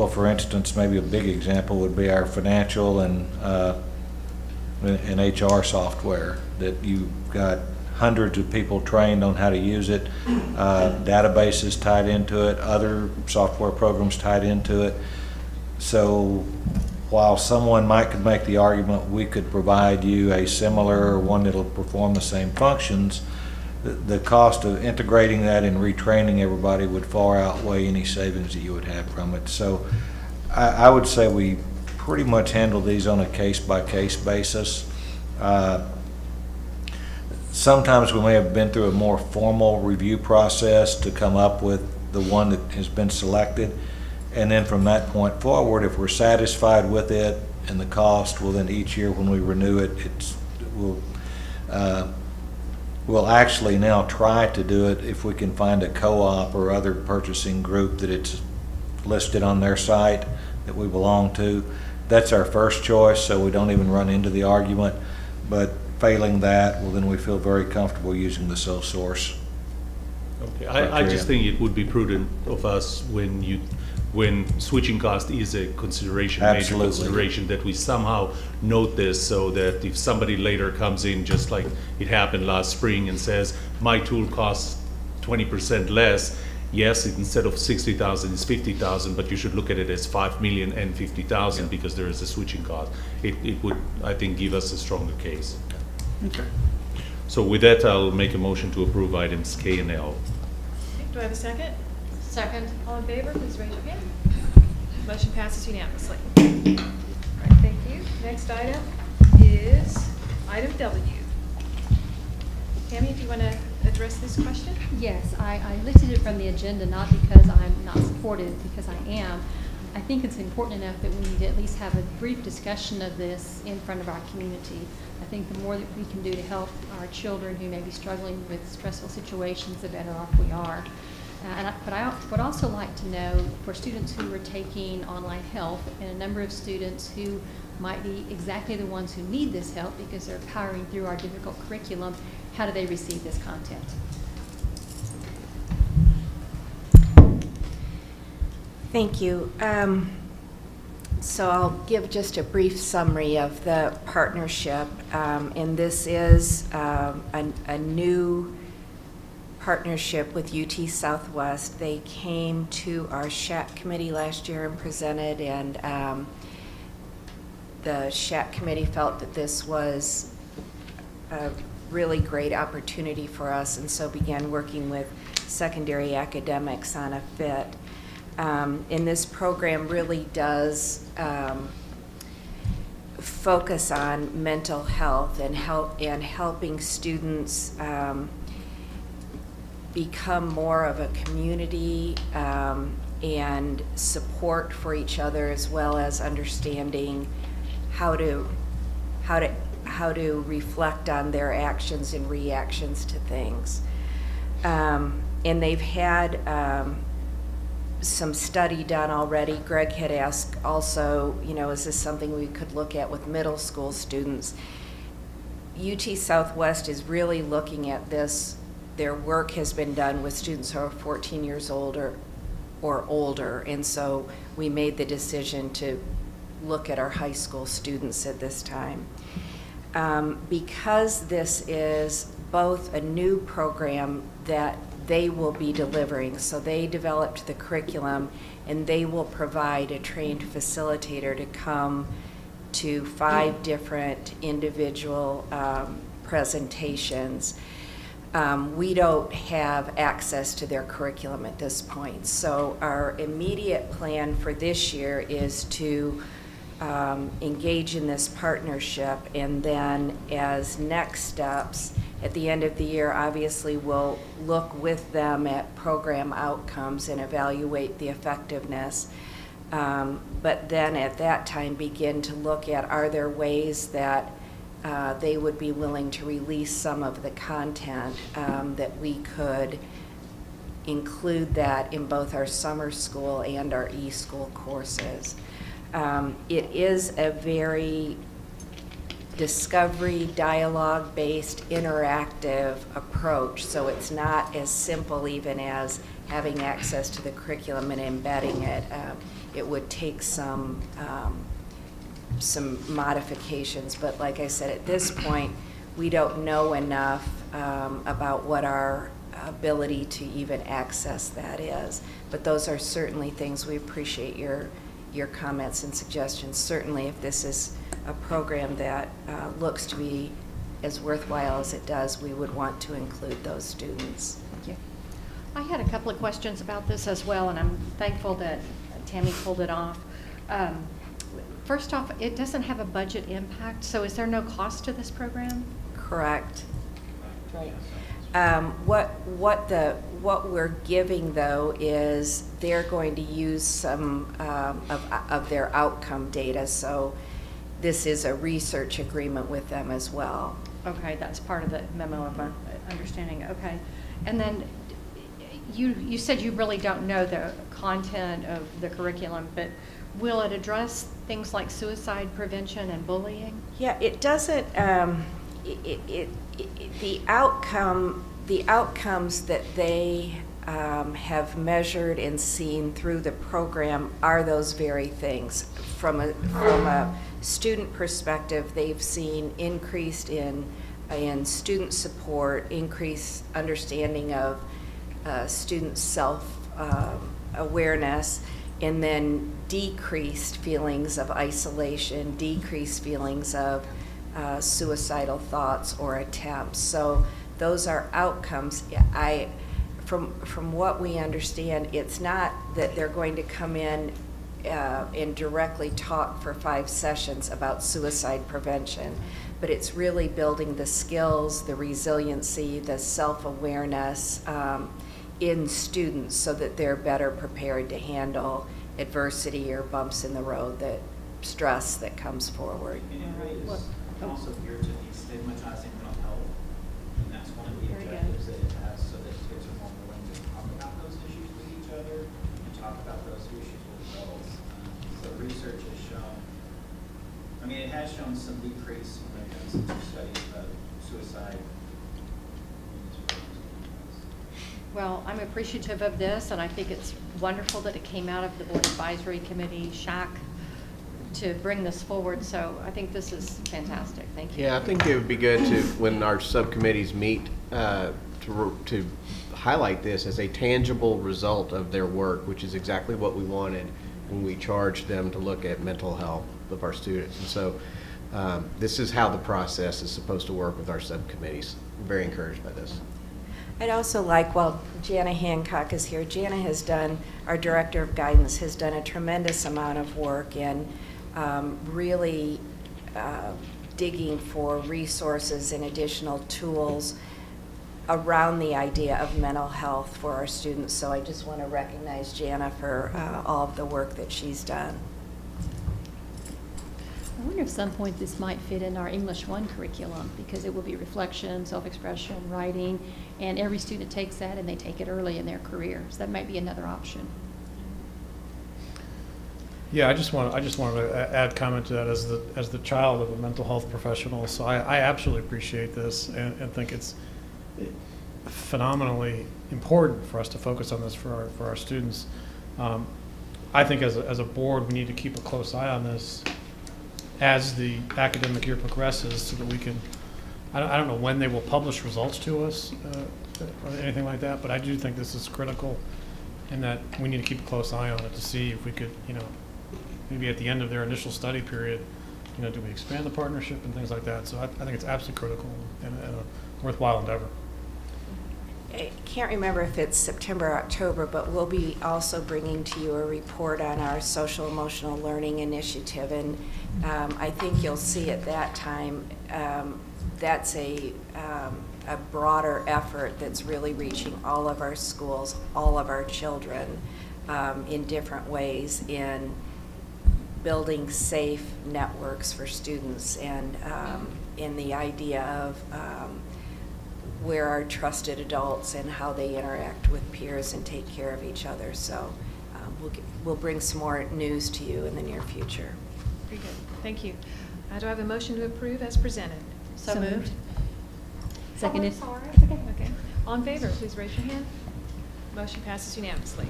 for instance, maybe a big example would be our financial and HR software that you've got hundreds of people trained on how to use it, databases tied into it, other software programs tied into it. So while someone could make the argument we could provide you a similar one that'll perform the same functions, the cost of integrating that and retraining everybody would far outweigh any savings that you would have from it. So I would say we pretty much handle these on a case-by-case basis. Sometimes we may have been through a more formal review process to come up with the one that has been selected. And then from that point forward, if we're satisfied with it and the cost, well then each year when we renew it, we'll actually now try to do it if we can find a co-op or other purchasing group that it's listed on their site that we belong to. That's our first choice, so we don't even run into the argument. But failing that, well then we feel very comfortable using the sole source. Okay, I just think it would be prudent of us when switching cost is a consideration, major consideration, that we somehow note this so that if somebody later comes in, just like it happened last spring, and says, my tool costs 20% less, yes, instead of 60,000 it's 50,000, but you should look at it as 5 million and 50,000 because there is a switching cost. It would, I think, give us a stronger case. Okay. So with that, I'll make a motion to approve items K and L. Do I have a second? Second. All in favor, please raise your hand. Motion passes unanimously. All right, thank you. Next item is item W. Tammy, do you want to address this question? Yes, I listed it from the agenda not because I'm not supportive, because I am. I think it's important enough that we need to at least have a brief discussion of this in front of our community. I think the more that we can do to help our children who may be struggling with stressful situations, the better off we are. But I would also like to know, for students who are taking online help and a number of students who might be exactly the ones who need this help because they're powering through our difficult curriculum, how do they receive this content? Thank you. So I'll give just a brief summary of the partnership. And this is a new partnership with UT Southwest. They came to our SHAC committee last year and presented, and the SHAC committee felt that this was a really great opportunity for us, and so began working with secondary academics on a fit. And this program really does focus on mental health and helping students become more of a community and support for each other, as well as understanding how to reflect on their actions and reactions to things. And they've had some study done already. Greg had asked also, is this something we could look at with middle school students? UT Southwest is really looking at this. Their work has been done with students who are 14 years old or older, and so we made the decision to look at our high school students at this time. Because this is both a new program that they will be delivering, so they developed the curriculum and they will provide a trained facilitator to come to 5 different individual presentations. We don't have access to their curriculum at this point, so our immediate plan for this year is to engage in this partnership, and then as next steps, at the end of the year, obviously we'll look with them at program outcomes and evaluate the effectiveness. But then at that time begin to look at, are there ways that they would be willing to release some of the content that we could include that in both our summer school and our e-school courses. It is a very discovery, dialogue-based, interactive approach, so it's not as simple even as having access to the curriculum and embedding it. It would take some modifications, but like I said, at this point, we don't know enough about what our ability to even access that is. But those are certainly things, we appreciate your comments and suggestions. Certainly if this is a program that looks to be as worthwhile as it does, we would want to include those students. Thank you. I had a couple of questions about this as well, and I'm thankful that Tammy pulled it off. First off, it doesn't have a budget impact, so is there no cost to this program? Correct. Right. What we're giving though is they're going to use some of their outcome data, so this is a research agreement with them as well. Okay, that's part of the memo of our understanding. Okay, and then you said you really don't know the content of the curriculum, but will it address things like suicide prevention and bullying? Yeah, it doesn't. The outcomes that they have measured and seen through the program are those very things. From a student perspective, they've seen increased in student support, increased understanding of student self-awareness, and then decreased feelings of isolation, decreased feelings of suicidal thoughts or attempts. So those are outcomes. From what we understand, it's not that they're going to come in and directly talk for 5 sessions about suicide prevention, but it's really building the skills, the resiliency, the self-awareness in students so that they're better prepared to handle adversity or bumps in the road, that stress that comes forward. And it really is also geared to destigmatizing mental health, and that's one of the objectives that it has, so that kids are more willing to talk about those issues with each other and talk about those issues with adults. So research has shown, I mean, it has shown some decrease when they've done some studies about suicide. Well, I'm appreciative of this, and I think it's wonderful that it came out of the Board Advisory Committee, SHAC, to bring this forward, so I think this is fantastic. Thank you. Yeah, I think it would be good to, when our subcommittees meet, to highlight this as a tangible result of their work, which is exactly what we wanted when we charged them to look at mental health of our students. And so this is how the process is supposed to work with our subcommittees. I'm very encouraged by this. I'd also like, while Jana Hancock is here, Jana has done, our Director of Guidance, has done a tremendous amount of work in really digging for resources and additional tools around the idea of mental health for our students. So I just want to recognize Jana for all of the work that she's done. I wonder if at some point this might fit in our English 1 curriculum, because it will be reflection, self-expression, writing, and every student takes that and they take it early in their career. So that might be another option. Yeah, I just wanted to add comment to that as the child of a mental health professional. So I absolutely appreciate this and think it's phenomenally important for us to focus on this for our students. I think as a board, we need to keep a close eye on this as the academic year progresses, so that we can. I don't know when they will publish results to us or anything like that, but I do think this is critical, and that we need to keep a close eye on it to see if we could, maybe at the end of their initial study period, do we expand the partnership and things like that. So I think it's absolutely critical and a worthwhile endeavor. can't remember if it's September or October, but we'll be also bringing to you a report on our social emotional learning initiative. And I think you'll see at that time that's a broader effort that's really reaching all of our schools, all of our children in different ways in building safe networks for students, and in the idea of where are trusted adults and how they interact with peers and take care of each other. So we'll bring some more news to you in the near future. Very good. Thank you. Do I have a motion to approve as presented? So moved. Seconded. Okay. All in favor, please raise your hand. Motion passes unanimously.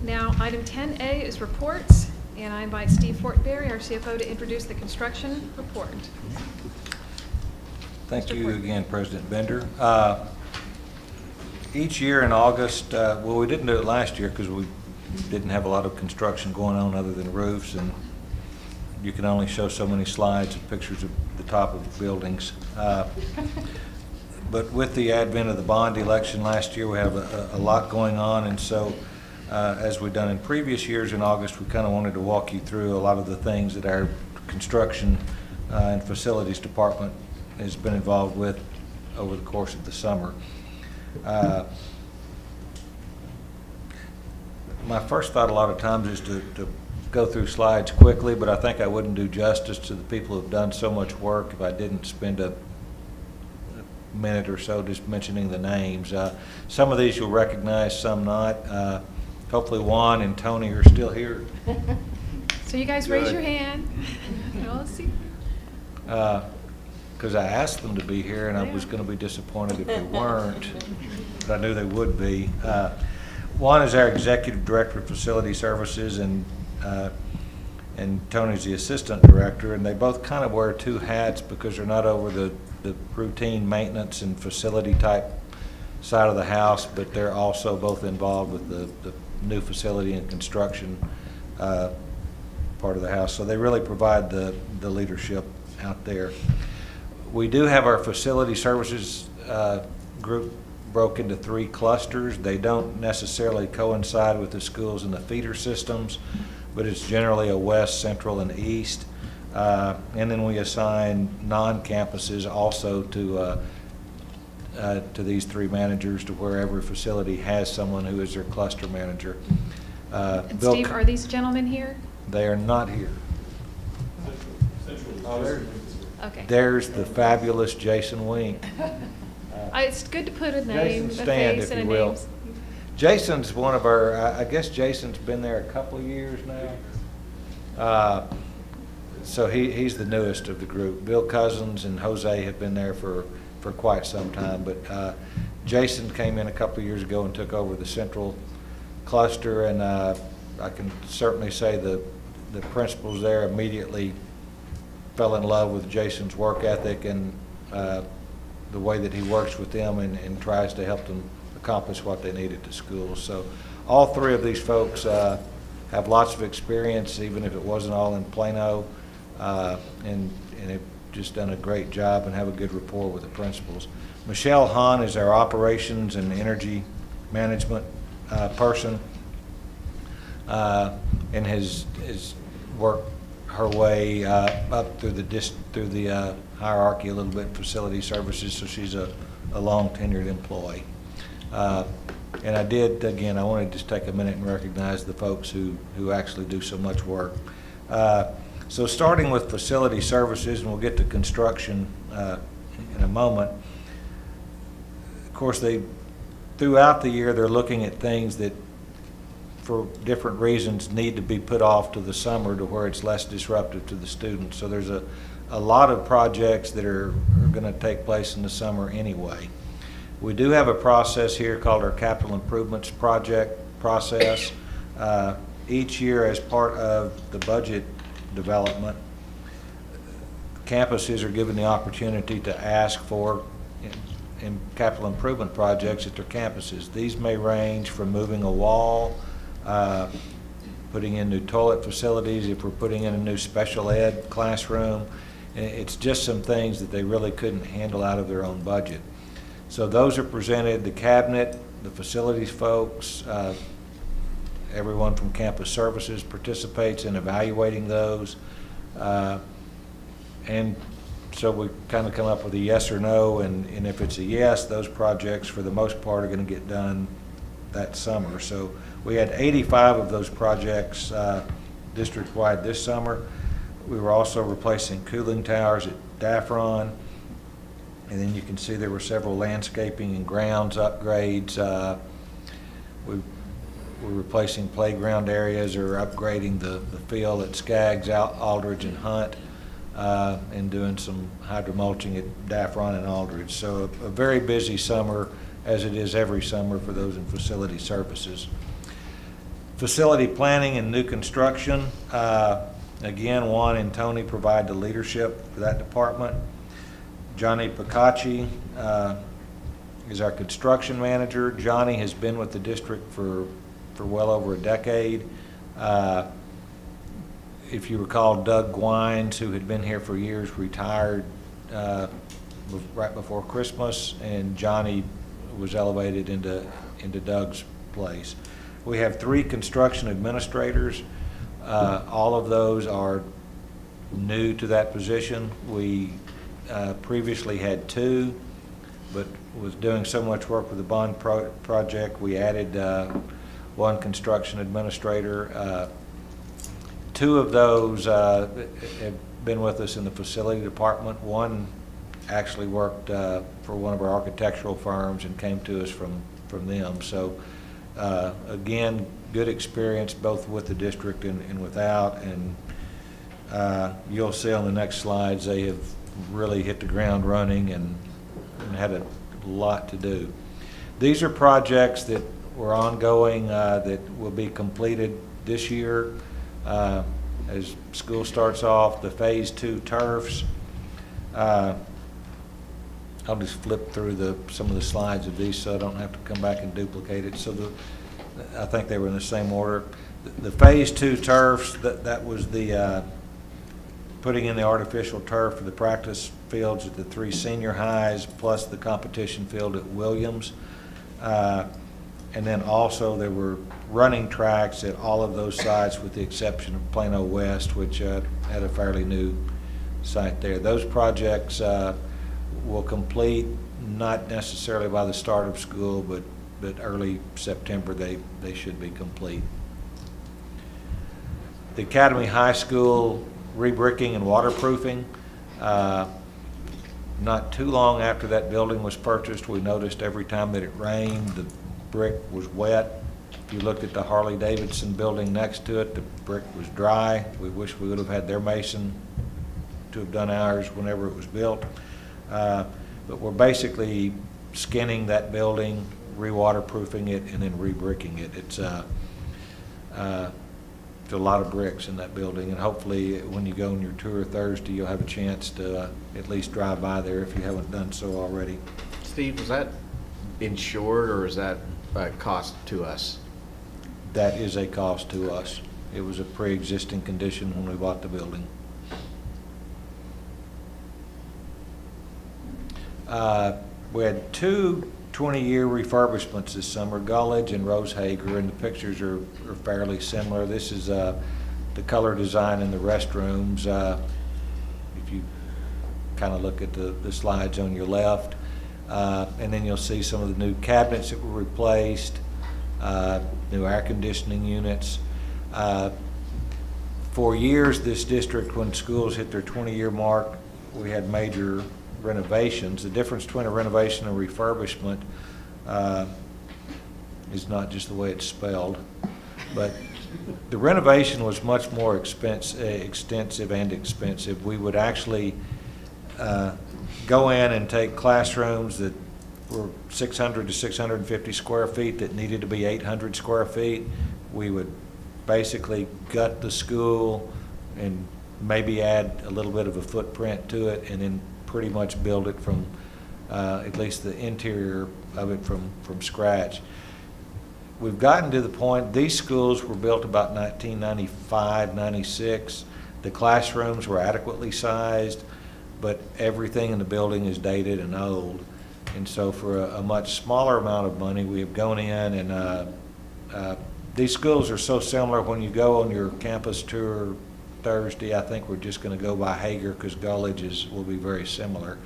Now, item 10A is reports, and I invite Steve Fortenberry, our CFO, to introduce the construction report. Thank you again, President Bender. Each year in August, well, we didn't do it last year because we didn't have a lot of construction going on other than roofs, and you can only show so many slides and pictures of the top of buildings. But with the advent of the bond election last year, we have a lot going on, and so as we've done in previous years in August, we kind of wanted to walk you through a lot of the things that our construction and facilities department has been involved with over the course of the summer. My first thought a lot of times is to go through slides quickly, but I think I wouldn't do justice to the people who've done so much work if I didn't spend a minute or so just mentioning the names. Some of these you'll recognize, some not. Hopefully Juan and Tony are still here. So you guys raise your hand. Let's see. Because I asked them to be here, and I was going to be disappointed if they weren't, but I knew they would be. Juan is our Executive Director of Facility Services, and Tony's the Assistant Director, and they both kind of wear two hats because they're not over the routine maintenance and facility type side of the house, but they're also both involved with the new facility and construction part of the house. So they really provide the leadership out there. We do have our facility services group broke into 3 clusters. They don't necessarily coincide with the schools and the feeder systems, but it's generally a west, central, and east. And then we assign non-campuses also to these 3 managers, to where every facility has someone who is their cluster manager. And Steve, are these gentlemen here? They are not here. Okay. There's the fabulous Jason Wink. It's good to put a name, Jason, a stand, face, if and a you will. name. Jason's one of our, I guess Jason's been there a couple of years now. So he's the newest of the group. Bill Cousins and Jose have been there for quite some time, but Jason came in a couple of years ago and took over the central cluster, and I can certainly say the principals there immediately fell in love with Jason's work ethic and the way that he works with them and tries to help them accomplish what they need at the schools. So all 3 of these folks have lots of experience, even if it wasn't all in Plano, and have just done a great job and have a good rapport with the principals. Michelle Hahn is our operations and energy management person, and has worked her way up through the hierarchy a little bit in facility services, so she's a long tenured employee. And I wanted to just take a minute and recognize the folks who actually do so much work. So starting with facility services, and we'll get to construction in a moment. Of course, throughout the year, they're looking at things that, for different reasons, need to be put off to the summer to where it's less disruptive to the students. So there's a lot of projects that are going to take place in the summer anyway. We do have a process here called our capital improvements project process. Each year, as part of the budget development, campuses are given the opportunity to ask for in capital improvement projects at their campuses. These may range from moving a wall, putting in new toilet facilities, if we're putting in a new special ed classroom, It's just some things that they really couldn't handle out of their own budget. So those are presented, the cabinet, the facilities folks, everyone from campus services participates in evaluating those. And so we kind of come up with a yes or no, and if it's a yes, those projects for the most part are going to get done that summer. So we had 85 of those projects district-wide this summer. We were also replacing cooling towers at Daffron, and then you can see there were several landscaping and grounds upgrades. We're replacing playground areas or upgrading the field at Skaggs, Aldridge, and Hunt, and doing some hydromulching at Daffron and Aldridge. So a very busy summer, as it is every summer for those in facility services. Facility planning and new construction. Again, Juan and Tony provide the leadership for that department. Johnny Picacci is our construction manager. Johnny has been with the district for well over a decade. If you recall, Doug Gwines, who had been here for years, retired right before Christmas, and Johnny was elevated into Doug's place. We have 3 construction administrators. All of those are new to that position. We previously had 2, but was doing so much work with the bond project, we added 1 construction administrator. 2 of those have been with us in the facility department. 1 actually worked for one of our architectural firms and came to us from them. So again, good experience both with the district and without, and you'll see on the next slides they have really hit the ground running and had a lot to do. These are projects that were ongoing that will be completed this year. As school starts off, the Phase 2 turfs. I'll just flip through some of the slides of these so I don't have to come back and duplicate it. So I think they were in the same order. The Phase 2 turfs, that was the putting in the artificial turf for the practice fields at the 3 senior highs, plus the competition field at Williams. And then also there were running tracks at all of those sites with the exception of Plano West, which had a fairly new site there. Those projects will complete not necessarily by the start of school, but early September they should be complete. The Academy High School rebricking and waterproofing. Not too long after that building was purchased, we noticed every time that it rained, the brick was wet. If you looked at the Harley Davidson building next to it, the brick was dry. We wish we would have had their mason to have done ours whenever it was built. But we're basically skinning that building, re-waterproofing it, and then re-bricking it. It's a lot of bricks in that building, and hopefully when you go on your tour Thursday, you'll have a chance to at least drive by there if you haven't done so already. Steve, was that insured or is that a cost to us? That is a cost to us. It was a pre-existing condition when we bought the building. We had 2 20-year refurbishments this summer, Gullidge and Rosehager, and the pictures are fairly similar. This is the color design in the restrooms. If you kind of look at the slides on your left, and then you'll see some of the new cabinets that were replaced, new air conditioning units. For years, this district, when schools hit their 20-year mark, we had major renovations. The difference between a renovation and refurbishment is not just the way it's spelled, but the renovation was much more extensive and expensive. We would actually go in and take classrooms that were 600 to 650 square feet that needed to be 800 square feet. We would basically gut the school and maybe add a little bit of a footprint to it, and then pretty much build it from at least the interior of it from scratch. We've gotten to the point, these schools were built about 1995, 96. The classrooms were adequately sized. but everything in the building is dated and old. And so for a much smaller amount of money, we have gone in and these schools are so similar. When you go on your campus tour Thursday, I think we're just going to go by Hager because Gulledge will be very similar.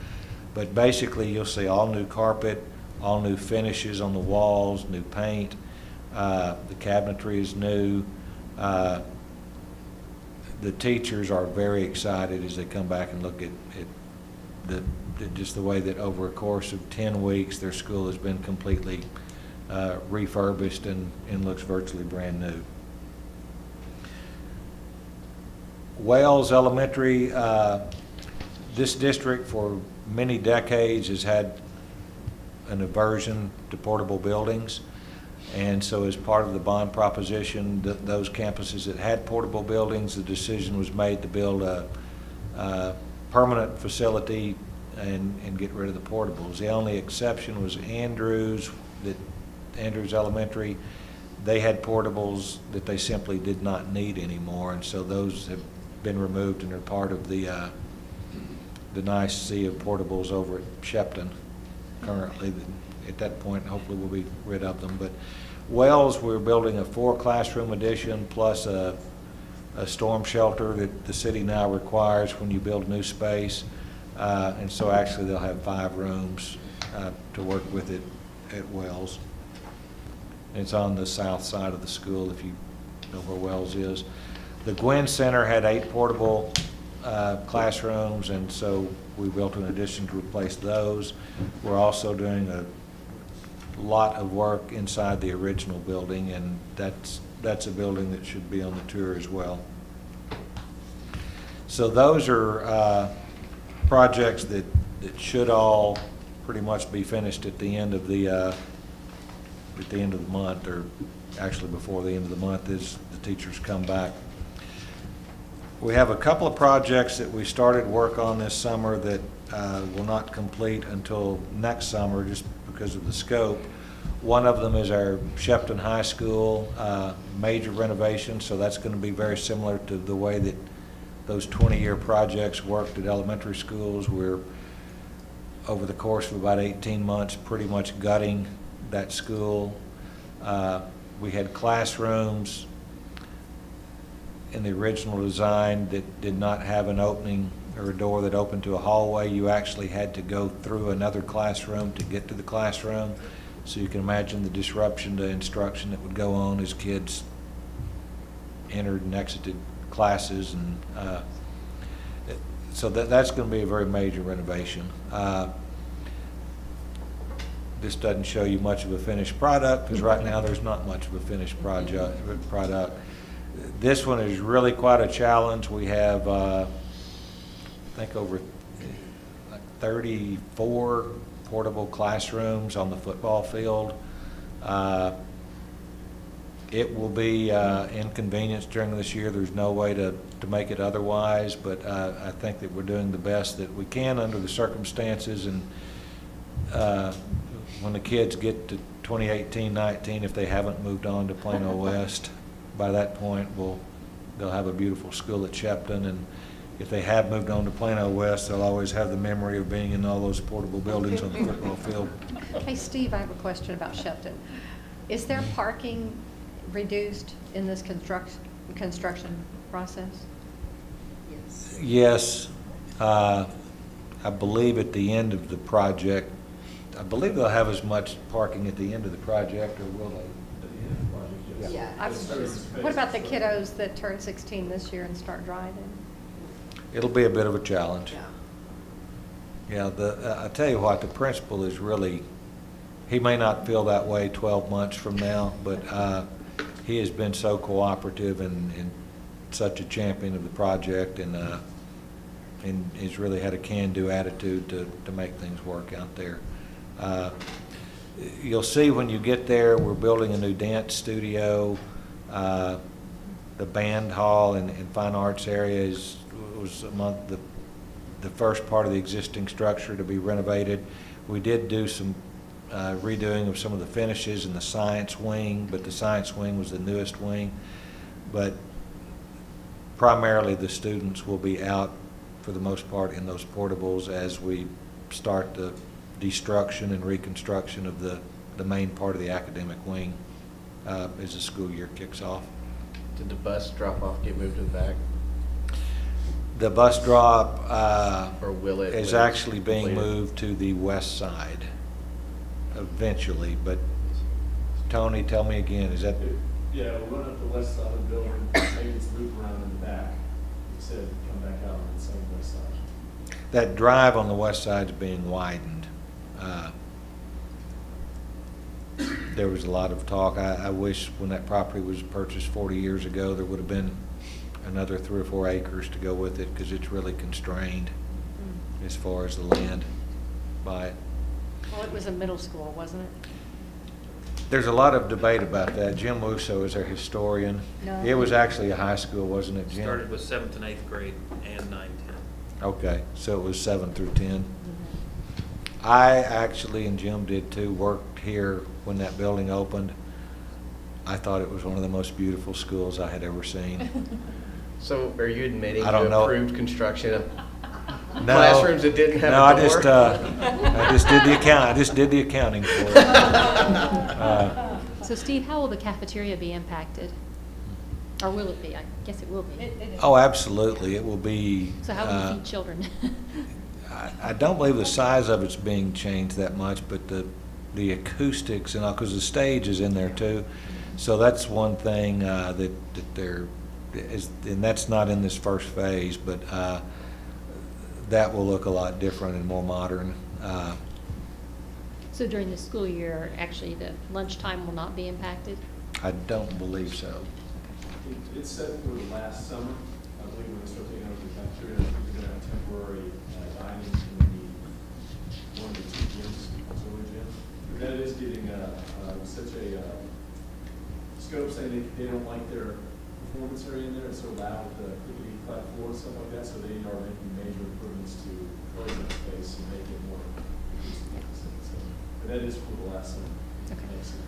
But basically, you'll see all new carpet, all new finishes on the walls, new paint. The cabinetry is new. The teachers are very excited as they come back and look at just the way that over a course of 10 weeks, their school has been completely refurbished and looks virtually brand new. Wells Elementary, this district for many decades has had an aversion to portable buildings. And so as part of the bond proposition, those campuses that had portable buildings, the decision was made to build a permanent facility and get rid of the portables. The only exception was Andrews Elementary. They had portables that they simply did not need anymore, and so those have been removed and are part of the nice sea of portables over at Shepton currently. At that point, hopefully we'll be rid of them. But Wells, we're building a 4-classroom addition plus a storm shelter that the city now requires when you build new space. And so actually they'll have 5 rooms to work with it at Wells. It's on the south side of the school if you know where Wells is. The Gwynn Center had 8 portable classrooms, and so we built an addition to replace those. We're also doing a lot of work inside the original building, and that's a building that should be on the tour as well. So those are projects that should all pretty much be finished at the end of the month, or actually before the end of the month as the teachers come back. We have a couple of projects that we started work on this summer that will not complete until next summer just because of the scope. One of them is our Shepton High School major renovation, so that's going to be very similar to the way that those 20-year projects worked at elementary schools. We're, over the course of about 18 months, pretty much gutting that school. We had classrooms in the original design that did not have an opening or a door that opened to a hallway. You actually had to go through another classroom to get to the classroom. So you can imagine the disruption to instruction that would go on as kids entered and exited classes. And so that's going to be a very major renovation. This doesn't show you much of a finished product because right now there's not much of a finished product. This one is really quite a challenge. We have, I think, over 34 portable classrooms on the football field. It will be inconvenienced during this year. There's no way to make it otherwise, but I think that we're doing the best that we can under the circumstances. And when the kids get to 2018-19, if they haven't moved on to Plano West, by that point they'll have a beautiful school at Shepton. And if they have moved on to Plano West, they'll always have the memory of being in all those portable buildings on the football field. Hey, Steve, I have a question about Shepton. Is there parking reduced in this construction process? Yes. I believe at the end of the project, I believe they'll have as much parking at the end of the project, or will they? Yeah. What about the kiddos that turn 16 this year and start driving? It'll be a bit of a challenge. Yeah, I tell you what, the principal is really, he may not feel that way 12 months from now, but he has been so cooperative and such a champion of the project, and he's really had a can-do attitude to make things work out there. You'll see when you get there, we're building a new dance studio. The band hall and fine arts area was among the first part of the existing structure to be renovated. We did do some redoing of some of the finishes in the science wing, but the science wing was the newest wing. But primarily the students will be out for for the most part in those portables as we start the destruction and reconstruction of the main part of the academic wing as the school year kicks off. Did the bus drop off get moved to the back? The bus drop Or will it? is when it's actually being completed? moved to the west side eventually, but Tony, tell me again, is that, Yeah, we'll run up the west side of the building, maybe it's loop around in the back, instead of come back out on the same west side. that drive on the west side is being widened? There was a lot of talk. I wish when that property was purchased 40 years ago, there would have been another 3 or 4 acres to go with it, because it's really constrained as far as the land by it. Well, it was a middle school, wasn't it? There's a lot of debate about that. Jim Wusso is our historian. No. It was actually a high school, wasn't it, Jim? Started with 7th and 8th grade and 9, 10. Okay, so it was 7 through 10. I actually, and Jim did too, worked here when that building opened. I thought it was one of the most beautiful schools I had ever seen. So are you admitting I don't you know. approved construction of No. classrooms that didn't have No, a door? I just did the account. I just did the accounting for it. So Steve, how will the cafeteria be impacted? Or will it be? I guess it will be. Oh, absolutely. It will be. So how will you feed children? I don't believe the size of it's being changed that much, but the acoustics and all, because the stage is in there too. So that's one thing that there is, and that's not in this first phase, but that will look a lot different and more modern. So during the school year, actually, the lunchtime will not be impacted? I don't believe so. It's set for the last summer, I believe, when they start taking over the cafeteria, we're gonna have temporary dining in one of the 2 gyms, auxiliary gyms. But that is getting such a scope saying they don't like their performance area in there, it's so loud with the clickety clap floor and stuff like that, so they are making major improvements to close that space and make it more acoustic. So, but that is for the last summer. Okay. Next year.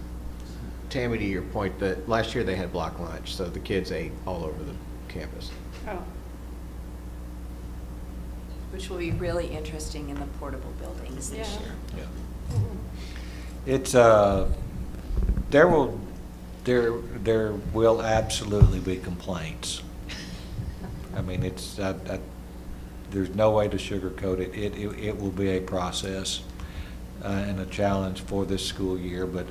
Tammy, to your point, that last year they had block lunch, so the kids ate all over the campus. Oh. Which will be really interesting in the portable buildings this Yeah. year. Yeah. It's there will absolutely be complaints. I mean, it's there's no way to sugarcoat it. It will be a process and a challenge for this school year, but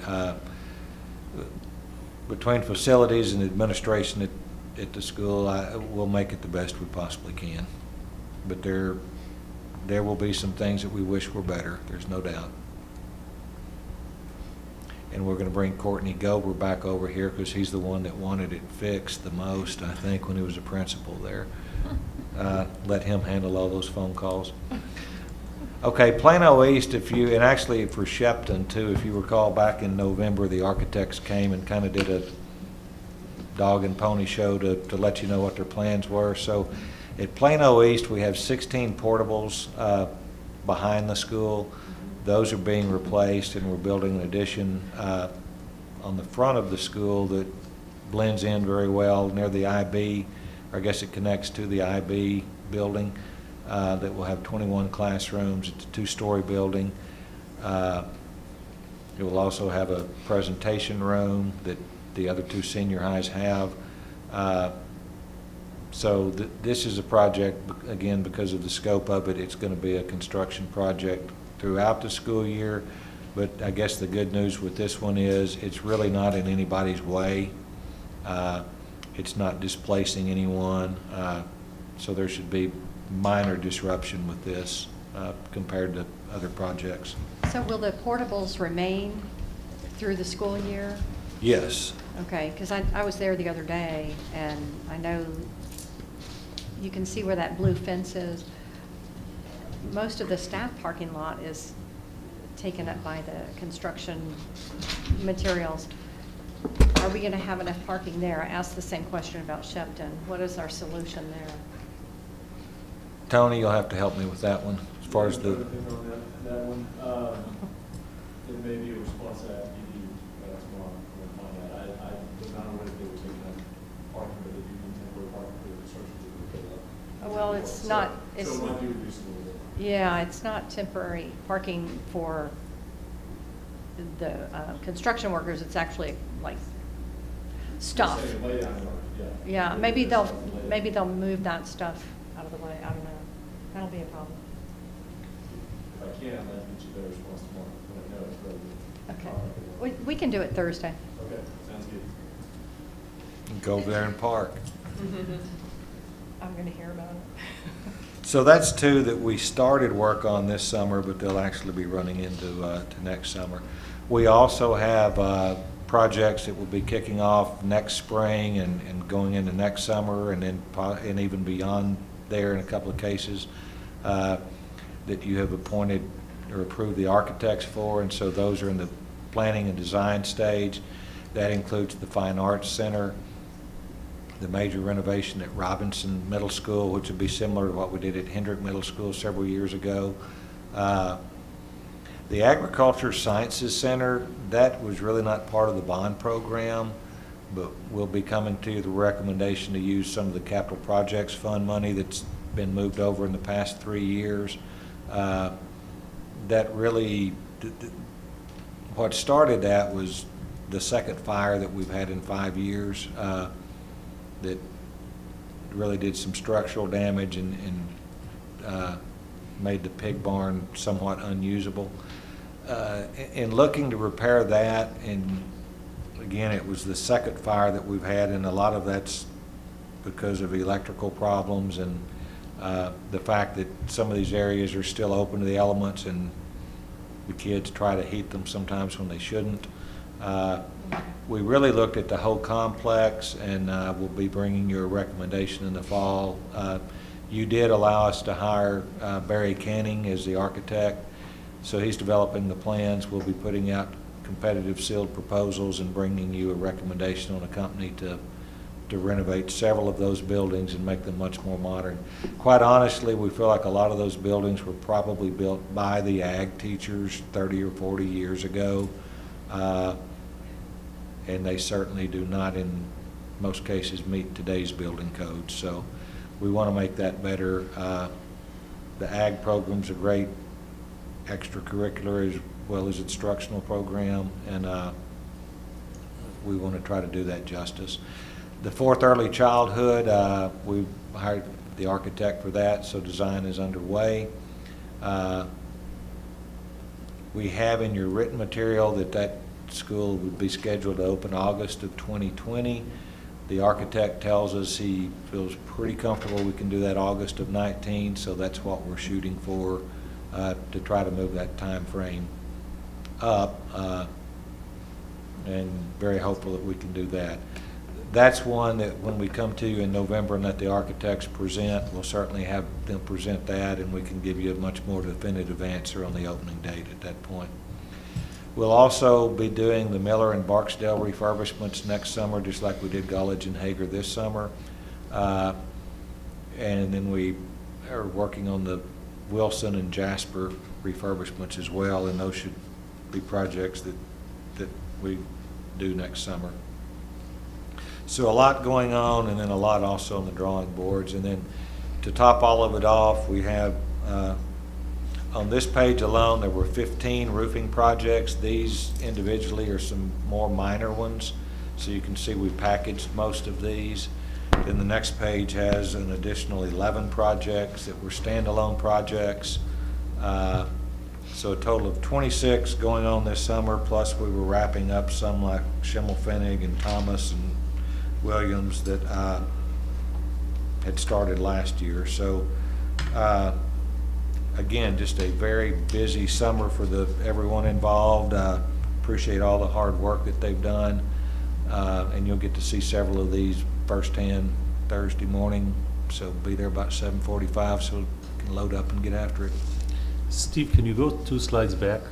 between facilities and administration at the school, we'll make it the best we possibly can. But there will be some things that we wish were better, there's no doubt. And we're going to bring Courtney Gober back over here because he's the one that wanted it fixed the most, I think, when he was a principal there. Let him handle all those phone calls. Okay, Plano East, and actually for Shepton too, if you recall back in November, the architects came and kind of did a dog and pony show to let you know what their plans were. So at Plano East, we have 16 portables behind the school. Those are being replaced, and we're building an addition on the front of the school that blends in very well near the IB, or I guess it connects to the IB building. That will have 21 classrooms. It's a 2-story building. It will also have a presentation room that the other 2 senior highs have. So this is a project, again, because of the scope of it, it's going to be a construction project throughout the school year. But I guess the good news with this one is it's really not in anybody's way. It's not displacing anyone. So there should be minor disruption with this compared to other projects. So will the portables remain through the school year? Yes. Okay, because I was there the other day, and I know you can see where that blue fence is. Most of the staff parking lot is taken up by the construction materials. Are we going to have enough parking there? I asked the same question about Shepton. What is our solution there? Tony, you'll have to help me with that one, as far as the... That one, it may be a response I have to give you tomorrow. We'll find out. I was not aware that they were taking up parking, but they do need temporary parking for the construction to be put up. Well, it's not, it's, So it might be reduced a little bit. yeah, it's not temporary parking for the construction workers. It's actually like stuff. Saying lay down yard, yeah. Yeah, maybe they'll move that stuff out of the way. I don't know. That'll be a problem. If I can, I might get you better response tomorrow, but I know it's really good. Okay. We can do it Thursday. Okay, sounds good. Go over there and park. I'm going to hear about it. So that's two that we started work on this summer, but they'll actually be running into to next summer. We also have projects that will be kicking off next spring and going into next summer, and then and even beyond there in a couple of cases that you have appointed or approved the architects for, and so those are in the planning and design stage. That includes the Fine Arts Center, the major renovation at Robinson Middle School, which would be similar to what we did at Hendrick Middle School several years ago. The Agriculture Sciences Center, that was really not part of the bond program, but we'll be coming to you the recommendation to use some of the capital projects fund money that's been moved over in the past 3 years. That really, what started that was the second fire that we've had in 5 years. That really did some structural damage and made the pig barn somewhat unusable. In looking to repair that, and again, it was the second fire that we've had, and a lot of that's because of electrical problems and the fact that some of these areas are still open to the elements, and the kids try to heat them sometimes when they shouldn't. We really looked at the whole complex, and we'll be bringing you a recommendation in the fall. You did allow us to hire Barry Canning as the architect, so he's developing the plans. We'll be putting out competitive sealed proposals and bringing you a recommendation on a company to renovate several of those buildings and make them much more modern. Quite honestly, we feel like a lot of those buildings were probably built by the ag teachers 30 or 40 years ago. And they certainly do not, in most cases, meet today's building codes. So we want to make that better. The ag program's a great extracurricular as well as instructional program, and we want to try to do that justice. The fourth early childhood, we hired the architect for that, so design is underway. We have in your written material that school would be scheduled to open August of 2020. The architect tells us he feels pretty comfortable we can do that August of 19, so that's what we're shooting for, to try to move that time frame up, and very hopeful that we can do that. That's one that when we come to you in November and let the architects present, we'll certainly have them present that, and we can give you a much more definitive answer on the opening date at that point. We'll also be doing the Miller and Barksdale refurbishments next summer, just like we did Gullidge and Hager this summer. And then we are working on the Wilson and Jasper refurbishments as well, and those should be projects that we do next summer. So a lot going on, and then a lot also on the drawing boards. And then to top all of it off, we have on this page alone, there were 15 roofing projects. These individually are some more minor ones, so you can see we packaged most of these. Then the next page has an additional 11 projects that were standalone projects. So a total of 26 going on this summer, plus we were wrapping up some like Schimmelpfennig and Thomas and Williams that had started last year. So again, just a very busy summer for everyone involved. Appreciate all the hard work that they've done, and you'll get to see several of these firsthand Thursday morning. So be there about 7:45 so we can load up and get after it. Steve, can you go 2 slides back?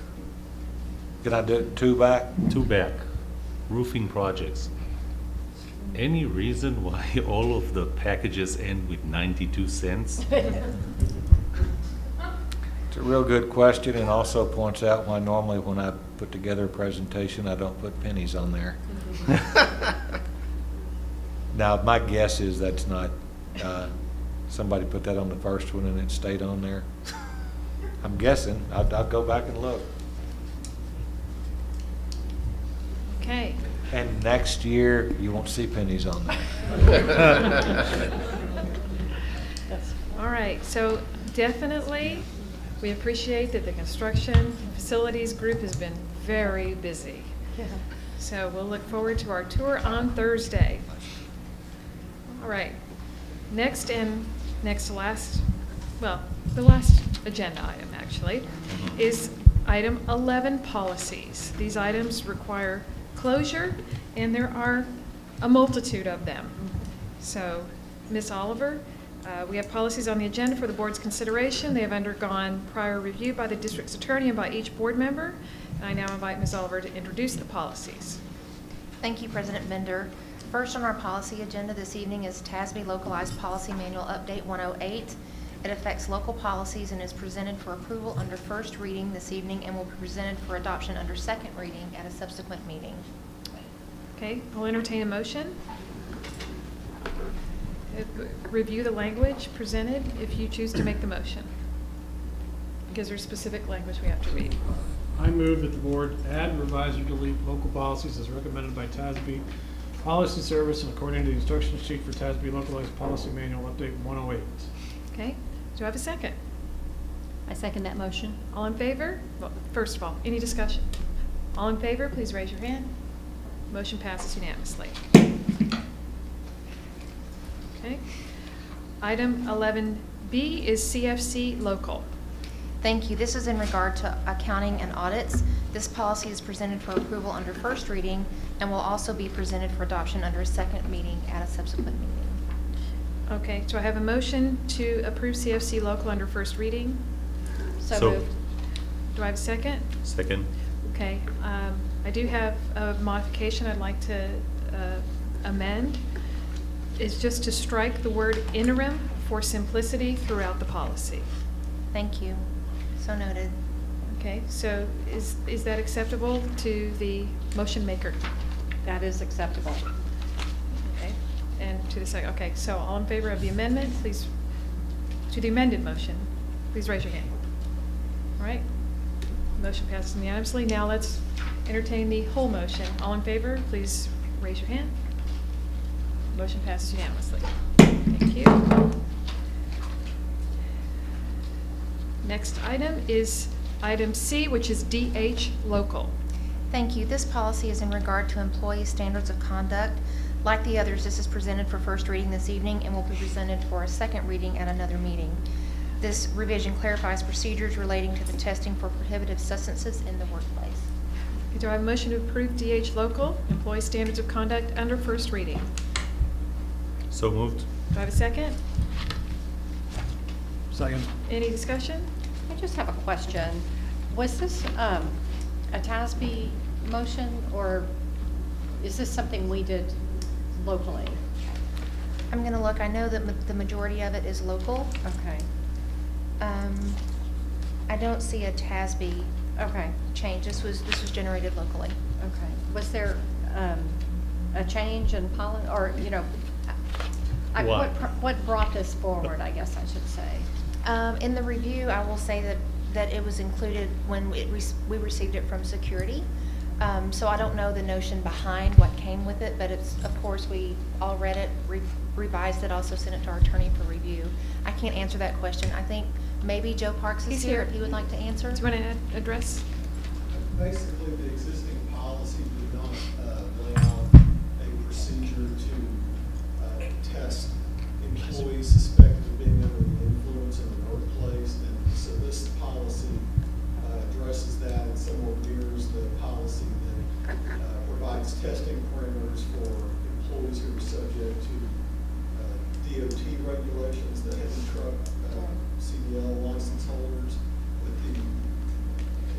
Can I do 2 back? 2 back. Roofing projects. Any reason why all of the packages end with 92 cents? It's a real good question, and also points out why normally when I put together a presentation, I don't put pennies on there. Now, my guess is that's not somebody put that on the first one and it stayed on there. I'm guessing. I'll go back and look. Okay. And next year, you won't see pennies on there. All right, so definitely, we appreciate that the construction facilities group has been very busy. So we'll look forward to our tour on Thursday. All right, next to last, well, the last agenda item actually, is item 11, policies. These items require closure, and there are a multitude of them. So, Ms. Oliver, we have policies on the agenda for the board's consideration. They have undergone prior review by the district's attorney and by each board member. And I now invite Ms. Oliver to introduce the policies. Thank you, President Bender. First on our policy agenda this evening is TASB Localized Policy Manual Update 108. It affects local policies and is presented for approval under first reading this evening and will be presented for adoption under second reading at a subsequent meeting. Okay, I'll entertain a motion. Review the language presented if you choose to make the motion, because there's specific language we have to read. I move that the board add, revise, or delete local policies as recommended by TASB Policy Service and according to the instruction sheet for TASB Localized Policy Manual Update 108. Okay, do I have a second? I second that motion. All in favor? Well, first of all, any discussion? All in favor, please raise your hand. Motion passes unanimously. Okay. Item 11B is CFC Local. Thank you. This is in regard to accounting and audits. This policy is presented for approval under first reading and will also be presented for adoption under a second meeting at a subsequent meeting. Okay, do I have a motion to approve CFC Local under first reading? So moved. Do I have a second? Second. Okay, I do have a modification I'd like to amend. It's just to strike the word interim for simplicity throughout the policy. Thank you. So noted. Okay, so is that acceptable to the motion maker? That is acceptable. Okay, and to the second, okay, so all in favor of the amendment, please, to the amended motion, please raise your hand. All right, motion passes unanimously. Now let's entertain the whole motion. All in favor, please raise your hand. Motion passes unanimously. Thank you. Next item is item C, which is DH Local. Thank you. This policy is in regard to employee standards of conduct. Like the others, this is presented for first reading this evening and will be presented for a second reading at another meeting. This revision clarifies procedures relating to the testing for prohibitive substances in the workplace. Okay, do I have a motion to approve DH Local, employee standards of conduct under first reading? So moved. Do I have a second? Second. Any discussion? I just have a question. Was this a TASB motion, or is this something we did locally? I'm going to look. I know that the majority of it is local. Okay. I don't see a TASB change. This was generated locally. Okay. Was there a change in policy, or, you know, what brought this forward, I guess I should say? In the review, I will say that it was included when we received it from security. So I don't know the notion behind what came with it, but it's, of course, we all read it, revised it, also sent it to our attorney for review. I can't answer that question. I think maybe Joe Parks is here if he would like to answer. Do you want to address? Basically, the existing policy did not lay out a procedure to test employees suspected of being under the influence in the workplace. And so this policy addresses that and somewhat mirrors the policy that provides testing parameters for employees who are subject to DOT regulations, the heavy truck CDL license holders. But the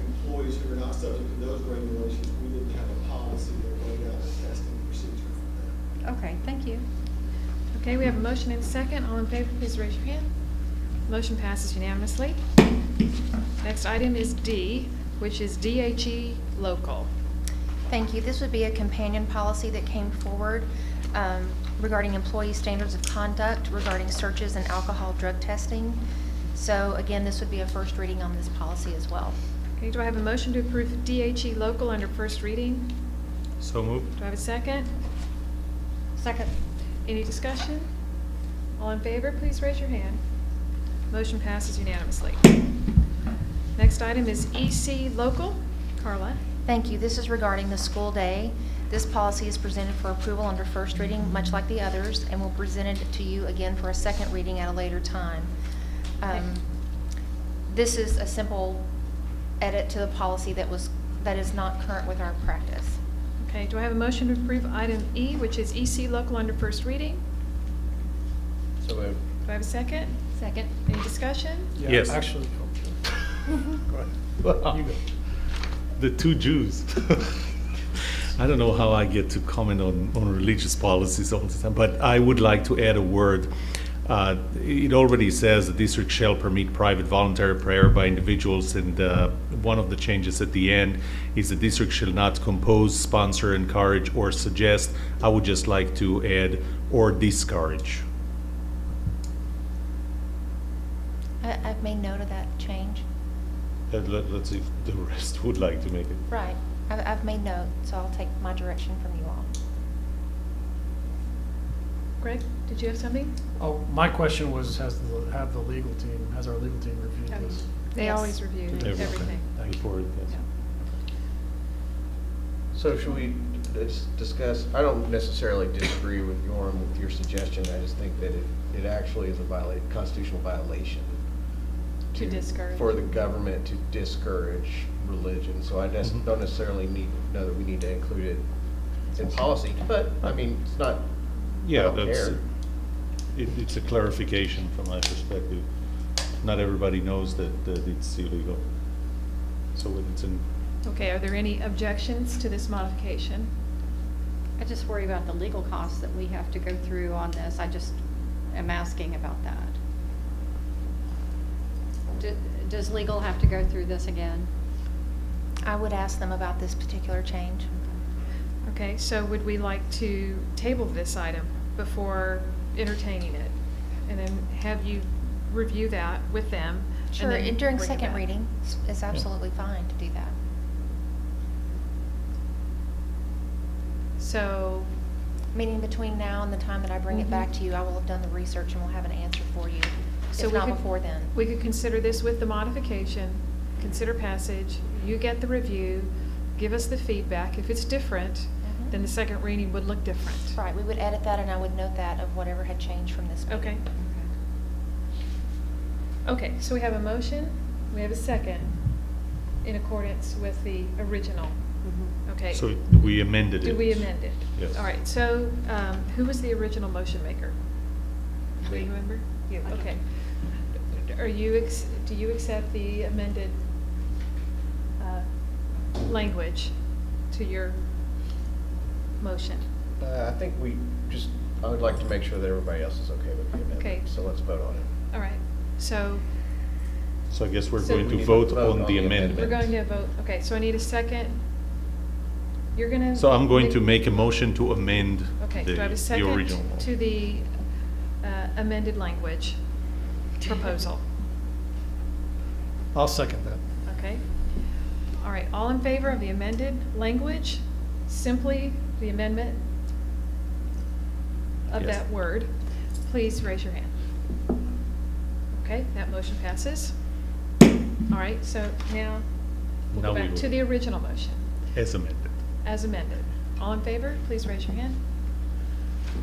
employees who are not subject to those regulations, we didn't have a policy that laid out a testing procedure for them. Okay, thank you. Okay, we have a motion and a second. All in favor, please raise your hand. Motion passes unanimously. Next item is D, which is DHE Local. Thank you. This would be a companion policy that came forward. regarding employee standards of conduct, regarding searches and alcohol drug testing. So again, this would be a first reading on this policy as well. Okay, do I have a motion to approve DHE local under first reading? So moved. Do I have a second? Second. Any discussion? All in favor, please raise your hand. Motion passes unanimously. Next item is EC local. Carla? Thank you. This is regarding the school day. This policy is presented for approval under first reading, much like the others, and will present it to you again for a second reading at a later time. This is a simple edit to the policy that is not current with our practice. Okay, do I have a motion to approve item E, which is EC local under first reading? So moved. Do I have a second? Second. Any discussion? Yeah, Yes. Actually, go ahead. You go. The two Jews. I don't know how I get to comment on religious policies all the time, but I would like to add a word. It already says the district shall permit private voluntary prayer by individuals, and one of the changes at the end is the district shall not compose, sponsor, encourage, or suggest. I would just like to add, or discourage. I've made note of that change. Let's see if the rest would like to make it. Right. I've made note, so I'll take my direction from you all. Greg, did you have something? Oh, my question was, has our legal team reviewed this? They Yes. always review Everything. everything. Before it does. So should we discuss, I don't necessarily disagree with your suggestion, I just think that it actually is a constitutional violation. To discourage. For the government to discourage religion, so I just don't necessarily know that we need to include it in policy, but, I mean, it's not, I Yeah, don't that's, care. it's a clarification from my perspective. Not everybody knows that it's illegal. So when it's in, Okay, are there any objections to this modification? I just worry about the legal costs that we have to go through on this. I just am asking about that. Does legal have to go through this again? I would ask them about this particular change. Okay, so would we like to table this item before entertaining it? And then have you review that with them? and Sure, then and during bring it second back? reading, it's absolutely fine to do that. So, Meaning between now and the time that I bring it back to you, I will have done the research and we'll have an answer for you, so if we not could, before then. we could consider this with the modification, consider passage, you get the review, give us the feedback. If it's different, then the second reading would look different. Right, we would edit that and I would note that of whatever had changed from this meeting. Okay. Okay, so we have a motion, we have a second, in accordance with the original. Okay. so we amended it. Do we amend it? Yes. All right, so who was the original motion maker? Do you remember? You, okay. Do you accept the amended language to your motion? I think I would like to make sure that everybody else is okay with the amendment. Okay. So let's vote on it. All right, so So I guess we're So- going We to need to vote vote on on the the amendment. we're going to vote, okay, so I need a second. You're gonna. So I'm going to make a motion to amend Okay, the do I have a the second original. to the amended language proposal? I'll second that. Okay. All right, all in favor of the amended language, simply the amendment of Yes. that word, please raise your hand. Okay, that motion passes. All right, so now we'll Now go we back will- to the original motion As amended. as amended. All in favor, please raise your hand.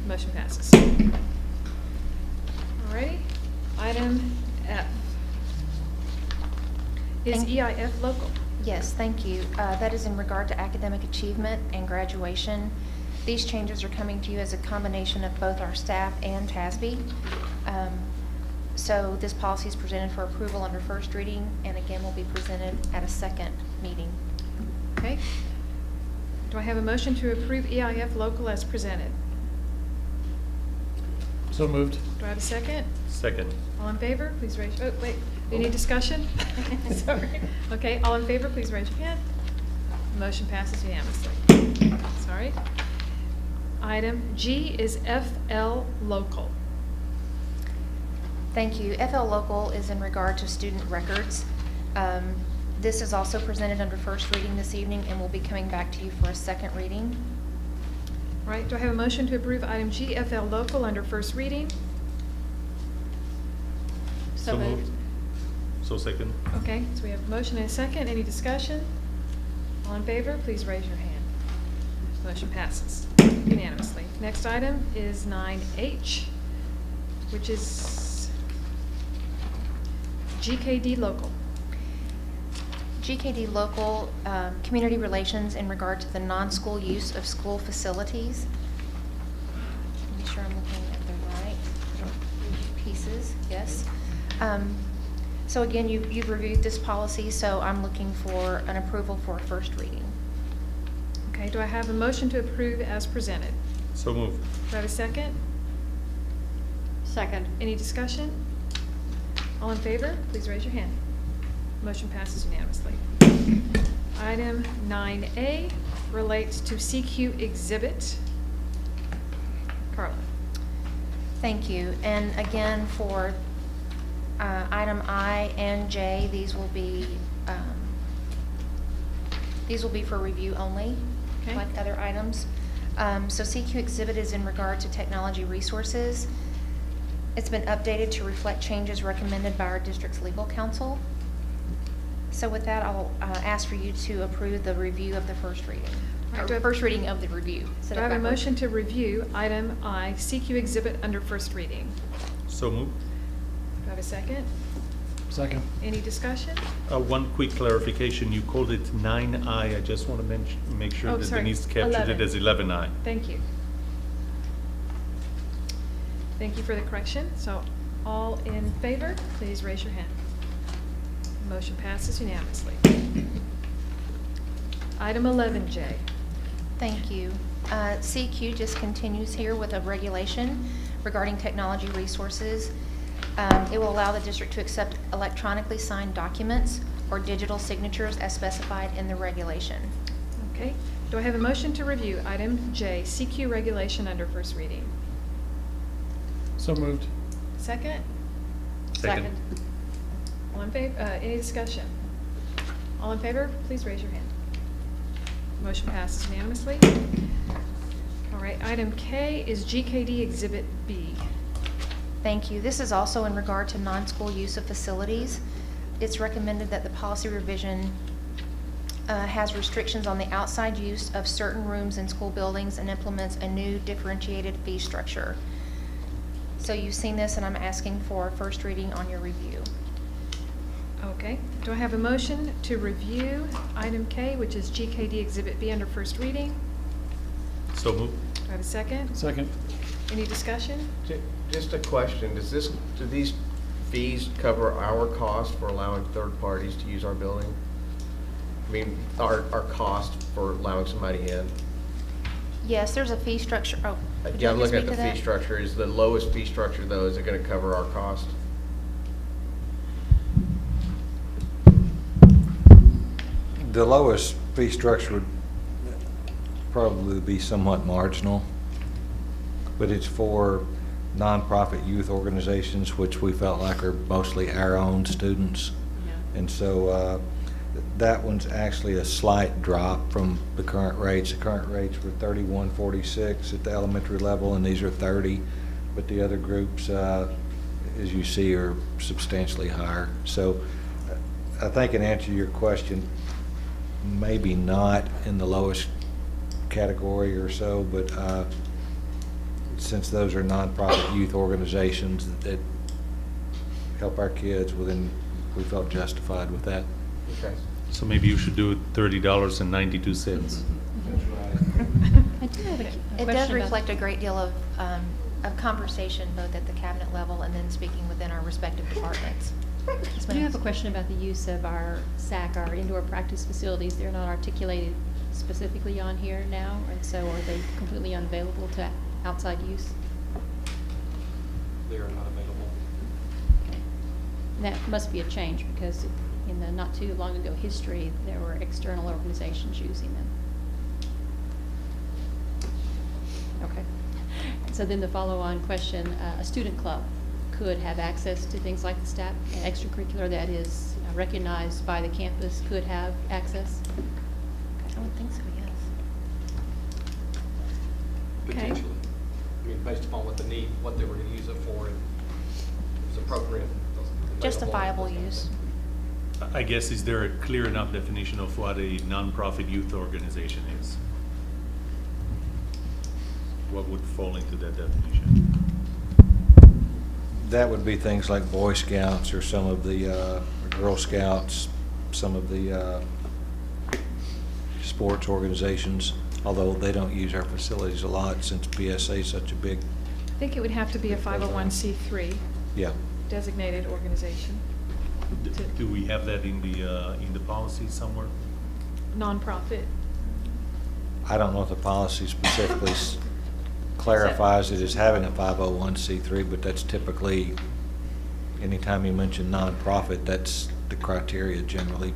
Motion passes. All righty, item F. Is EIF local? Yes, thank you. That is in regard to academic achievement and graduation. These changes are coming to you as a combination of both our staff and TASB. So this policy is presented for approval under first reading and again will be presented at a second meeting. Okay. Do I have a motion to approve EIF local as presented? So moved. Do I have a second? Second. All in favor, please raise, oh, wait, any discussion? Sorry. Okay, all in favor, please raise your hand. Motion passes unanimously. Sorry. Item G is FL Local. Thank you. FL Local is in regard to student records. This is also presented under first reading this evening and will be coming back to you for a second reading. All right, do I have a motion to approve item G, FL Local, under first reading? So moved. So second. Okay, so we have a motion and a second. Any discussion? All in favor, please raise your hand. Motion passes unanimously. Next item is 9H, which is GKD Local. GKD Local, Community Relations in regard to the non-school use of school facilities. Make sure I'm looking at the right pieces, yes. So again, you've reviewed this policy, so I'm looking for an approval for a first reading. Okay, do I have a motion to approve as presented? So moved. Do I have a second? Second. Any discussion? All in favor, please raise your hand. Motion passes unanimously. Item 9A relates to CQ exhibit. Carla. Thank you. And again, for item I and J, these will be for review only, Okay. like other items. So CQ exhibit is in regard to technology resources. It's been updated to reflect changes recommended by our district's legal counsel. So with that, I'll ask for you to approve the review of the first reading. All right, Or do I- first reading of the review. Do I have a motion to review item I, CQ exhibit under first reading? So moved. Do I have a second? Second. Any discussion? One quick clarification, you called it 9I, I just want to make sure Oh, that sorry, Denise captured 11. it as 11I. Thank you. Thank you for the correction. So all in favor, please raise your hand. Motion passes unanimously. Item 11J. Thank you. CQ just continues here with a regulation regarding technology resources. It will allow the district to accept electronically signed documents or digital signatures as specified in the regulation. Okay. Do I have a motion to review item J, CQ regulation under first reading? So moved. Second? Second. All in favor, any discussion? All in favor, please raise your hand. Motion passes unanimously. All right, item K is GKD Exhibit B. Thank you. This is also in regard to non-school use of facilities. It's recommended that the policy revision has restrictions on the outside use of certain rooms in school buildings and implements a new differentiated fee structure. So you've seen this, and I'm asking for a first reading on your review. Okay. Do I have a motion to review item K, which is GKD Exhibit B under first reading? So moved. Do I have a second? Second. Any discussion? Just a question, do these fees cover our cost for allowing third parties to use our building? I mean, our cost for allowing somebody in? Yes, there's a fee structure. Oh, would you Yeah, I'm like to looking at speak the to fee that? structure. Is the lowest fee structure though, is it gonna cover our cost? The lowest fee structure would probably be somewhat marginal, but it's for nonprofit youth organizations, which we felt like are mostly our own students. And so that one's actually a slight drop from the current rates. The current rates were $31.46 at the elementary level, and these are $30. But the other groups, as you see, are substantially higher. So I think in answer to your question, maybe not in the lowest category or so, but since those are nonprofit youth organizations that help our kids, well, then we felt justified with that. Okay. So maybe you should do $30.92. I do have a It question does about- reflect a great deal of conversation, both at the cabinet level and then speaking within our respective departments. I do have a question about the use of our SAC, our indoor practice facilities. They're not articulated specifically on here now, and so are they completely unavailable to outside use? They are not available. Okay. And that must be a change, because in the not too long ago history, there were external organizations using them. Okay. So then the follow-on question, a student club could have access to things like the STAP, an extracurricular that is recognized by the campus could have access? I would think so, yes. Okay. Potentially. I mean, based upon what the need, what they were gonna use it for, and it was appropriate. Justifiable use. I guess, is there a clear enough definition of what a nonprofit youth organization is? What would fall into that definition? That would be things like Boy Scouts or some of the Girl Scouts, some of the sports organizations, although they don't use our facilities a lot since PSA is such a big, I think it would have to be a 501c3 yeah. designated organization. Do we have that in the policy somewhere? Nonprofit. I don't know if the policy specifically clarifies it as having a 501c3, but that's typically, anytime you mention nonprofit, that's the criteria generally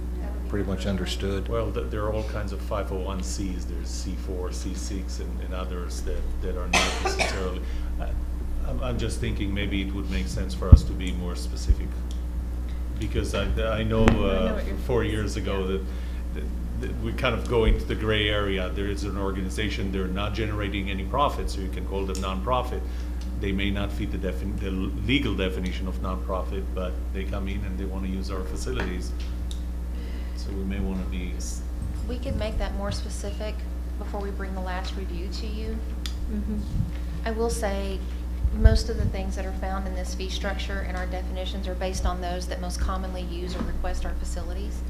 pretty much understood. Well, there are all kinds of 501cs. There's C4, C6, and others that are not necessarily. I'm just thinking maybe it would make sense for us to be more specific. Because I know 4 years ago that we kind of go into the gray area. There is an organization, they're not generating any profit, so you can call them nonprofit. They may not fit the legal definition of nonprofit, but they come in and they want to use our facilities. So we may want to be. We could make that more specific before we bring the last review to you. I will say, most of the things that are found in this fee structure and our definitions are based on those that most commonly use or request our facilities.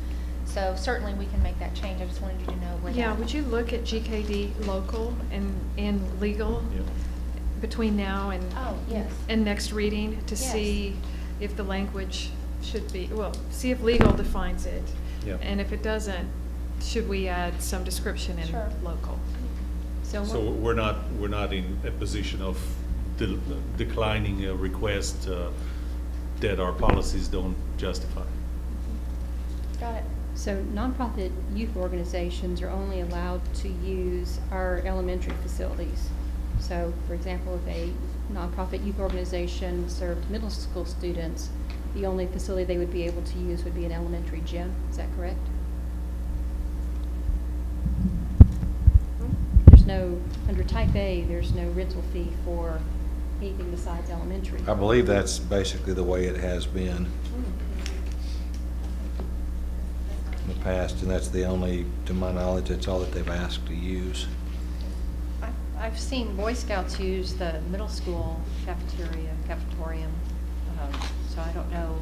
So certainly we can make that change. I just wanted you to know where. Yeah, would you look at GKD local and legal between now and and next reading to see if the language should be, well, see if legal defines it. Yeah. And if it doesn't, should we add some description in local? So we're not in a position of declining a request that our policies don't justify. Got it. So nonprofit youth organizations are only allowed to use our elementary facilities. So, for example, if a nonprofit youth organization served middle school students, the only facility they would be able to use would be an elementary gym. Is that correct? There's no, under type A, there's no rental fee for anything besides elementary. I believe that's basically the way it has been in the past, and that's the only, to my knowledge, that's all that they've asked to use. I've seen Boy Scouts use the middle school cafetorium, so I don't know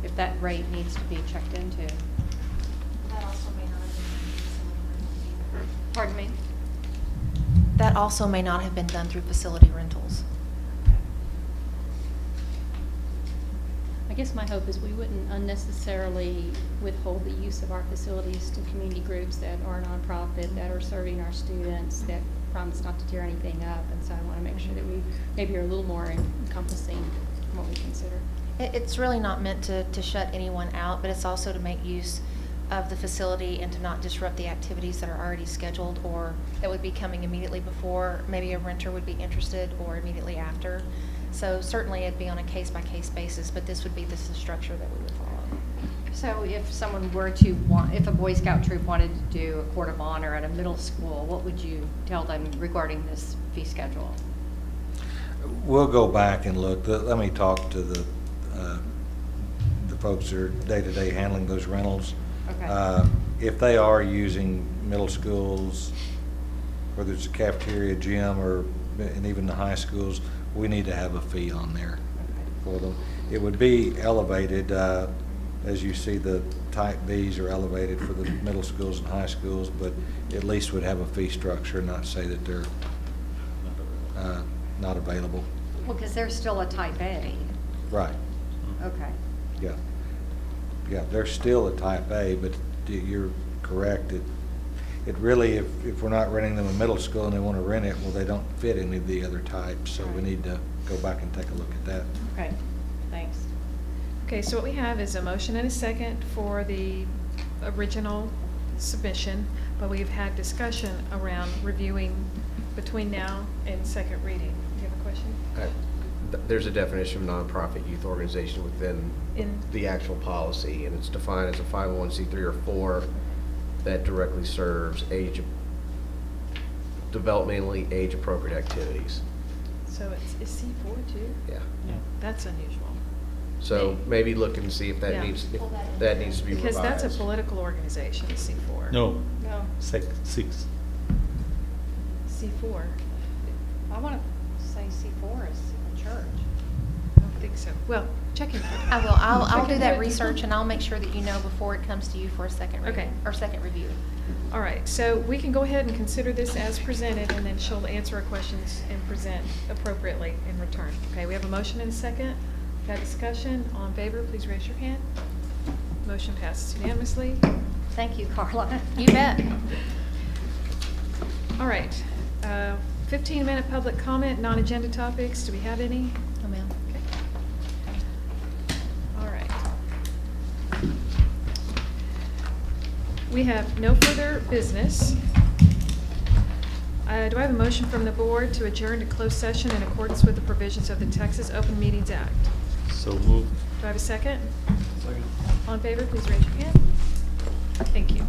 if that rate needs to be checked into. That also may not have been. Pardon me? That also may not have been done through facility rentals. I guess my hope is we wouldn't unnecessarily withhold the use of our facilities to community groups that are nonprofit, that are serving our students, that promise not to tear anything up. And so I want to make sure that we maybe are a little more encompassing in what we consider. It's really not meant to shut anyone out, but it's also to make use of the facility and to not disrupt the activities that are already scheduled or that would be coming immediately before maybe a renter would be interested or immediately after. So certainly it'd be on a case-by-case basis, but this would be the structure that we would follow. So if someone were to want, if a Boy Scout troop wanted to do a court of honor at a middle school, what would you tell them regarding this fee schedule? We'll go back and look. Let me talk to the folks that are day-to-day handling those rentals. Okay. If they are using middle schools, whether it's a cafeteria, gym, or and even the high schools, we need to have a fee on there for them. It would be elevated, as you see the type Bs are elevated for the middle schools and high schools, but at least would have a fee structure, not say that they're not available. Well, because there's still a type A. Right. Okay. Yeah. Yeah, they're still a type A, but you're correct. It really, if we're not renting them a middle school and they want to rent it, well, they don't fit any of the other types, so we need to go back and take a look at that. Okay, thanks. Okay, so what we have is a motion and a second for the original submission, but we've had discussion around reviewing between now and second reading. Do you have a question? There's a definition of nonprofit youth organization within In- the actual policy, and it's defined as a 501c3 or 4 that directly serves developmentally age-appropriate activities. So it's C4 too? Yeah. That's unusual. So maybe look and see if that Yeah. needs, if that needs to be revised. Because that's a political organization, C4. No, No. six. C4. I want to say C4 is a church. I don't think so. Well, check into it. I will. I'll Check do into that it. research and I'll make sure that you know before it comes to you for a second review. Okay. Or second review. All right, so we can go ahead and consider this as presented, and then she'll answer our questions and present appropriately in return. Okay, we have a motion and a second. Got discussion? All in favor, please raise your hand. Motion passes unanimously. Thank you, Carla. You bet. All right, 15-minute public comment, non-agenda topics. Do we have any? No, ma'am. Okay. All right. We have no further business. Do I have a motion from the board to adjourn to closed session in accordance with the provisions of the Texas Open Meetings Act? So moved. Do I have a second? Second. All in favor, please raise your hand. Thank you.